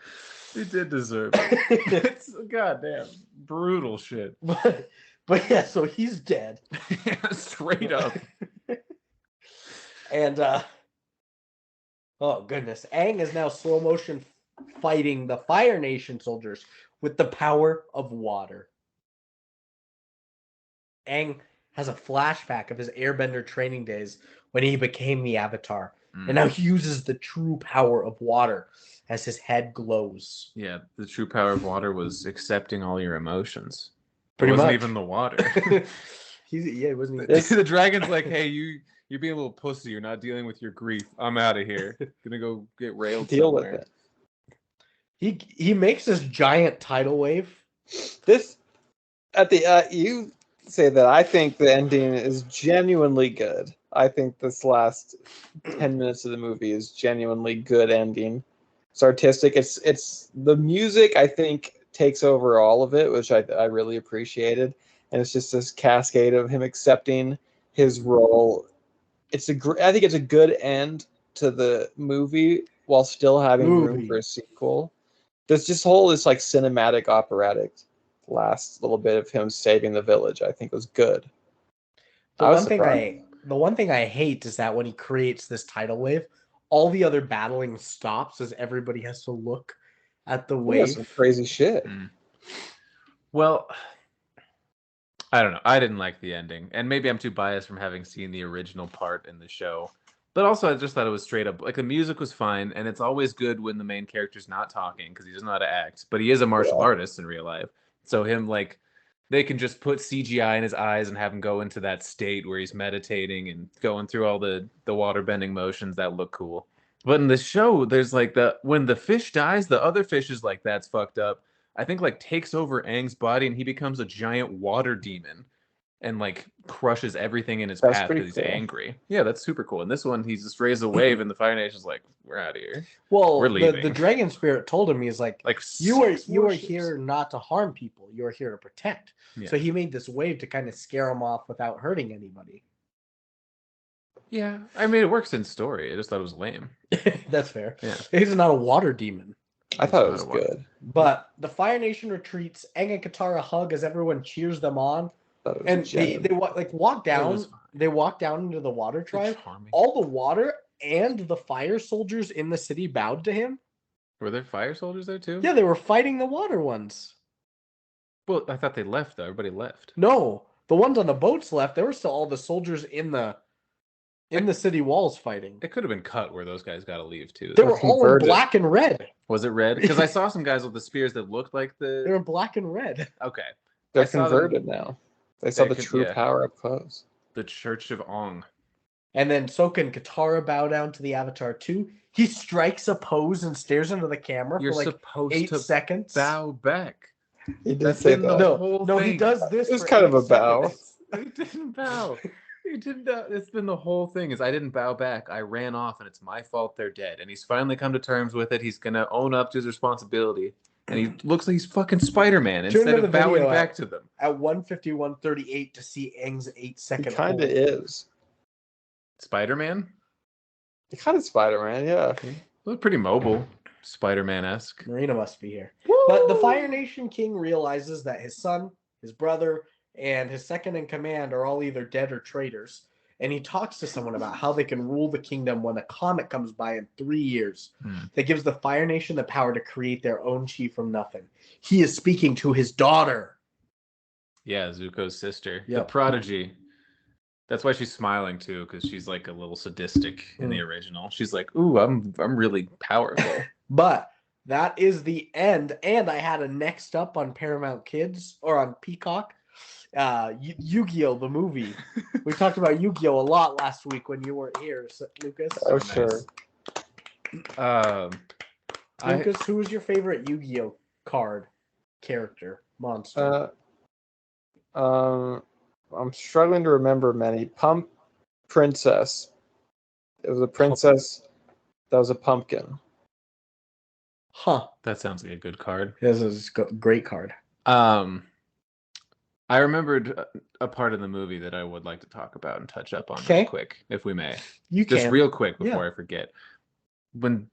He did deserve it. It's goddamn brutal shit. But yeah, so he's dead. Yeah, straight up. And oh goodness, Aang is now slow motion fighting the Fire Nation soldiers with the power of water. Aang has a flashback of his airbender training days when he became the Avatar. And now he uses the true power of water as his head glows. Yeah, the true power of water was accepting all your emotions. Pretty it wasn't much. even the water. It wasn't even... The dragon's like, hey, you're being a little pussy. You're not dealing with your grief. I'm out of here. Gonna go get railed Deal somewhere. with it. He makes this giant tidal wave. This at the you say that I think the ending is genuinely good. I think this last 10 minutes of the movie is genuinely good ending. It's artistic. It's the music, I think, takes over all of it, which I really appreciated. And it's just this cascade of him accepting his role. I think it's a good end to the movie while still having room for a sequel. There's this like cinematic operatic last little bit of him saving the village. I think was good. The one thing I hate is that when he creates this tidal wave, all the other battling stops as everybody has to look at the wave. Some crazy shit. Well, I don't know. I didn't like the ending, and maybe I'm too biased from having seen the original part in the show. But also, I just thought it was straight up like the music was fine, and it's always good when the main character's not talking because he doesn't know how to act. But he is a martial artist in real life, so him like they can just put CGI in his eyes and have him go into that state where he's meditating and going through all the water bending motions that look cool. But in the show, there's like when the fish dies, the other fish is like that's fucked up. I think like takes over Aang's body and he becomes a giant water demon and like crushes everything in his path because he's angry. Yeah, that's super cool. And this one, he's just raised a wave, and the Fire Nation's like, "We're out of here. Well, we're leaving." The dragon spirit told him, he's like you are here not to harm people. You are here to protect. Yeah. So he made this wave to kind of scare him off without hurting anybody. Yeah, I mean it works in story. I just thought it was lame. That's fair. Yeah, he's not a water demon. I thought it was good. But the Fire Nation retreats. Aang and Katara hug as everyone cheers them on. And they walk down. They walk down into the water tribe. All the water and the fire soldiers in the city bowed to him. Were there fire soldiers there too? Yeah, they were fighting the water ones. Well, I thought they left though. Everybody left. No, the ones on the boats left. There were still all the soldiers in the city walls fighting. It could have been cut where those guys got to leave too. They were all in black and red. Was it red? Because I saw some guys with the spears that looked like They were black and red. Okay. They're converted now. They saw the true power up close. The Church of Ong. And then Sokka and Katara bow down to the Avatar too. He strikes a pose and stares into the camera for like 8 seconds. Bow back. He did say that. No, he does this. It's kind of a bow. He didn't bow. He didn't bow. It's been the whole thing is I didn't bow back. I ran off and it's my fault they're dead. And he's finally come to terms with it. He's going to own up to his responsibility. And he looks like he's fucking Spider-Man instead of bowing back to them. At 1:51:38 to see Aang's 8-second. He kind of is. Spider-Man? He kind of Spider-Man, yeah. He looked pretty mobile. Spider-Man-esque. Marina must be here. Woo! But the Fire Nation King realizes that his son, his brother, and his second in command are all either dead or traitors. And he talks to someone about how they can rule the kingdom when a comet comes by in 3 years that gives the Fire Nation the power to create their own chi from nothing. He is speaking to his daughter. Yeah, Zuko's sister. Yep. The prodigy. That's why she's smiling too, because she's like a little sadistic in the original. She's like, "Ooh, I'm really powerful." But that is the end. And I had a next up on Paramount Kids or on Peacock. Yu-Gi-Oh! The movie. We talked about Yu-Gi-Oh! A lot last week when you weren't here, Lucas. Oh, sure. Lucas, who was your favorite Yu-Gi-Oh! Card character monster? I'm struggling to remember many. Pump Princess. It was a princess that was a pumpkin. Huh. That sounds like a good card. This is a great card. I remembered a part of the movie that I would like to talk about and touch up on real quick, if we may. Just real quick before I forget. When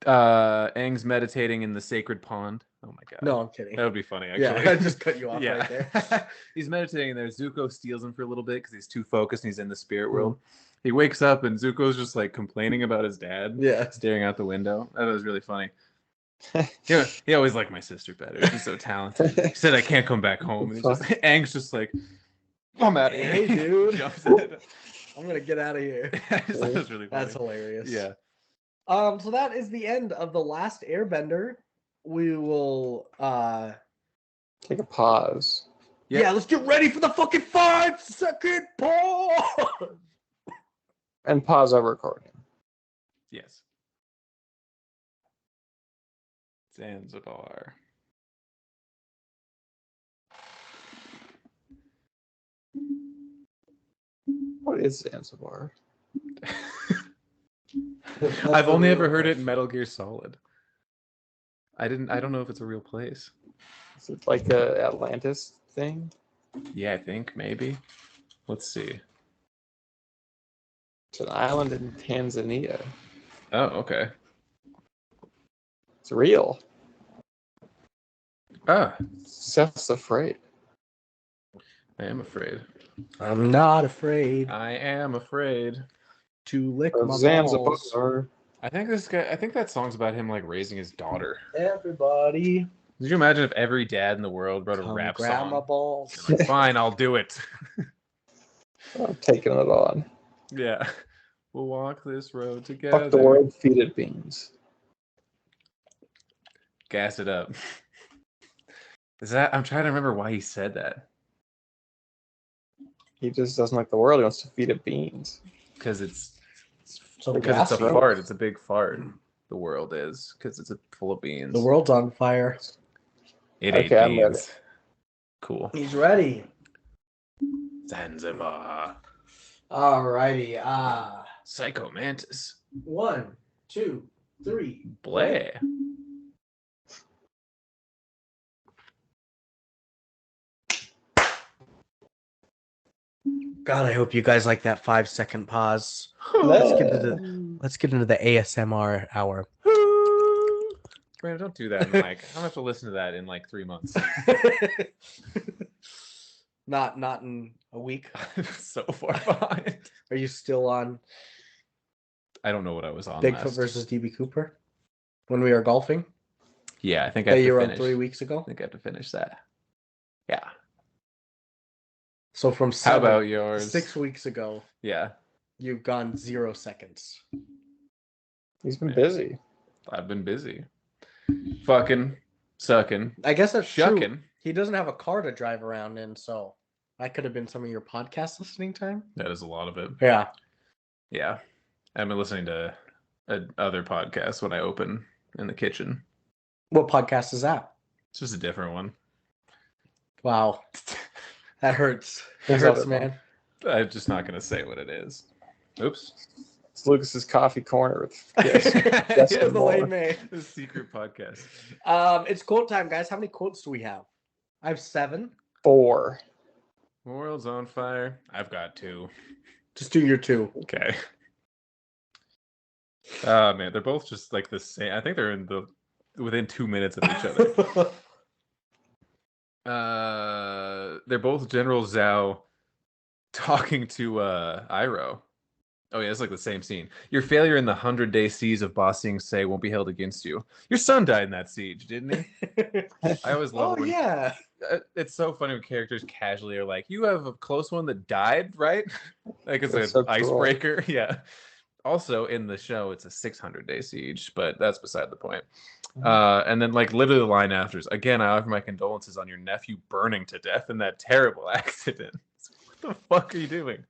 Aang's meditating in the sacred pond. Oh my god. No, I'm kidding. That would be funny, actually. Yeah, I just cut you off right there. He's meditating there. Zuko steals him for a little bit because he's too focused and he's in the spirit world. He wakes up and Zuko's just like complaining about his dad. Yeah. Staring out the window. That was really funny. He always liked my sister better. She's so talented. He said I can't come back home. And Aang's just like, I'm out of here. Hey, dude. I'm gonna get out of here. That was really funny. That's hilarious. Yeah. So that is the end of The Last Airbender. We will take a pause. Yeah, let's get ready for the fucking 5-second pause. And pause our recording. Yes. Zanzibar. What is Zanzibar? I've only ever heard it in Metal Gear Solid. I don't know if it's a real place. Is it like a Atlantis thing? Yeah, I think maybe. Let's see. It's an island in Tanzania. Oh, okay. It's real. Ah, Seth's afraid. I am afraid. I'm not afraid I am afraid. to lick my balls. Zanzibar. I think this guy. I think that song's about him like raising his daughter. Everybody, Did you imagine if every dad in the world wrote a come rap grab my song? balls. You're like, fine, I'll do it. I'm taking it on. Yeah. We'll walk this road Fuck the together. world, feed it beans. Gas it up. Is that? I'm trying to remember why he said that. He just doesn't like the world. He wants to feed it beans. Because it's So because it's a gassy. fart. It's a big fart. The world is because it's full of beans. The world's on fire. It Okay, ate I'm ready. beans. Cool. He's ready. Zanzibar. Alrighty. Psycho Mantis. 1, 2, 3. Bleh. God, I hope you guys like that 5-second pause. Let's Let's get into the ASMR hour. Brandon, don't do that in like. I'm gonna have to listen to that in like 3 months. Not in a week. So far behind. Are you still on I don't know what I was on. Bigfoot last. versus DB Cooper when we were golfing? Yeah, I think I That have you to were on finish. 3 weeks ago. I think I have to finish that. Yeah. So from How about yours? 6 weeks ago, Yeah, you've gone 0 seconds. He's been busy. I've been busy. Fucking, sucking, I guess that's true. shucking. He doesn't have a car to drive around in, so that could have been some of your podcast listening time. That is a lot of it. Yeah. Yeah. I've been listening to other podcasts when I open in the kitchen. What podcast is that? It's just a different one. Wow. That hurts. That Who's hurts, other one? man. I'm just not gonna say what it is. Oops. It's Lucas's coffee corner with Yes, Jessica the Moore. late May. The secret podcast. It's quote time, guys. How many quotes do we have? I have 7. 4. World's on fire. I've got 2. Just do your 2. Okay. Oh man, they're both just like the same. I think they're within 2 minutes of each other. They're both General Zhao talking to Iroh. Oh yeah, it's like the same scene. Your failure in the 100-day siege of Ba Sing Se won't be held against you. Your son died in that siege, didn't he? I always love Oh, when yeah. it's so funny when characters casually are like, "You have a close one that died, right?" Like it's an That's so cool. icebreaker. Yeah. Also in the show, it's a 600-day siege, but that's beside the point. And then like literally the line after is, "Again, I offer my condolences on your nephew burning to death in that terrible accident." What the fuck are you doing?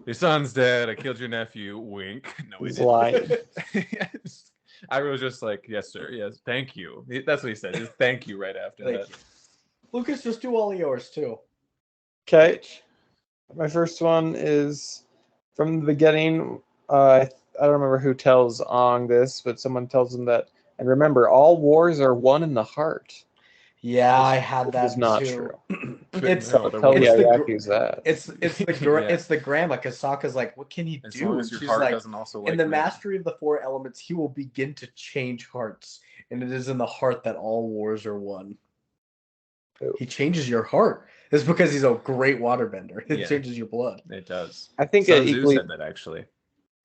Your son's dead. I killed your nephew. Wink. No, He's didn't. lying. Yes. I was just like, "Yes, sir. Yes, thank you." That's what he said. Just thank you right after Thank that. you. Lucas, just do all yours, too. Okay. My first one is from the beginning. I don't remember who tells Ong this, but someone tells him that. And remember, all wars are won in the heart. Yeah, I had Which that is not too. true. It's So the tell the it's the Iraqis that. it's the Yeah. it's the grandma, because Sokka's like, what can he As do? long And as your she's heart like, doesn't also like in the me. mastery of the 4 elements, he will begin to change hearts, and it is in the heart that all wars are won. Ooh. He changes your heart. It's because he's a great waterbender. It Yeah. changes your blood. It does. I think Sun an Tzu equally, said that actually.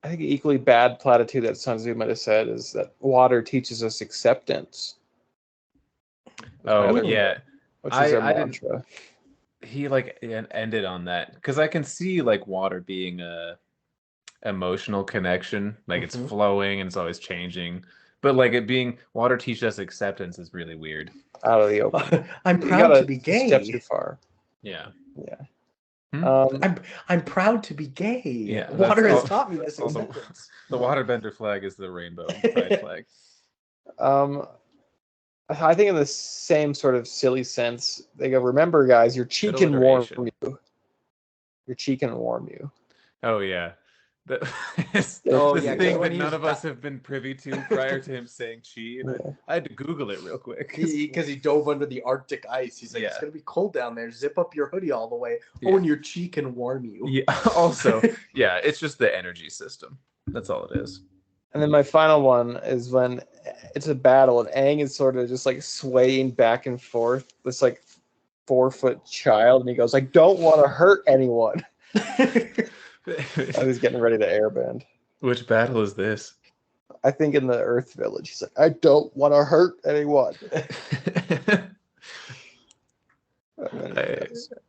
I think an equally bad platitude that Sun Tzu might have said is that water teaches us acceptance. Oh Water- yeah, which is their I didn't- mantra. he like ended on that because I can see like water being a emotional connection, like it's Mhm. flowing and it's always changing. But like it being water teaches us acceptance is really weird. Out of the open. I'm You proud gotta to be step gay. too far. Yeah. Yeah. Hmm? I'm proud to be gay. Yeah, Water that's has al- taught me this also- acceptance. The waterbender flag is the rainbow pride flag. I think in the same sort of silly sense, they go, remember guys, your cheek Good can warm alliteration. you. Your cheek can warm you. Oh yeah. The, Oh, this yeah, 'cause thing when that he none was of us have been privy to prior to him saying chi. And Yeah. I had to Google it real quick. Because he dove under the Arctic ice. He's like, it's Yeah. gonna be cold down there. Zip up your hoodie all the way. Yeah. Oh, and your cheek can warm you. Yeah. Also, yeah, it's just the energy system. That's all it is. And then my final one is when it's a battle and Aang is sort of just like swaying back and forth. This like 4-foot child, and he goes, "I don't want to hurt anyone." He's getting ready to airbend. Which battle is this? I think in the Earth Village, he's like, "I don't want to hurt anyone."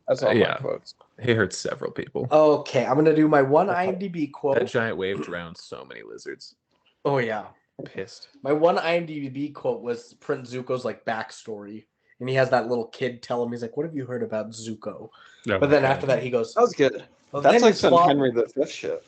That's all my quotes. He hurts several people. Okay, I'm gonna do my one IMDb quote. That giant wave drowned so many lizards. Oh yeah, pissed. My one IMDb quote was Prince Zuko's like backstory, and he has that little kid tell him, he's like, "What have you heard about Zuko?" But then after that, he goes, "That was good." Well, that's like some Henry V shit.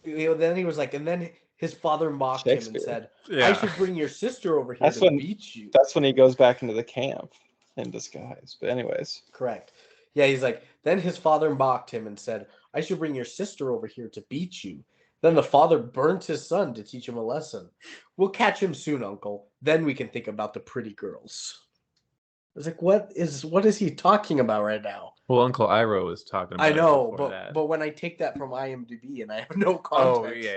Then he was like, and then his father mocked him and said, "I should bring your sister over here to beat you." That's when he goes back into the camp in disguise. But anyways, correct. Yeah, he's like, then his father mocked him and said, "I should bring your sister over here to beat you." Then the father burnt his son to teach him a lesson. "We'll catch him soon, uncle. Then we can think about the pretty girls." I was like, what is he talking about right now? Well, Uncle Iroh was talking about I know, but when I take that from IMDb and I have no context,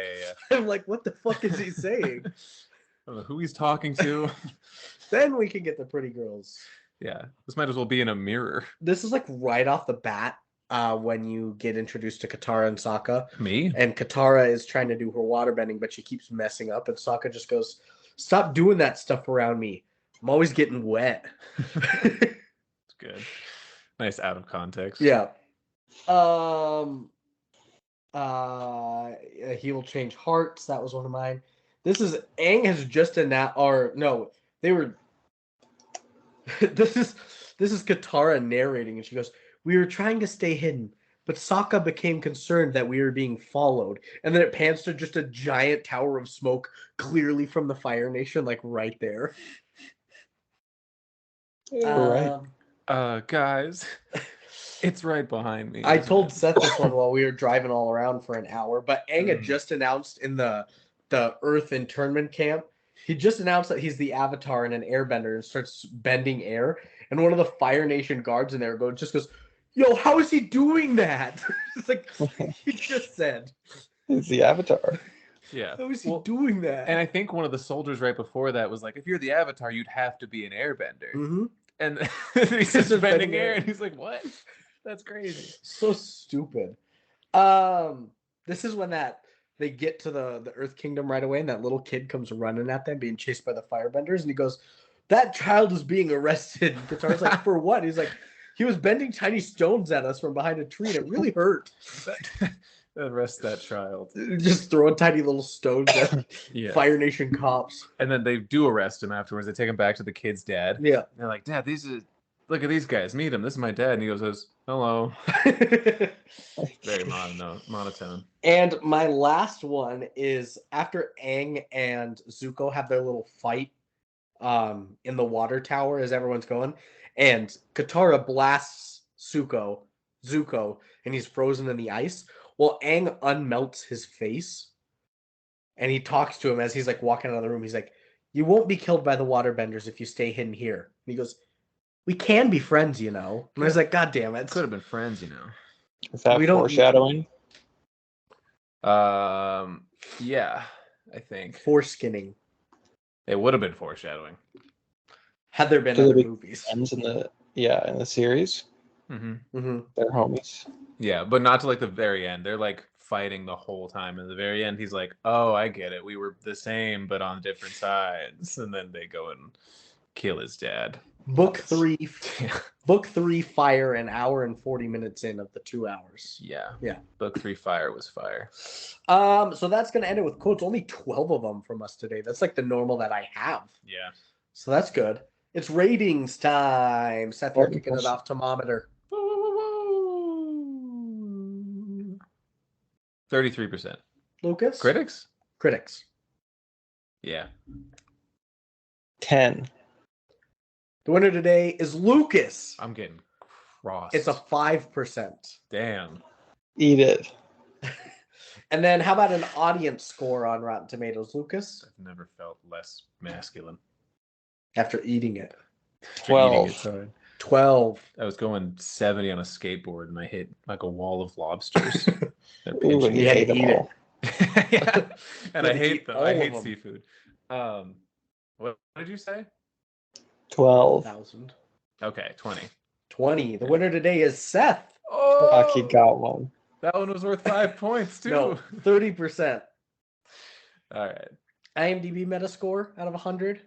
I'm like, what the fuck is he saying? I don't know who he's talking to. Then we can get the pretty girls. Yeah, this might as well be in a mirror. This is like right off the bat when you get introduced to Katara and Sokka. Me? And Katara is trying to do her waterbending, but she keeps messing up, and Sokka just goes, "Stop doing that stuff around me. I'm always getting wet." It's good. Nice out of context. Yeah. He will change hearts. That was one of mine. This is Aang has just announced, or no, they were. This is Katara narrating, and she goes, "We were trying to stay hidden, but Sokka became concerned that we were being followed." And then it pans to just a giant tower of smoke, clearly from the Fire Nation, like right there. Guys, it's right behind me. I told Seth this one while we were driving all around for an hour, but Aang had just announced in the Earth internment camp, he just announced that he's the Avatar and an airbender and starts bending air. And one of the Fire Nation guards in there just goes, "Yo, how is he doing that?" It's like he just said. He's the Avatar. Yeah. How is he doing that? And I think one of the soldiers right before that was like, if you're the Avatar, you'd have to be an airbender. Mm-hmm. And he's just bending air, and he's like, "What? That's crazy." So stupid. This is when they get to the Earth Kingdom right away, and that little kid comes running at them, being chased by the firebenders, and he goes, "That child is being arrested." Katara's like, "For what?" He's like, "He was bending tiny stones at us from behind a tree, and it really hurt." Arrest that child. Just throwing tiny little stones at Fire Nation cops. And then they do arrest him afterwards. They take him back to the kid's dad. Yeah. And they're like, "Dad, look at these guys. Meet him. This is my dad." And he goes, "Hello." Very monotone. And my last one is after Aang and Zuko have their little fight in the water tower as everyone's going. And Katara blasts Zuko, and he's frozen in the ice. Well, Aang unmelts his face, and he talks to him as he's like walking out of the room. He's like, "You won't be killed by the waterbenders if you stay hidden here." And he goes, "We can be friends, you know." And I was like, "God damn it. Could have been friends, you know." Is that foreshadowing? Yeah, I think. Foreskinning. It would have been foreshadowing. Had there been other movies. Friends in the series. Mm-hmm. Mm-hmm. They're homies. Yeah, but not to like the very end. They're like fighting the whole time. And at the very end, he's like, "Oh, I get it. We were the same, but on different sides." And then they go and kill his dad. Book 3, Fire, an hour and 40 minutes in of the 2 hours. Yeah. Yeah. Book 3, Fire was fire. So that's gonna end it with quotes. Only 12 of them from us today. That's like the normal that I have. Yeah. So that's good. It's ratings time. Seth, you're kicking it off. Thermometer. 33%. Lucas? Critics? Yeah. 10. The winner today is Lucas. I'm getting crossed. It's a 5%. Damn. Eat it. And then how about an audience score on Rotten Tomatoes, Lucas? I've never felt less masculine. After eating it. 12. 12. I was going 70 on a skateboard and I hit like a wall of lobsters. They're Ooh, pinching you had ate to them eat all. it. Yeah. And I Gonna hate eat them. all I of hate them. seafood. What did you say? 12. 1,000. Okay, 20. 20. The Yeah. winner today is Seth. Oh, Fuck, he got one. that one was worth 5 points too. No, 30%. All right. IMDb Metascore out of 100.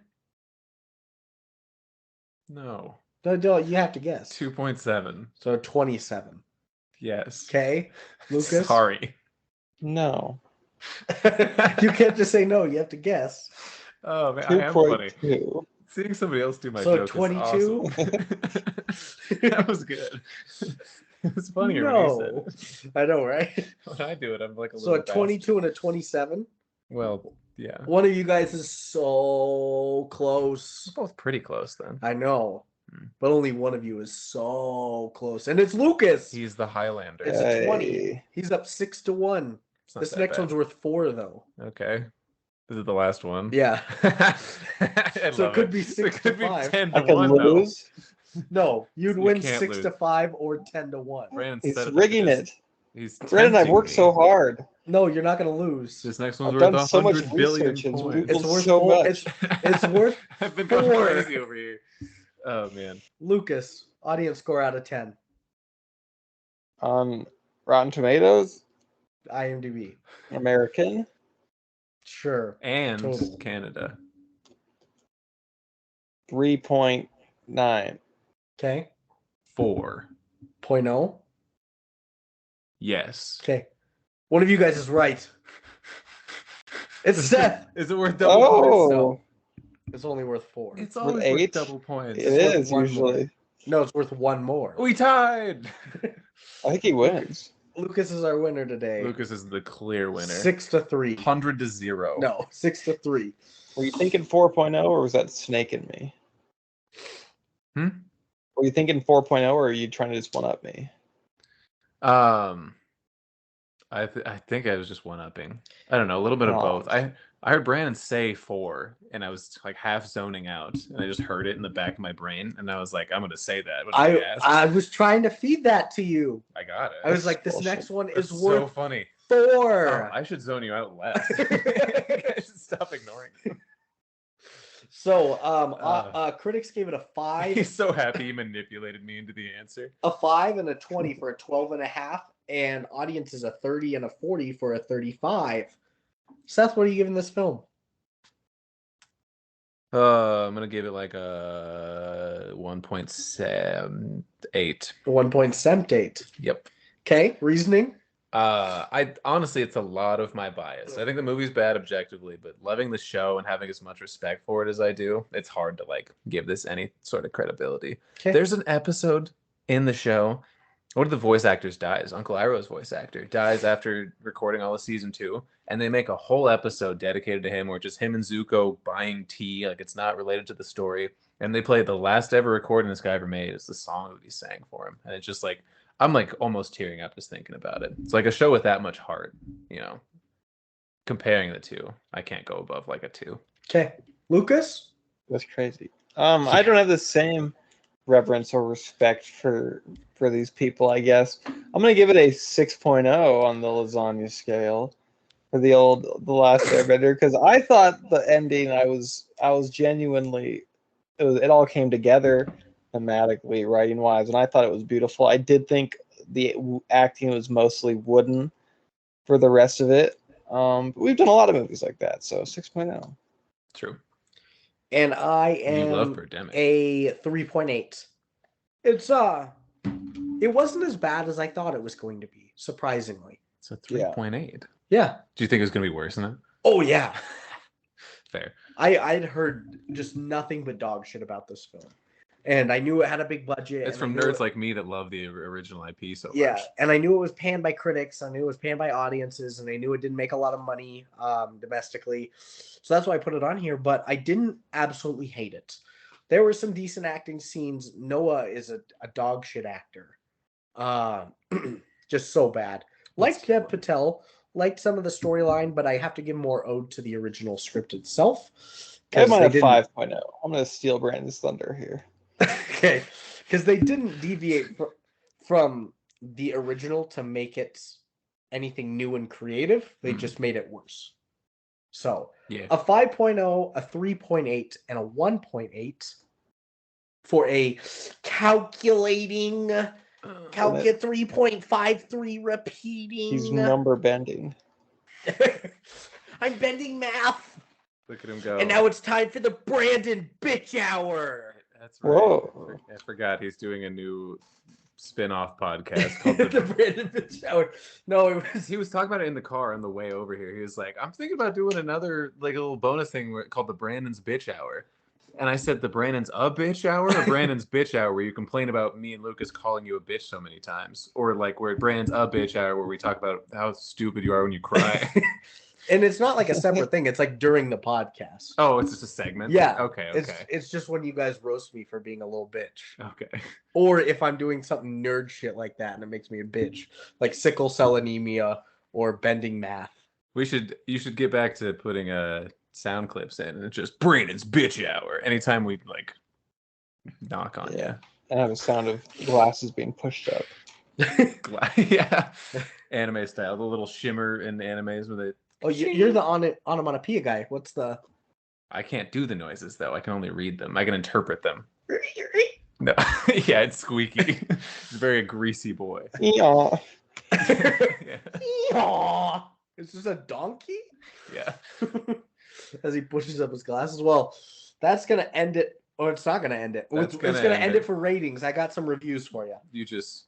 No. No, you have to guess. 2.7. So 27. Yes. Okay, Lucas. Sorry. No. You can't just say no. You have to guess. Oh man, I am funny. 2.2. Seeing somebody else do my So joke 22? is awesome. That was good. It was funnier when you said it. I know, right? When I do it, I'm like a So little a 22 and a 27. Well, yeah. One of you guys is so close. We're both pretty close then. I know. Hmm. But only one of you is so close. And it's Lucas. He's the Highlander. It's a 20. Hey. He's up 6-1. It's not This that next bad. one's worth 4, though. Okay. This is the last one. Yeah. I So it love could be 6 It to could be 5. 10 I to can 1 though. lose. No, you'd You win can't 6 lose. to 5 or 10-1. Brandon He's said rigging it. it. He's Brandon, I've tempting worked me. so hard. No, you're not going to lose. This next one's I've worth done so much 100 billion research. It's points. It's worth so 4. much. It's worth I've been going 4. crazy over here. Oh man. Lucas, audience score out of 10. On Rotten Tomatoes, IMDb. American, Sure. And Total. Canada. 3.9. Okay. 4. 0.0. Yes. Okay. One of you guys is right. It's Seth. Is it worth double points? No. Oh, It's only worth 4. It's Worth always worth 8? double points. it worth is one usually. No, it's worth 1 more. We tied. I think he wins. Lucas is our winner today. Lucas is the clear winner. 6-3. 100 to 0. No, 6-3. Were you thinking 4.0 or was that snaking me? Hmm? Were you thinking 4.0 or are you trying to just one up me? I think I was just one-upping. I don't know, a little bit of both. I heard Brandon say 4, and I was like half zoning out, and I just heard it in the back of my brain, and I was like, I'm gonna say that. When he asked. I was trying to feed that to you. I got it. I was like, this bullshit. next one That's is so worth funny. 4. Oh, I should zone you out less. I should stop ignoring you. So, critics gave it a 5. He's so happy he manipulated me into the answer. A 5 and a 20 for a 12.5, and audience is a 30 and a 40 for a 35. Seth, what are you giving this film? I'm gonna give it like a 1.78. 1.78. Yep. Okay, reasoning? I honestly, it's a lot of my bias. I think the movie's bad objectively, but loving the show and having as much respect for it as I do, it's hard to like give this any sort of credibility. Okay. There's an episode in the show. One of the voice actors dies. Uncle Iroh's voice actor dies after recording all of season 2, and they make a whole episode dedicated to him, where it's just him and Zuko buying tea, like it's not related to the story. And they play the last ever recording this guy ever made is the song that he sang for him, and it's just like I'm like almost tearing up just thinking about it. It's like a show with that much heart, you know. Comparing the two, I can't go above like a 2. Okay. Lucas? That's crazy. I don't have the same reverence or respect for these people, I guess. I'm gonna give it a 6.0 on the lasagna scale for the Last Airbender, because I thought the ending, I was genuinely, it all came together thematically, writing wise, and I thought it was beautiful. I did think the acting was mostly wooden for the rest of it. But we've done a lot of movies like that, so 6.0. True. And I You love am Birdemic. a 3.8. It's it wasn't as bad as I thought it was going to be, surprisingly. It's a 3.8. Yeah. Do you think it was gonna be worse than that? Oh yeah. Fair. I'd heard just nothing but dog shit about this film. And I knew it had a big budget. It's from nerds like me that love the original IP so much. Yeah, and I knew it was panned by critics. I knew it was panned by audiences, and I knew it didn't make a lot of money domestically. So that's why I put it on here. But I didn't absolutely hate it. There were some decent acting scenes. Noah is a dog shit actor. Just so bad. Liked Dev Patel. Liked some of the storyline, but I have to give more ode to the original script itself. I might have 5.0. I'm gonna steal Brandon's thunder here. Okay, because they didn't deviate from the original to make it anything new and creative. They just made it worse. So Yeah. a 5.0, a 3.8, and a 1.8 for a calculating 3.53 repeating. He's number bending. I'm bending math. Look at him go. And now it's time for the Brandon Bitch Hour. That's right. Whoa. I forgot he's doing a new spin-off podcast called The Brandon Bitch Hour. No, he was talking about it in the car on the way over here. He was like, I'm thinking about doing another like a little bonus thing called the Brandon's Bitch Hour. And I said, the Brandon's a bitch hour or Brandon's bitch hour, where you complain about me and Lucas calling you a bitch so many times? Or like where Brandon's a bitch hour, where we talk about how stupid you are when you cry. And it's not like a separate thing. It's like during the podcast. Oh, it's just a segment? Yeah. Okay. It's just when you guys roast me for being a little bitch. Okay. Or if I'm doing something nerd shit like that and it makes me a bitch. Like sickle cell anemia or bending math. You should get back to putting sound clips in, and it's just Brandon's Bitch Hour anytime we like knock on you. And have a sound of glasses being pushed up. Yeah. Anime style. The little shimmer in the animes with it. Oh, you're the onomatopoeia guy. What's the... I can't do the noises, though. I can only read them. I can interpret them. No. Yeah, it's squeaky. It's a very greasy boy. Yeah. Aww. It's just a donkey? Yeah. As he pushes up his glasses. Well, that's going to end it. Or it's not going to end it. It's going to end it for ratings. I got some reviews for you. You just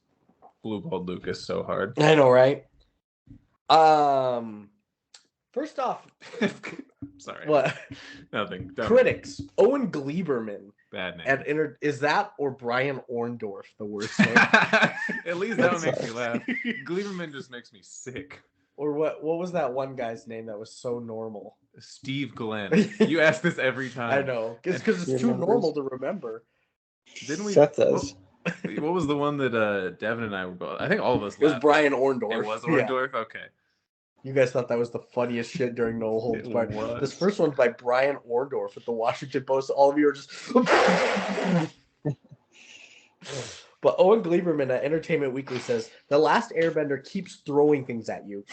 blue-balled Lucas so hard. I know, right? First off, sorry. What? Nothing. Critics. Owen Gleiberman. Bad name. Is that or Brian Orndorff the worst name? At least that one makes me laugh. Gleiberman just makes me sick. Or what was that one guy's name that was so normal? Steve Glenn. You ask this every time. I know. Because it's too normal to remember. Didn't we? Seth does. What was the one that Devin and I were both? I think all of us It was laughed. Brian Orndorff. It was Orndorff? Yeah. Okay. You guys thought that was the funniest shit during No Holds It Barred. was. This first one's by Brian Orndorff at the Washington Post. All of you are just... But Owen Gleiberman at Entertainment Weekly says, the Last Airbender keeps throwing things at you.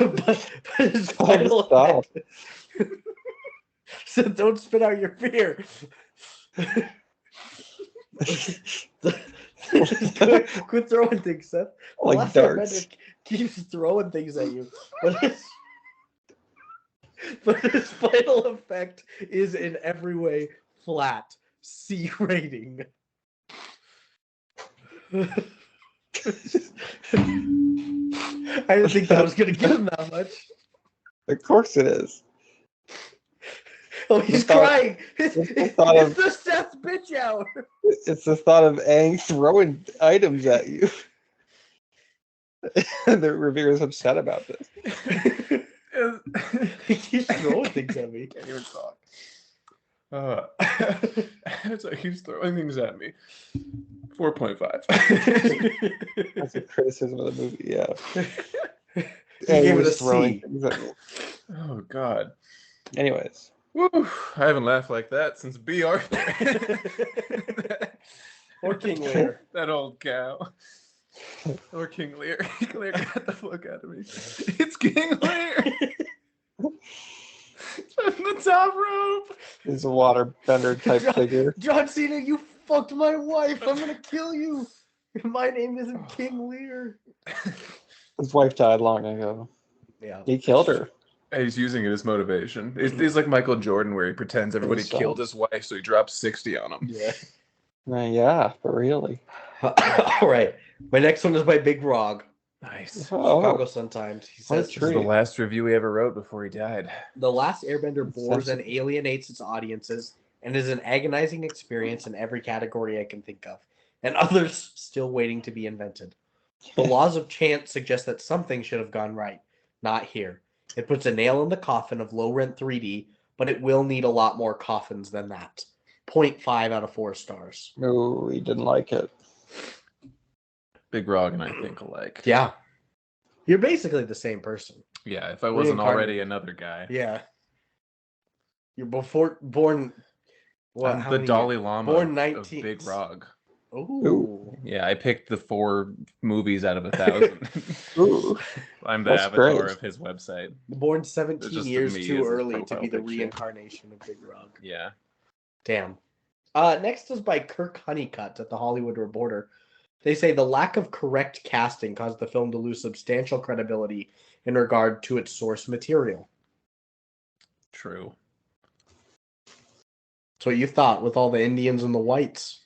but his final effect... So don't spit out your fear. Quit throwing things, Seth. Like Last darts. Airbender keeps throwing things at you. But his final effect is in every way flat. C rating. I didn't think that was going to give him that much. Of course it is. Oh, he's crying. It's of- the Seth's bitch hour. It's the thought of Aang throwing items at you. The reviewer's upset about this. He keeps throwing things at me. Can't even talk. It's like he's throwing things at me. 4.5. That's a criticism of the movie, yeah. He gave it a throwing C. things at me. Oh, God. Anyways. Woo, I haven't laughed like that since B. Arthur. Or King Lear. That old cow. Or King Lear. King Lear got the fuck out of me. It's King Lear. From the top rope. He's a waterbender type figure. John Cena, you fucked my wife. I'm gonna kill you. My name isn't King Lear. His wife died long ago. Yeah. He killed her. He's using it as motivation. He's like Michael Jordan, where he pretends everybody killed his wife, so he drops 60 on him. Yeah. Yeah, but really. All right. My next one is by Big Rog. Nice. Chicago Sun-Times. He says, This is the last review he ever wrote before he died. The Last Airbender bores and alienates its audiences and is an agonizing experience in every category I can think of, and others still waiting to be invented. The laws of chance suggest that something should have gone right. Not here. It puts a nail in the coffin of low-rent 3D, but it will need a lot more coffins than that. 0.5 out of 4 stars. No, he didn't like it. Big Rog and I think alike. Yeah. You're basically the same person. Yeah, if I wasn't already another guy. Yeah. You're born... What, I'm the Dalai Lama born of 19... Big Rog. Ooh. Yeah, I picked the 4 movies out of 1,000. Ooh, I'm the that's avatar great. of his website. Born It's 17 just years me too as a early to profile be the picture. reincarnation of Big Rug. Yeah. Damn. Next is by Kirk Honeycutt at the Hollywood Reporter. They say the lack of correct casting caused the film to lose substantial credibility in regard to its source material. True. That's what you thought with all the Indians and the whites.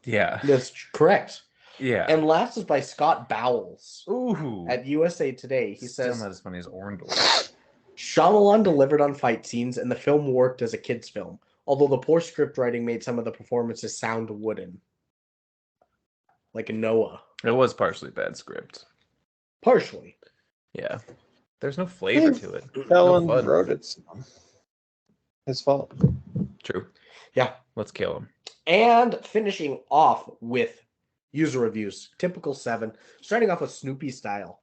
Yeah. That's correct. Yeah. And last is by Scott Bowles Ooh. at USA Today. He Still says, not as funny as Orndorff. Shyamalan delivered on fight scenes, and the film worked as a kid's film, although the poor script writing made some of the performances sound wooden. Like Noah. It was partially bad script. Partially. Yeah. There's no flavor to it. Ellen fun. wrote it. So. His fault. True. Yeah. Let's kill him. And finishing off with user reviews. Typical 7. Starting off with Snoopy style.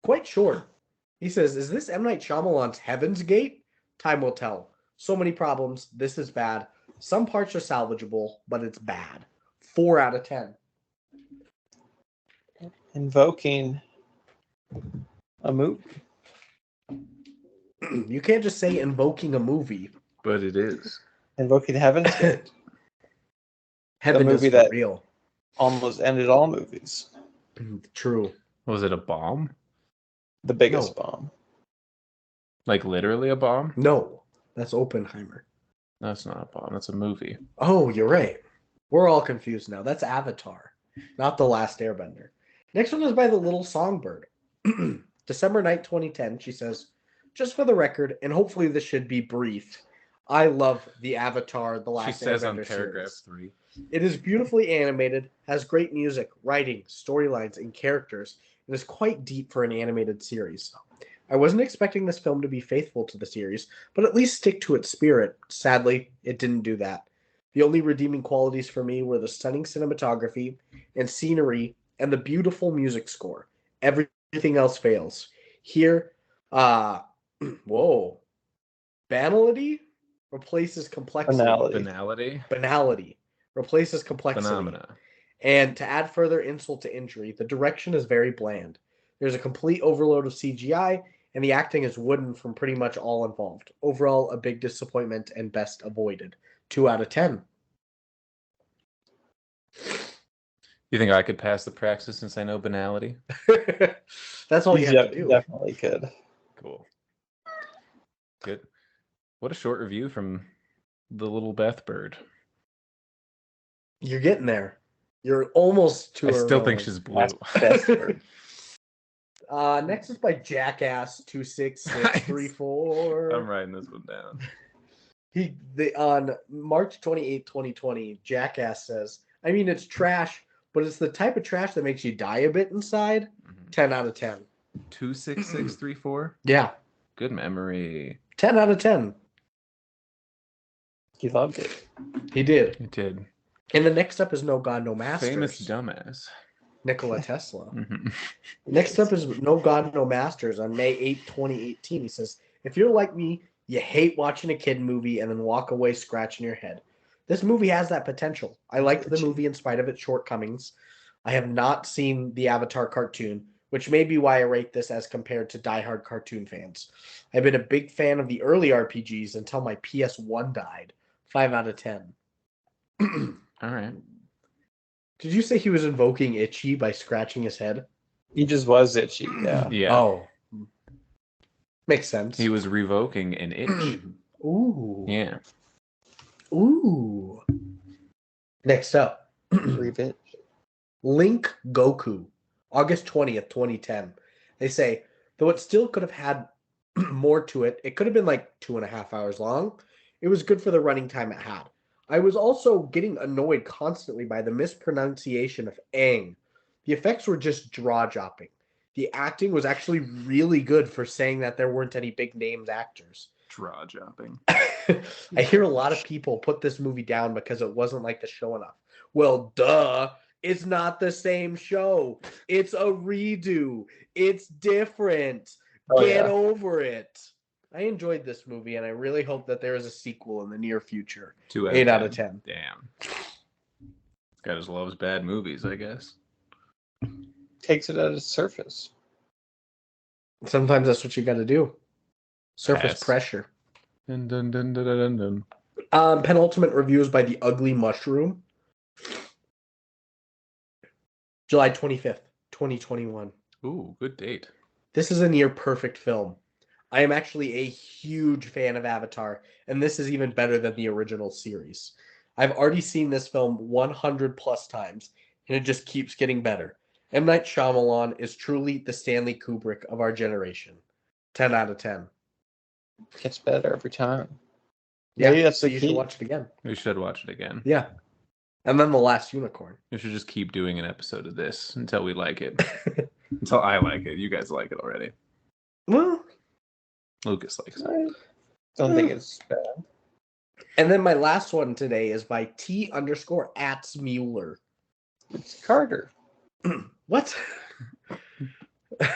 Quite short. He says, is this M. Night Shyamalan's Heaven's Gate? Time will tell. So many problems. This is bad. Some parts are salvageable, but it's bad. 4 out of 10. Invoking a movie. You can't just say invoking a movie. But it is. Invoking Heaven's Gate. Heaven movie is for that- real. Almost ended all movies. True. Was it a bomb? The biggest No. bomb. Like literally a bomb? No, that's Oppenheimer. That's not a bomb. That's a movie. Oh, you're right. We're all confused now. That's Avatar, not The Last Airbender. Next one is by The Little Songbird. December 9th, 2010. She says, just for the record, and hopefully this should be brief, I love the Avatar, The Last Airbender She says on paragraph series. 3. It is beautifully animated, has great music, writing, storylines, and characters, and is quite deep for an animated series. I wasn't expecting this film to be faithful to the series, but at least stick to its spirit. Sadly, it didn't do that. The only redeeming qualities for me were the stunning cinematography and scenery and the beautiful music score. Everything else fails. Here, whoa. Banality replaces complexity. Banality replaces complexity. Phenomena. And to add further insult to injury, the direction is very bland. There's a complete overload of CGI, and the acting is wooden from pretty much all involved. Overall, a big disappointment and best avoided. 2 out of 10. You think I could pass the praxis since I know banality? That's all you have to do. Definitely could. Cool. Good. What a short review from the little Beth bird. You're getting there. You're almost to I her still think moment. she's blue. Best bird. Next is by Jackass 26634. I'm writing this one down. On March 28, 2020, Jackass says, I mean, it's trash, but it's the type of trash that makes you die a bit inside. 10 out of 10. 26634? Yeah. Good memory. 10 out of 10. He loved it. He did. It did. And the next up is No God, No Masters. Famous dumbass. Nikola Tesla. Mhm. Next up is No God, No Masters on May 8, 2018. He says, if you're like me, you hate watching a kid movie and then walk away scratching your head. This movie has that potential. I liked the movie in spite of its shortcomings. I have not seen the Avatar cartoon, which may be why I rate this as compared to diehard cartoon fans. I've been a big fan of the early RPGs until my PS1 died. 5 out of 10. All right. Did you say he was invoking Itchy by scratching his head? He just was itchy. Yeah. Yeah. Oh. Makes sense. He was revoking an itch. Ooh. Yeah. Ooh. Next up. Revenge. Link Goku. August 20th, 2010. They say, though it still could have had more to it, it could have been like 2.5 hours long. It was good for the running time it had. I was also getting annoyed constantly by the mispronunciation of Aang. The effects were just jaw-dropping. The acting was actually really good for saying that there weren't any big named actors. Draw dropping. I hear a lot of people put this movie down because it wasn't like the show enough. Well, duh. It's not the same show. It's a redo. It's different. Get over it. I enjoyed this movie, and I really hope that there is a sequel in the near future. 2 out 8 of 10. out of 10. Damn. Guy just loves bad movies, I guess. Takes it at its surface. Sometimes that's what you got to do. Surface Pass. pressure. Dun, dun, dun, dun, dun, dun. Penultimate review is by The Ugly Mushroom. July 25th, 2021. Ooh, good date. This is a near perfect film. I am actually a huge fan of Avatar, and this is even better than the original series. I've already seen this film 100 plus times, and it just keeps getting better. M. Night Shyamalan is truly the Stanley Kubrick of our generation. 10 out of 10. Gets better every time. Yeah, Maybe that's so the you key. should watch it again. We should watch it again. Yeah. And then The Last Unicorn. We should just keep doing an episode of this until we like it. Until I like it. You guys like it already. Well, Lucas likes it. I don't think it's bad. and then my last one today is by T_Atzmueller. It's Carter. What?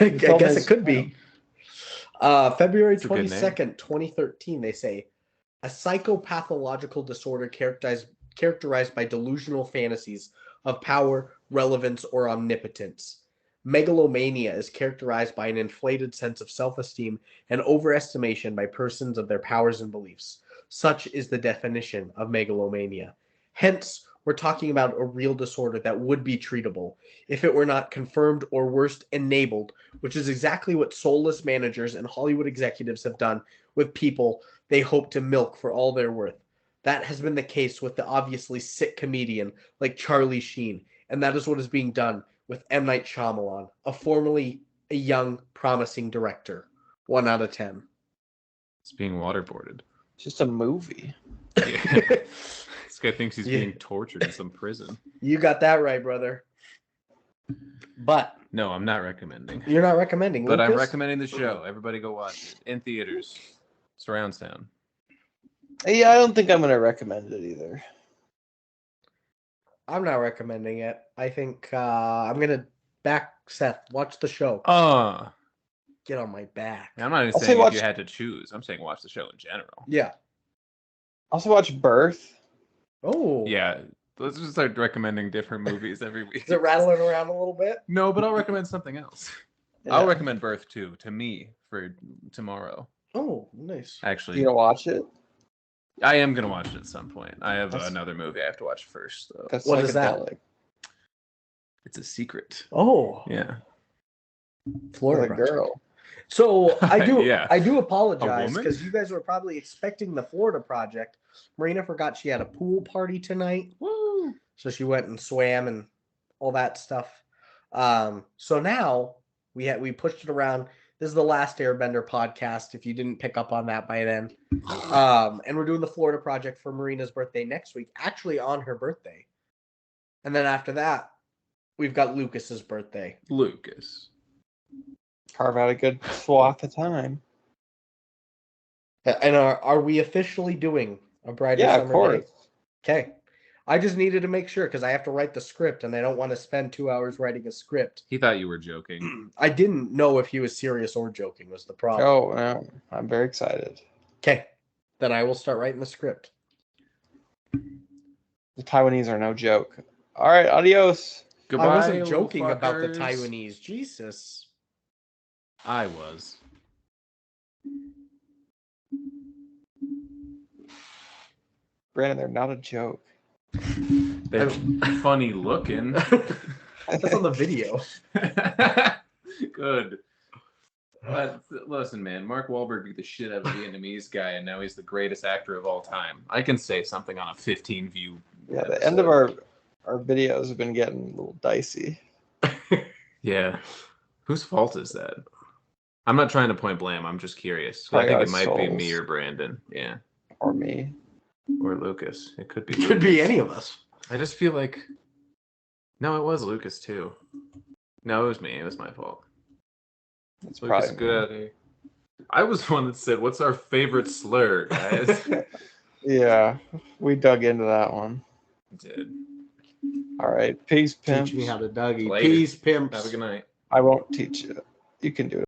I guess it could be. February It's a good name. 22nd, 2013, they say. A psychopathological disorder characterized by delusional fantasies of power, relevance, or omnipotence. Megalomania is characterized by an inflated sense of self-esteem and overestimation by persons of their powers and beliefs. Such is the definition of megalomania. Hence, we're talking about a real disorder that would be treatable if it were not confirmed or worst enabled, which is exactly what soulless managers and Hollywood executives have done with people they hope to milk for all they're worth. That has been the case with the obviously sick comedian like Charlie Sheen, and that is what is being done with M. Night Shyamalan, formerly a young, promising director. 1 out of 10. It's being waterboarded. It's just a movie. Yeah. This guy thinks he's Yeah. being tortured in some prison. You got that right, brother. But No, I'm not recommending. you're not recommending, But I'm Lucas? recommending the show. Everybody go watch it. In theaters. Surround sound. Yeah, I don't think I'm going to recommend it either. I'm not recommending it. I think I'm going to back Seth. Watch the show. Get on my back. I'm not even I'll saying say if watch- you had to choose. I'm saying watch the show in general. Yeah. Also watch Birth. Oh. Yeah. Let's just start recommending different movies every week. Is it rattling around a little bit? No, but I'll recommend something else. Yeah. I'll recommend Birth 2 to me for tomorrow. Oh, nice. Actually, You gonna watch it? I am going to watch it at some point. I have That's- another movie I have to watch first, though. That's What is that? psychedelic. It's a secret. Oh. Yeah. Florida With a Project. girl. So I do Yeah. I do A apologize woman? because you guys were probably expecting the Florida Project. Marina forgot she had a pool party tonight. Woo! So she went and swam and all that stuff. So now we pushed it around. This is the Last Airbender podcast, if you didn't pick up on that by then. And we're doing the Florida Project for Marina's birthday next week, actually on her birthday. And then after that, we've got Lucas's birthday. Lucas. Carve out a good swath of time. And are we officially doing a brighter Yeah, summer of course. day? Okay. I just needed to make sure because I have to write the script and I don't want to spend 2 hours writing a script. He thought you were joking. I didn't know if he was serious or joking was the problem. Oh, no. I'm very excited. Okay. Then I will start writing the script. The Taiwanese are no joke. All right, adios. Goodbye, I wasn't little joking about the fuckers. Taiwanese. Jesus. I was. Brandon, they're not a joke. They're funny looking. That's on the video. Good. But listen, man, Mark Wahlberg beat the shit out of a Vietnamese guy, and now he's the greatest actor of all time. I can say something on a 15-view. Yeah, the end of our videos have been getting a little dicey. Yeah. Whose fault is that? I'm not trying to point blame. I'm just curious. I Probably think our it might be souls. me or Brandon. Yeah. Or me. Or Lucas. It could be. Could be Lucas. any of us. I just feel like. No, it was Lucas too. No, it was me. It was my fault. It's Lucas, probably good at it. I was the one that said, "What's our favorite slur, guys?" Yeah, we dug into that one. Did. All right, peace, pimps. Teach me how to Dougie. Later. Peace, pimps. Have a good night. I won't teach you. You can do it.